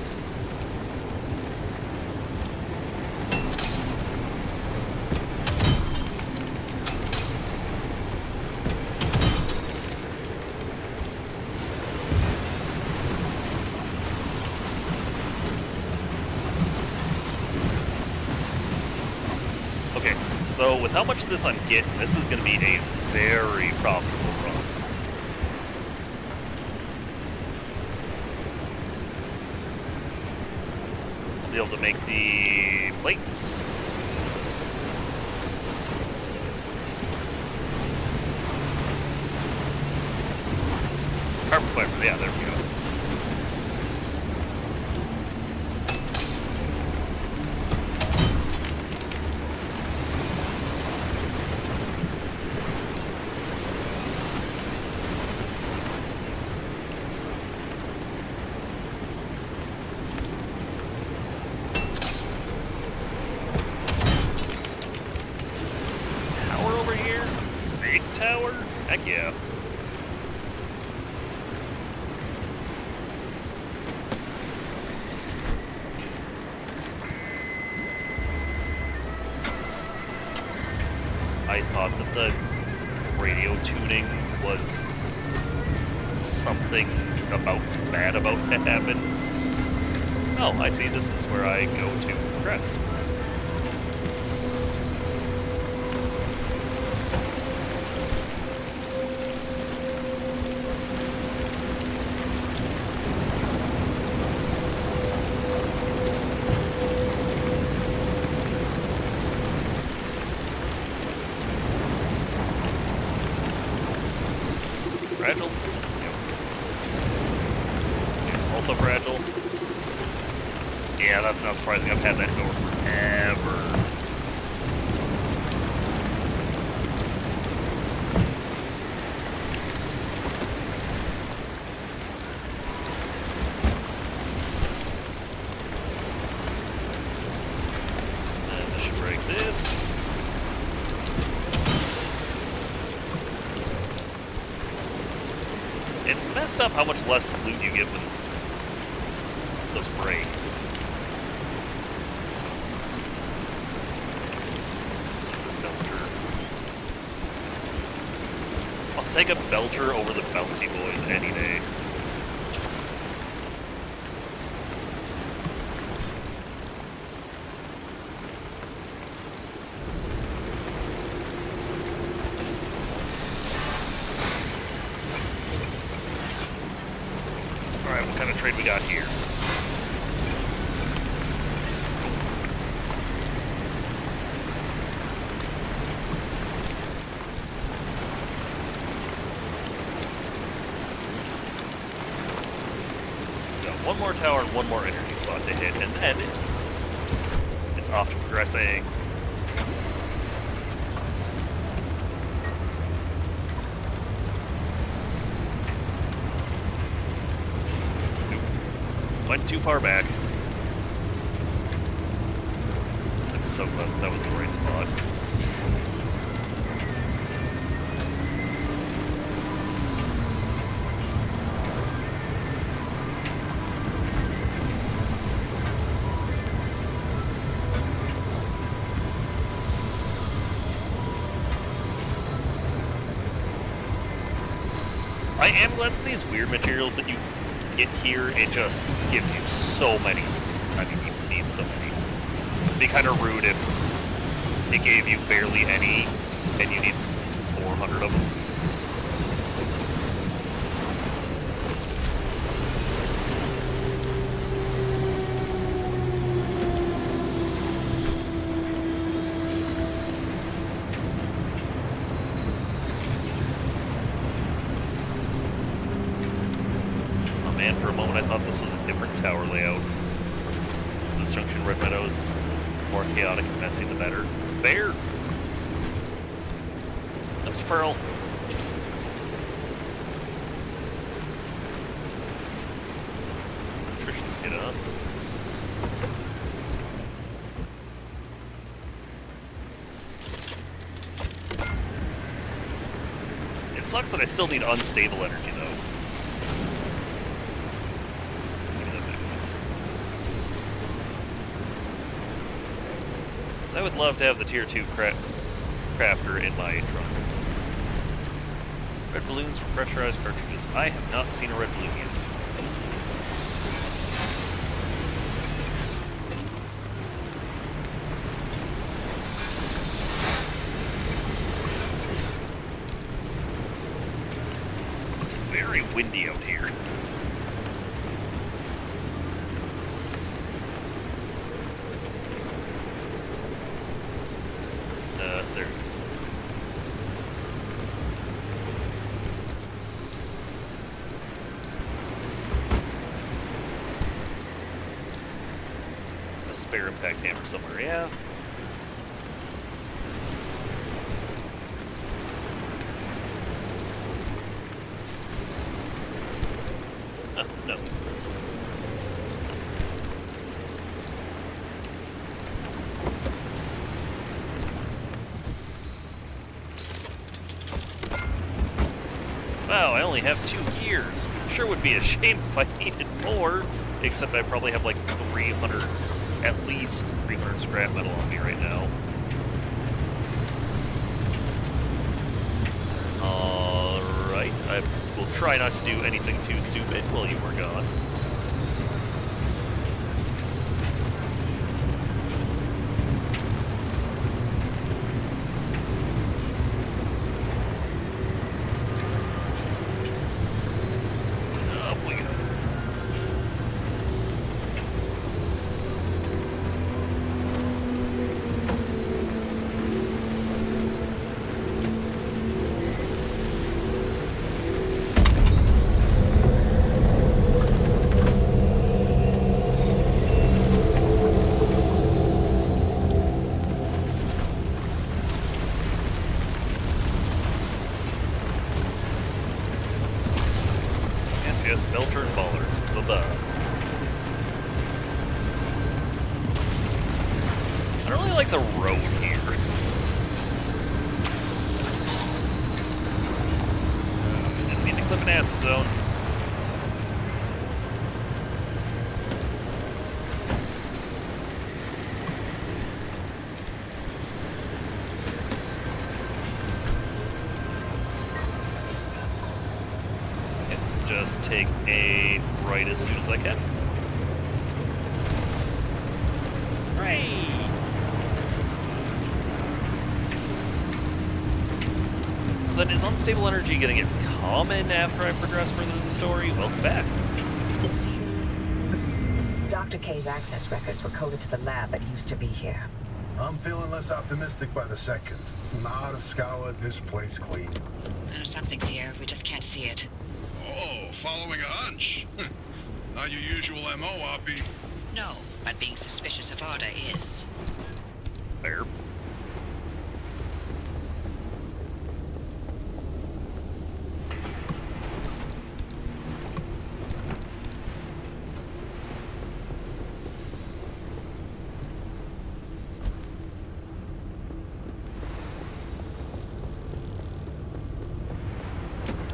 Okay, so with how much of this I'm getting, this is going to be a very profitable run. I'll be able to make the plates. Carbon fiber, yeah, there we go. Tower? Heck yeah. I thought that the radio tuning was something bad about to happen. Oh, I see. This is where I go to progress. Fragile? Yep. It's also fragile. Yeah, that's not surprising. I've had that door forever. And this should break this. It's messed up how much less loot you get when those break. It's just a belcher. I'll take a belcher over the bouncy boys any day. Alright, what kind of trade we got here? So we got one more tower and one more energy spot to hit, and then it's off to progressing. Went too far back. I'm so glad that was the right spot. I am glad that these weird materials that you get here, it just gives you so many. I mean, you need so many. It'd be kind of rude if it gave you barely any, and you need 400 of them. Man, for a moment I thought this was a different tower layout. This junction, Red Meadows, more chaotic and messy, the better. Fair! Mr. Pearl. Electricians get up. It sucks that I still need unstable energy, though. Give me that back, please. So I would love to have the Tier 2 crafter in my trunk. Red balloons for pressurized cartridges. I have not seen a red balloon yet. It's very windy out here. There it is. A spare impact hammer somewhere, yeah. No. Wow, I only have 2 gears. Sure would be a shame if I needed more, except I probably have like 300, at least 300 scrap metal on me right now. Alright, I will try not to do anything too stupid while you were gone. Up we go. Yes, Belcher and Ballers. Bye-bye. I don't really like the road here. Didn't mean to clip an acid zone. Just take a right as soon as I can. Hooray! So then, is unstable energy gonna get common after I progress further in the story? Welcome back. Dr. K's access records were coded to the lab that used to be here. I'm feeling less optimistic by the second. Now to scour this place clean. Something's here. We just can't see it. Oh, following a hunch. Not your usual MO, Oppie. No, but being suspicious of Arda is. Fair.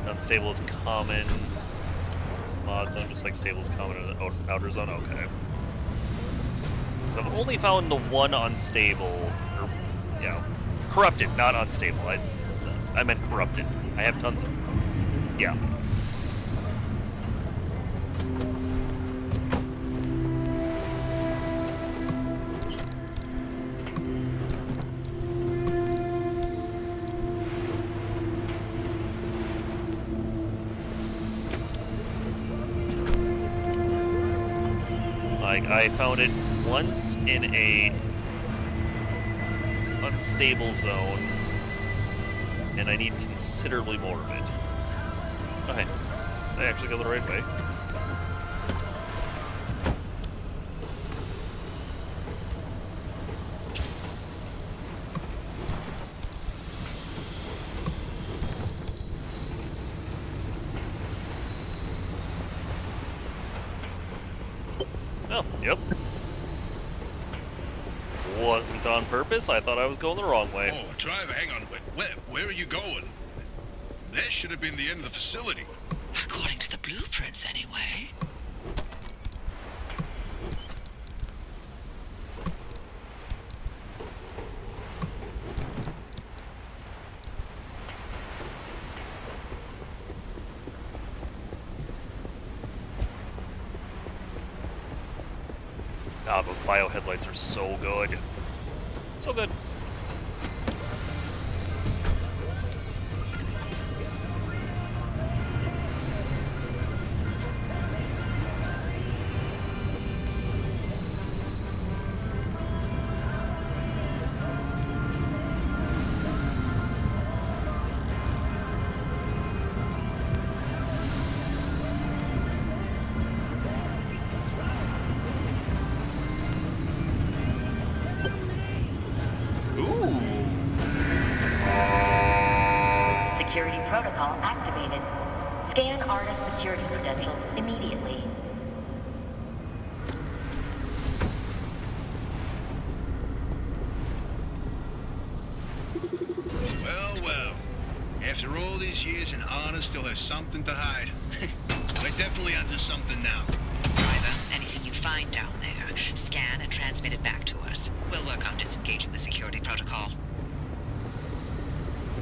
Unstable is common. Mod zone, just like stable is common in the outer zone. Okay. So I've only found the one unstable, or yeah, corrupted, not unstable. I meant corrupted. I have tons of them. Yeah. I found it once in a unstable zone, and I need considerably more of it. Okay, I actually go the right way. Oh, yep. Wasn't on purpose. I thought I was going the wrong way. Oh, driver, hang on. Where are you going? That should have been the end of the facility. According to the blueprints, anyway. Ah, those bio headlights are so good. So good. Security protocol activated. Scan artist security credentials immediately. Well, well. After all these years, an artist still has something to hide. We're definitely onto something now. Driver, anything you find down there, scan and transmit it back to us. We'll work on disengaging the security protocol.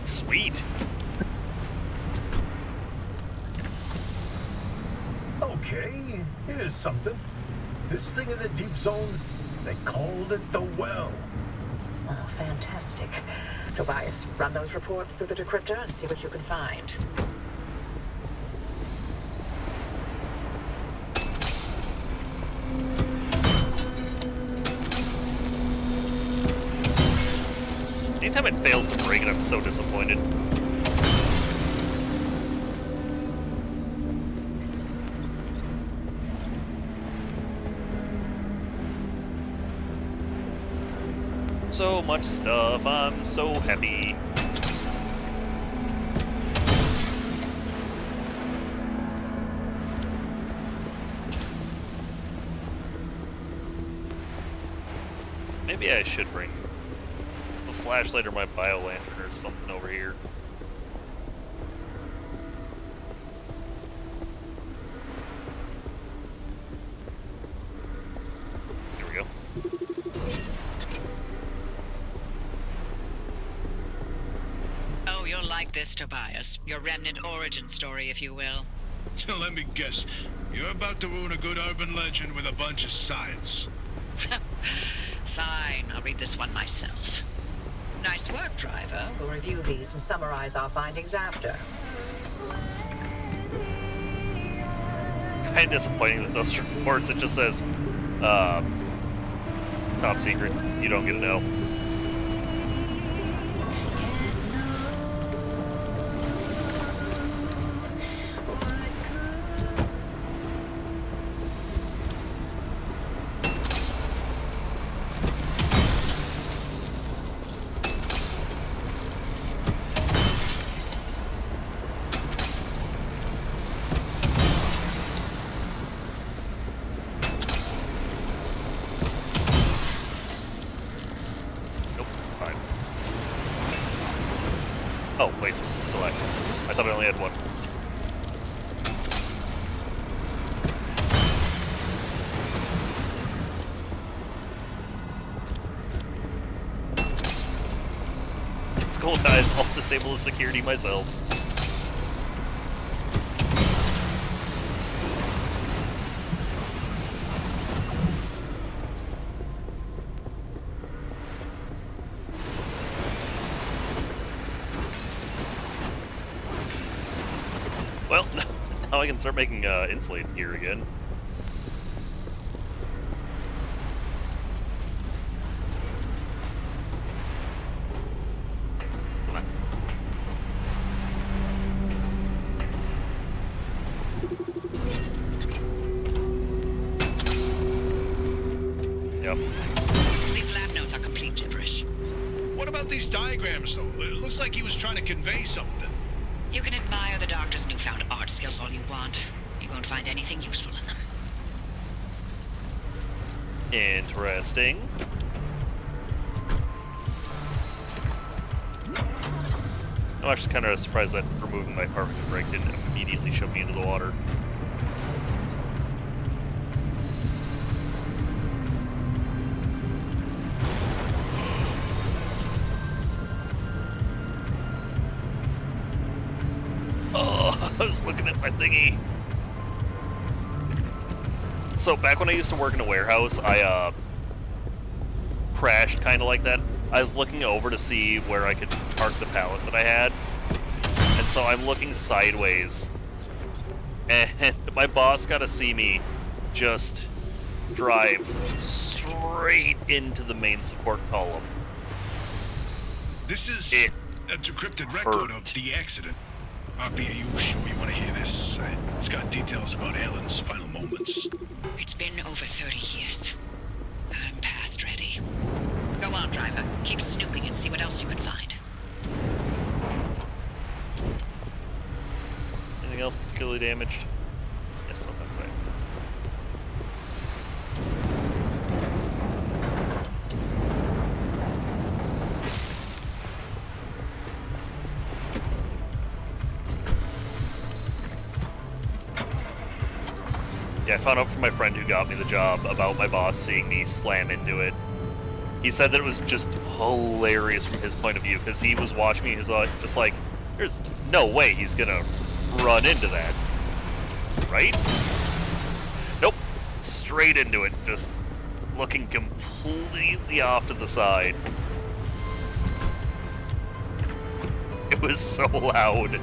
Sweet. Okay, here's something. This thing in the deep zone, they called it the Well. Oh, fantastic. Tobias, run those reports through the decryptor and see what you can find. Anytime it fails to break it, I'm so disappointed. So much stuff, I'm so happy. Maybe I should bring a flashlight or my bio lantern or something over here. Here we go. Oh, you'll like this, Tobias. Your remnant origin story, if you will. Let me guess. You're about to ruin a good urban legend with a bunch of science. Fine, I'll read this one myself. Nice work, driver. We'll review these and summarize our findings after. Kind of disappointing that those reports, it just says, top secret, you don't get to know. Oh, wait, this is still active. I thought I only had one. It's cool, guys. I'll disable the security myself. Well, now I can start making insulate gear again. Yep. These lab notes are complete gibberish. What about these diagrams, though? It looks like he was trying to convey something. You can admire the doctor's newfound art skills all you want. You won't find anything useful in them. Interesting. I'm actually kind of surprised that removing my parking brake didn't immediately shove me into the water. Oh, I was looking at my thingy. So back when I used to work in a warehouse, I crashed kind of like that. I was looking over to see where I could park the pallet that I had, and so I'm looking sideways, and my boss got to see me just drive straight into the main support column. This is It a decrypted record hurt. of the accident. Poppy, are you sure you want to hear this? It's got details about Ellen's final moments. It's been over 30 years. I'm past ready. Go on, driver. Keep snooping and see what else you can find. Anything else particularly damaged? Yes, on that side. Yeah, I found out from my friend who got me the job about my boss seeing me slam into it. He said that it was just hilarious from his point of view, because he was watching me, he's like, just like, there's no way he's gonna run into that. Right? Nope. Straight into it, just looking completely off to the side. It was so loud.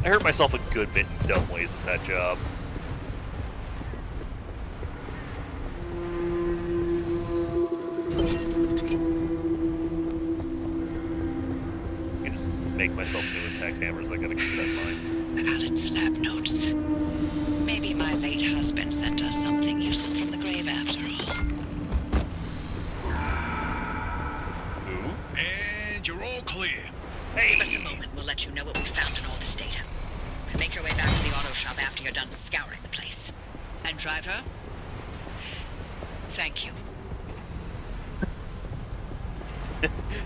I hurt myself a good bit in dumb ways at that job. I can just make myself new impact hammers, I gotta keep that in mind. Alan's lab notes. Maybe my late husband sent us something useful from the grave after all. Ooh. And you're all clear. Give us a moment. We'll let you know what we found in all this data. And make your way back to the auto shop after you're done scouring the place. And driver, thank you.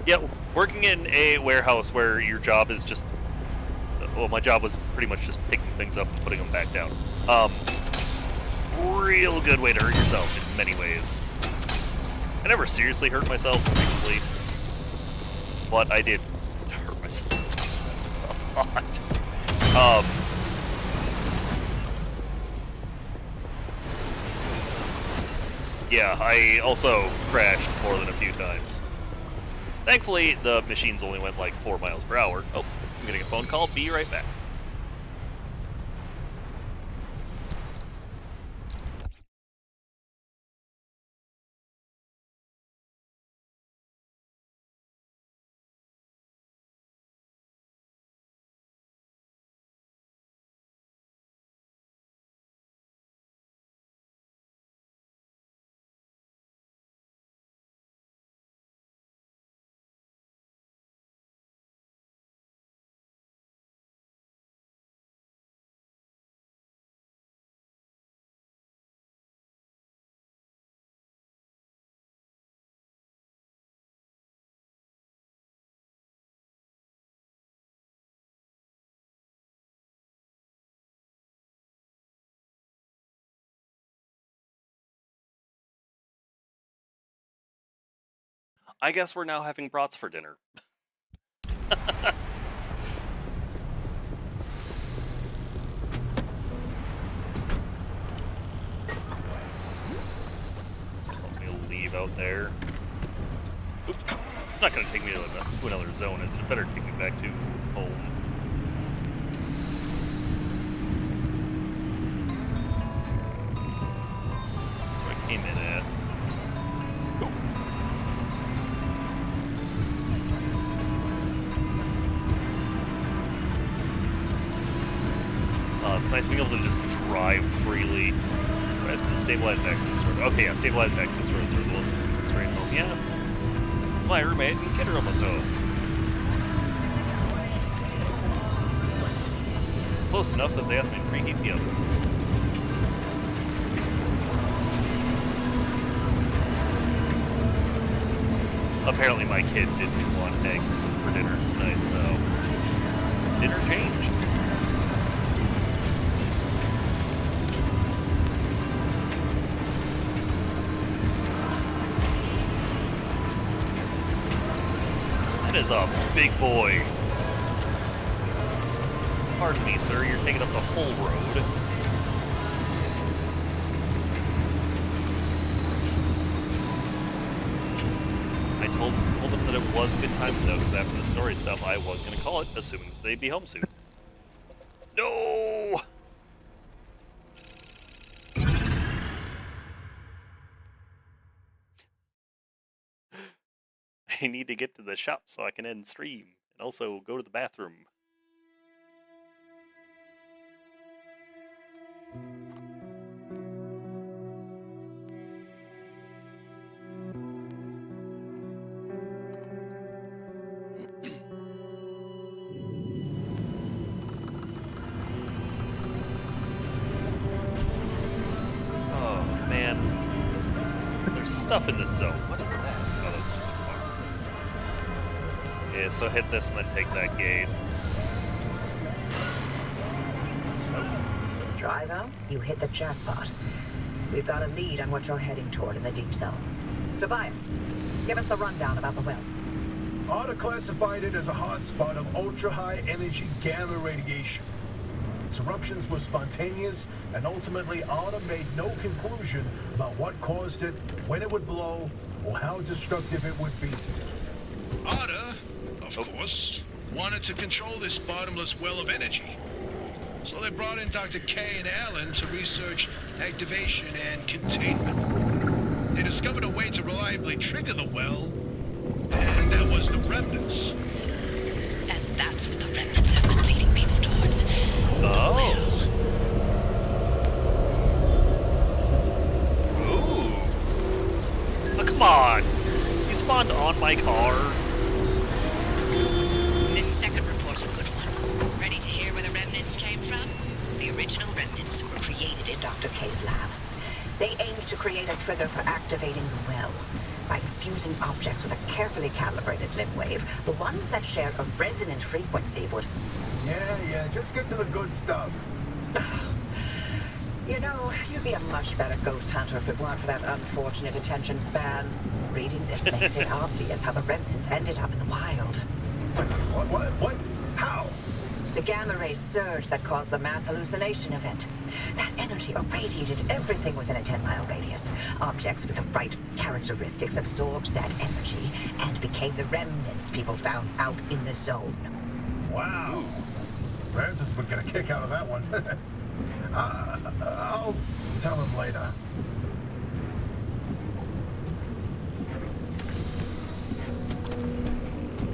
Yeah, working in a warehouse where your job is just... Well, my job was pretty much just picking things up and putting them back down. Real good way to hurt yourself in many ways. I never seriously hurt myself, thankfully. But I did hurt myself a lot. Yeah, I also crashed more than a few times. Thankfully, the machines only went like 4 miles per hour. Oh, I'm getting a phone call. Be right back. I guess we're now having brats for dinner. This wants me to leave out there. Oop. It's not going to take me to another zone, is it? It better take me back to home. So I came in at... It's nice being able to just drive freely. As to the stabilized access road. Okay, yeah, stabilized access roads are the ones that can straight home. Yeah. My roommate and kid are almost home. Close enough that they asked me to preheat the oven. Apparently my kid didn't want eggs for dinner tonight, so dinner changed. That is a big boy. Pardon me, sir, you're taking up the whole road. I told them that it was a good time though, because after the story stuff, I was going to call it, assuming that they'd be home soon. No! I need to get to the shop so I can end stream, and also go to the bathroom. Oh, man. There's stuff in this zone. What is that? Oh, that's just a farm. Yeah, so hit this and then take that gate. Driver, you hit the jackpot. We've got a lead on what you're heading toward in the deep zone. Tobias, give us the rundown about the well. ARDA classified it as a hotspot of ultra-high energy gamma radiation. Its eruptions were spontaneous, and ultimately ARDA made no conclusion about what caused it, when it would blow, or how destructive it would be. ARDA, of course, wanted to control this bottomless well of energy. So they brought in Dr. K and Allen to research activation and containment. They discovered a way to reliably trigger the well, and that was the remnants. And that's what the remnants have been leading people towards. Oh. Ooh. Oh, come on. You spawned on my car. This second report's a good one. Ready to hear where the remnants came from? The original remnants were created in Dr. K's lab. They aimed to create a trigger for activating the well by infusing objects with a carefully calibrated limb wave. The ones that shared a resonant frequency would... Yeah, just get to the good stuff. You know, you'd be a much better ghost hunter if it weren't for that unfortunate attention span. Reading this makes it obvious how the remnants ended up in the wild. What? How? The gamma ray surge that caused the mass hallucination event. That energy irradiated everything within a 10-mile radius. Objects with the right characteristics absorbed that energy and became the remnants people found out in the zone. Wow. Francis would get a kick out of that one. I'll tell him later.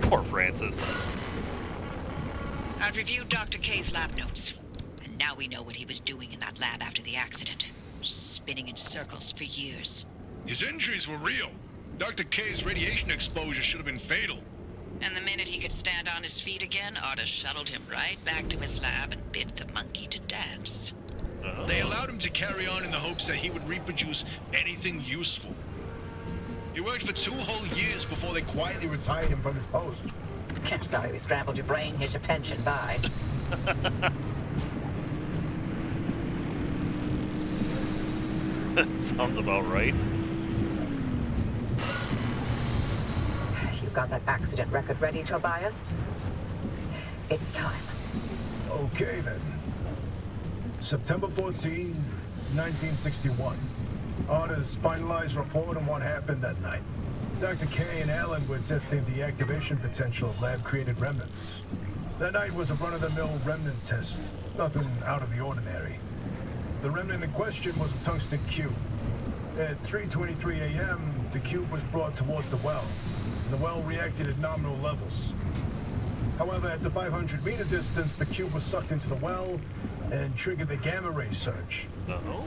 Poor Francis. I've reviewed Dr. K's lab notes, and now we know what he was doing in that lab after the accident. Spinning in circles for years. His injuries were real. Dr. K's radiation exposure should have been fatal. And the minute he could stand on his feet again, Arda shuttled him right back to his lab and bid the monkey to dance. Oh. They allowed him to carry on in the hopes that he would reproduce anything useful. He worked for 2 whole years before they quietly Retired him from his post. Sorry we scrambled your brain. Here's your pension. Bye. Sounds about right. You've got that accident record ready, Tobias? It's time. Okay, then. September 14, 1961. ARDA's finalized report on what happened that night. Dr. K and Allen were testing the activation potential of lab-created remnants. That night was a run-of-the-mill remnant test. Nothing out of the ordinary. The remnant in question was a tungsten cube. At 3:23 a.m., the cube was brought towards the well. The well reacted at nominal levels. However, at the 500-meter distance, the cube was sucked into the well and triggered the gamma ray surge. Uh-oh.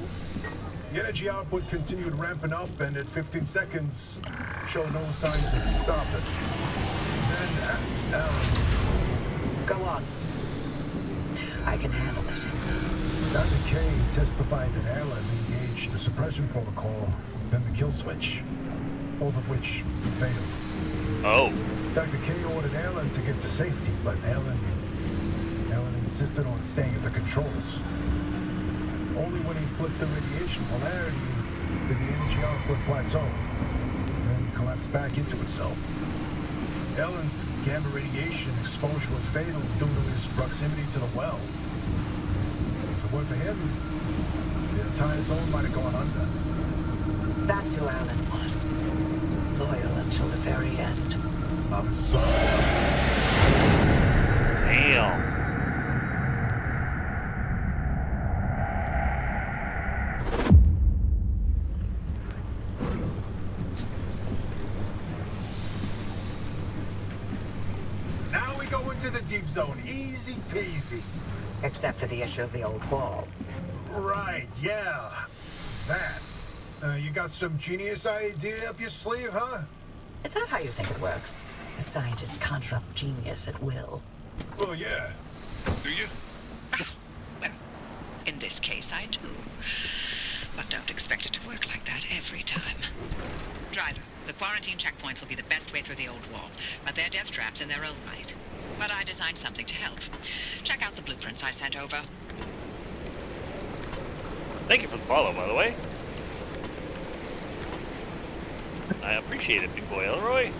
The energy output continued ramping up, and at 15 seconds, showed no signs of stopping. Then, Go on. I can handle it. Dr. K testified that Alan engaged the suppression protocol, then the kill switch, both of which failed. Oh. Dr. K ordered Alan to get to safety, but Alan insisted on staying at the controls. Only when he flipped the radiation polarity did the energy output plateau, then collapse back into itself. Alan's gamma radiation exposure was fatal due to his proximity to the well. If it weren't for him, the entire zone might have gone under. That's who Alan was. Loyal until the very end. I'm sorry. Damn. Now we go into the deep zone. Easy peasy. Except for the issue of the old wall. Right, yeah. That. You got some genius idea up your sleeve, huh? Is that how you think it works? That scientists construct genius at will? Well, yeah. Do you? Well, in this case, I do. But don't expect it to work like that every time. Driver, the quarantine checkpoints will be the best way through the old wall, but they're death traps in their own right. But I designed something to help. Check out the blueprints I sent over. Thank you for the follow, by the way. I appreciate it, big boy Elroy.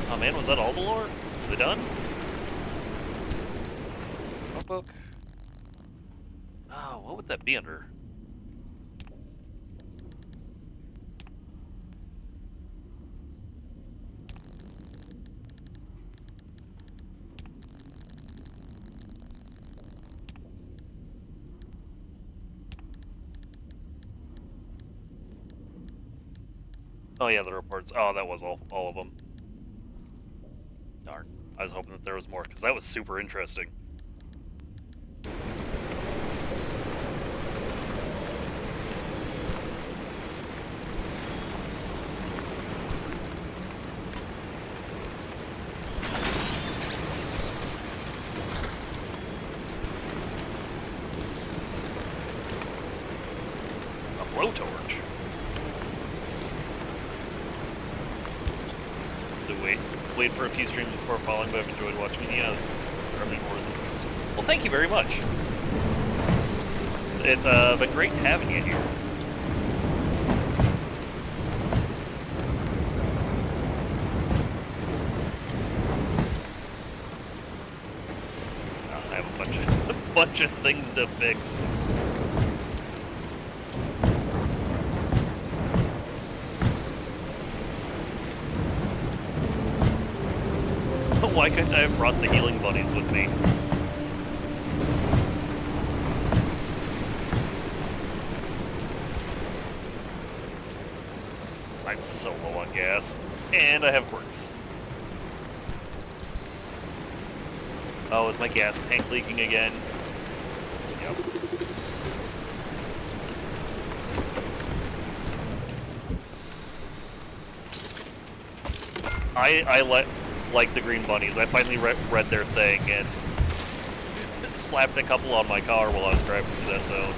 Oh man, was that all the lore? Are they done? Notebook. Oh, what would that be under? Oh yeah, the reports. Oh, that was all of them. Darn. I was hoping that there was more, because that was super interesting. A blowtorch. Wait for a few streams before following, but I've enjoyed watching it. Yeah, Remnant Wars is interesting. Well, thank you very much. It's been great having you here. I have a bunch of things to fix. Why couldn't I have brought the healing bunnies with me? I'm so low on gas. And I have quirks. Oh, is my gas tank leaking again? Yep. I like the green bunnies. I finally read their thing and slapped a couple on my car while I was driving through that zone.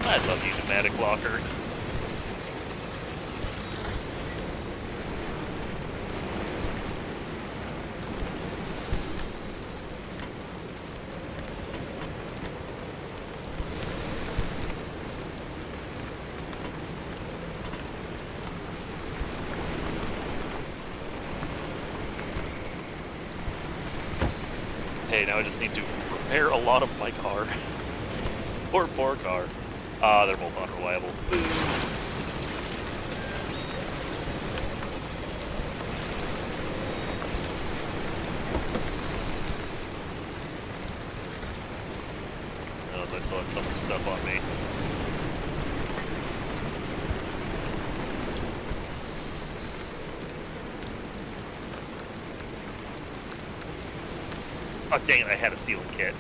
I love you, pneumatic locker. Okay, now I just need to repair a lot of my car. Poor car. They're both unreliable. still had some stuff on me. Oh, dang it, I had a sealing kit.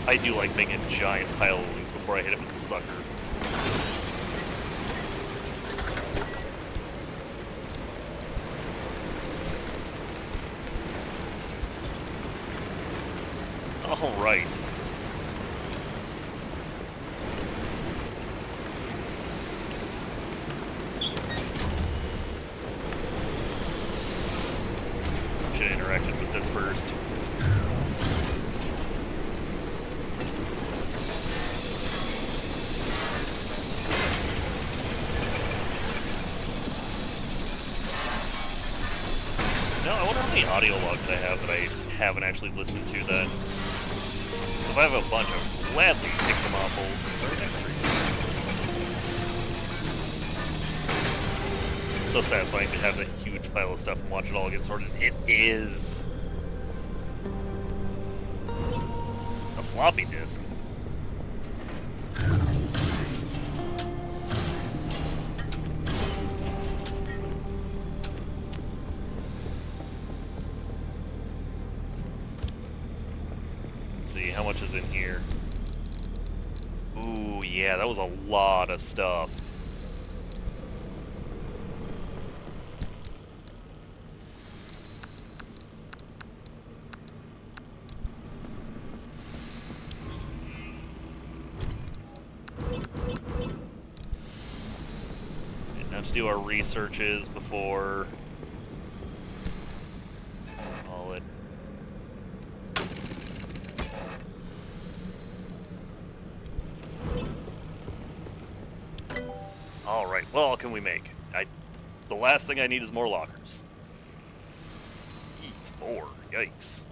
I do like making a giant pile of loot before I hit it with the sucker. All right. Should have interacted with this first. No, I wonder how many audio logs I have that I haven't actually listened to that. So if I have a bunch, I'll gladly pick them off for our next stream. It's so satisfying to have a huge pile of stuff and watch it all get sorted. It is a floppy disk. See how much is in here. Ooh, yeah, that was a lot of stuff. And now to do our researches before all it. Alright, what all can we make? The last thing I need is more lockers. E4, yikes.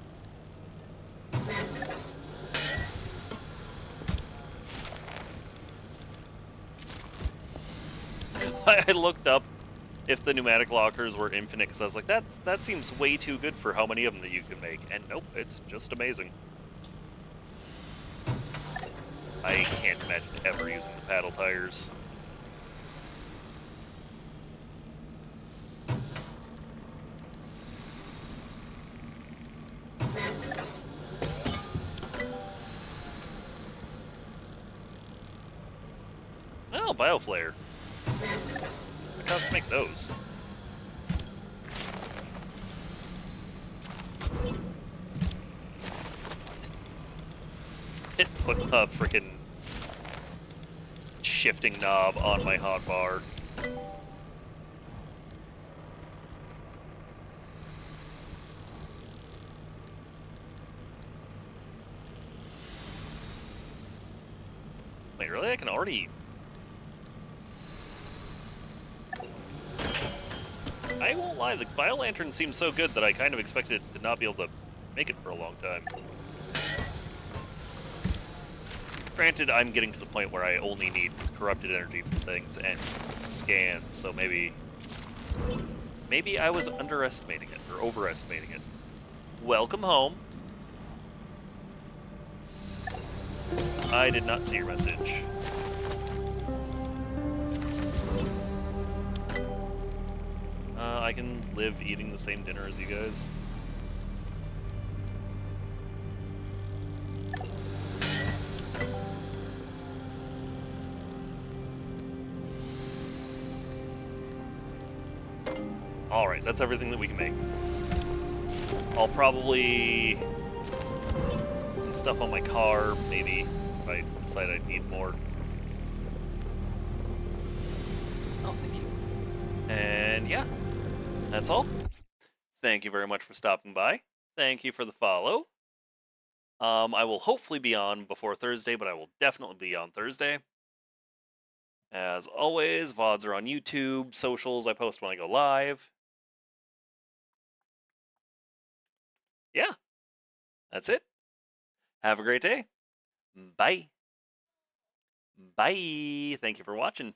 I looked up if the pneumatic lockers were infinite, because I was like, that seems way too good for how many of them that you can make. And nope, it's just amazing. I can't imagine ever using the paddle tires. Oh, Bioflare. What costs to make those? It put a freaking shifting knob on my hotbar. Wait, really? I can already... I won't lie, the Biolantern seems so good that I kind of expected to not be able to make it for a long time. Granted, I'm getting to the point where I only need corrupted energy for things and scans, so maybe I was underestimating it, or overestimating it. Welcome home. I did not see your message. I can live eating the same dinner as you guys. Alright, that's everything that we can make. I'll probably put some stuff on my car, maybe, if I decide I need more. Oh, thank you. And yeah, that's all. Thank you very much for stopping by. Thank you for the follow. I will hopefully be on before Thursday, but I will definitely be on Thursday. As always, VODs are on YouTube, socials, I post when I go live. Yeah, That's it. Have a great day. Bye. Bye. Thank you for watching.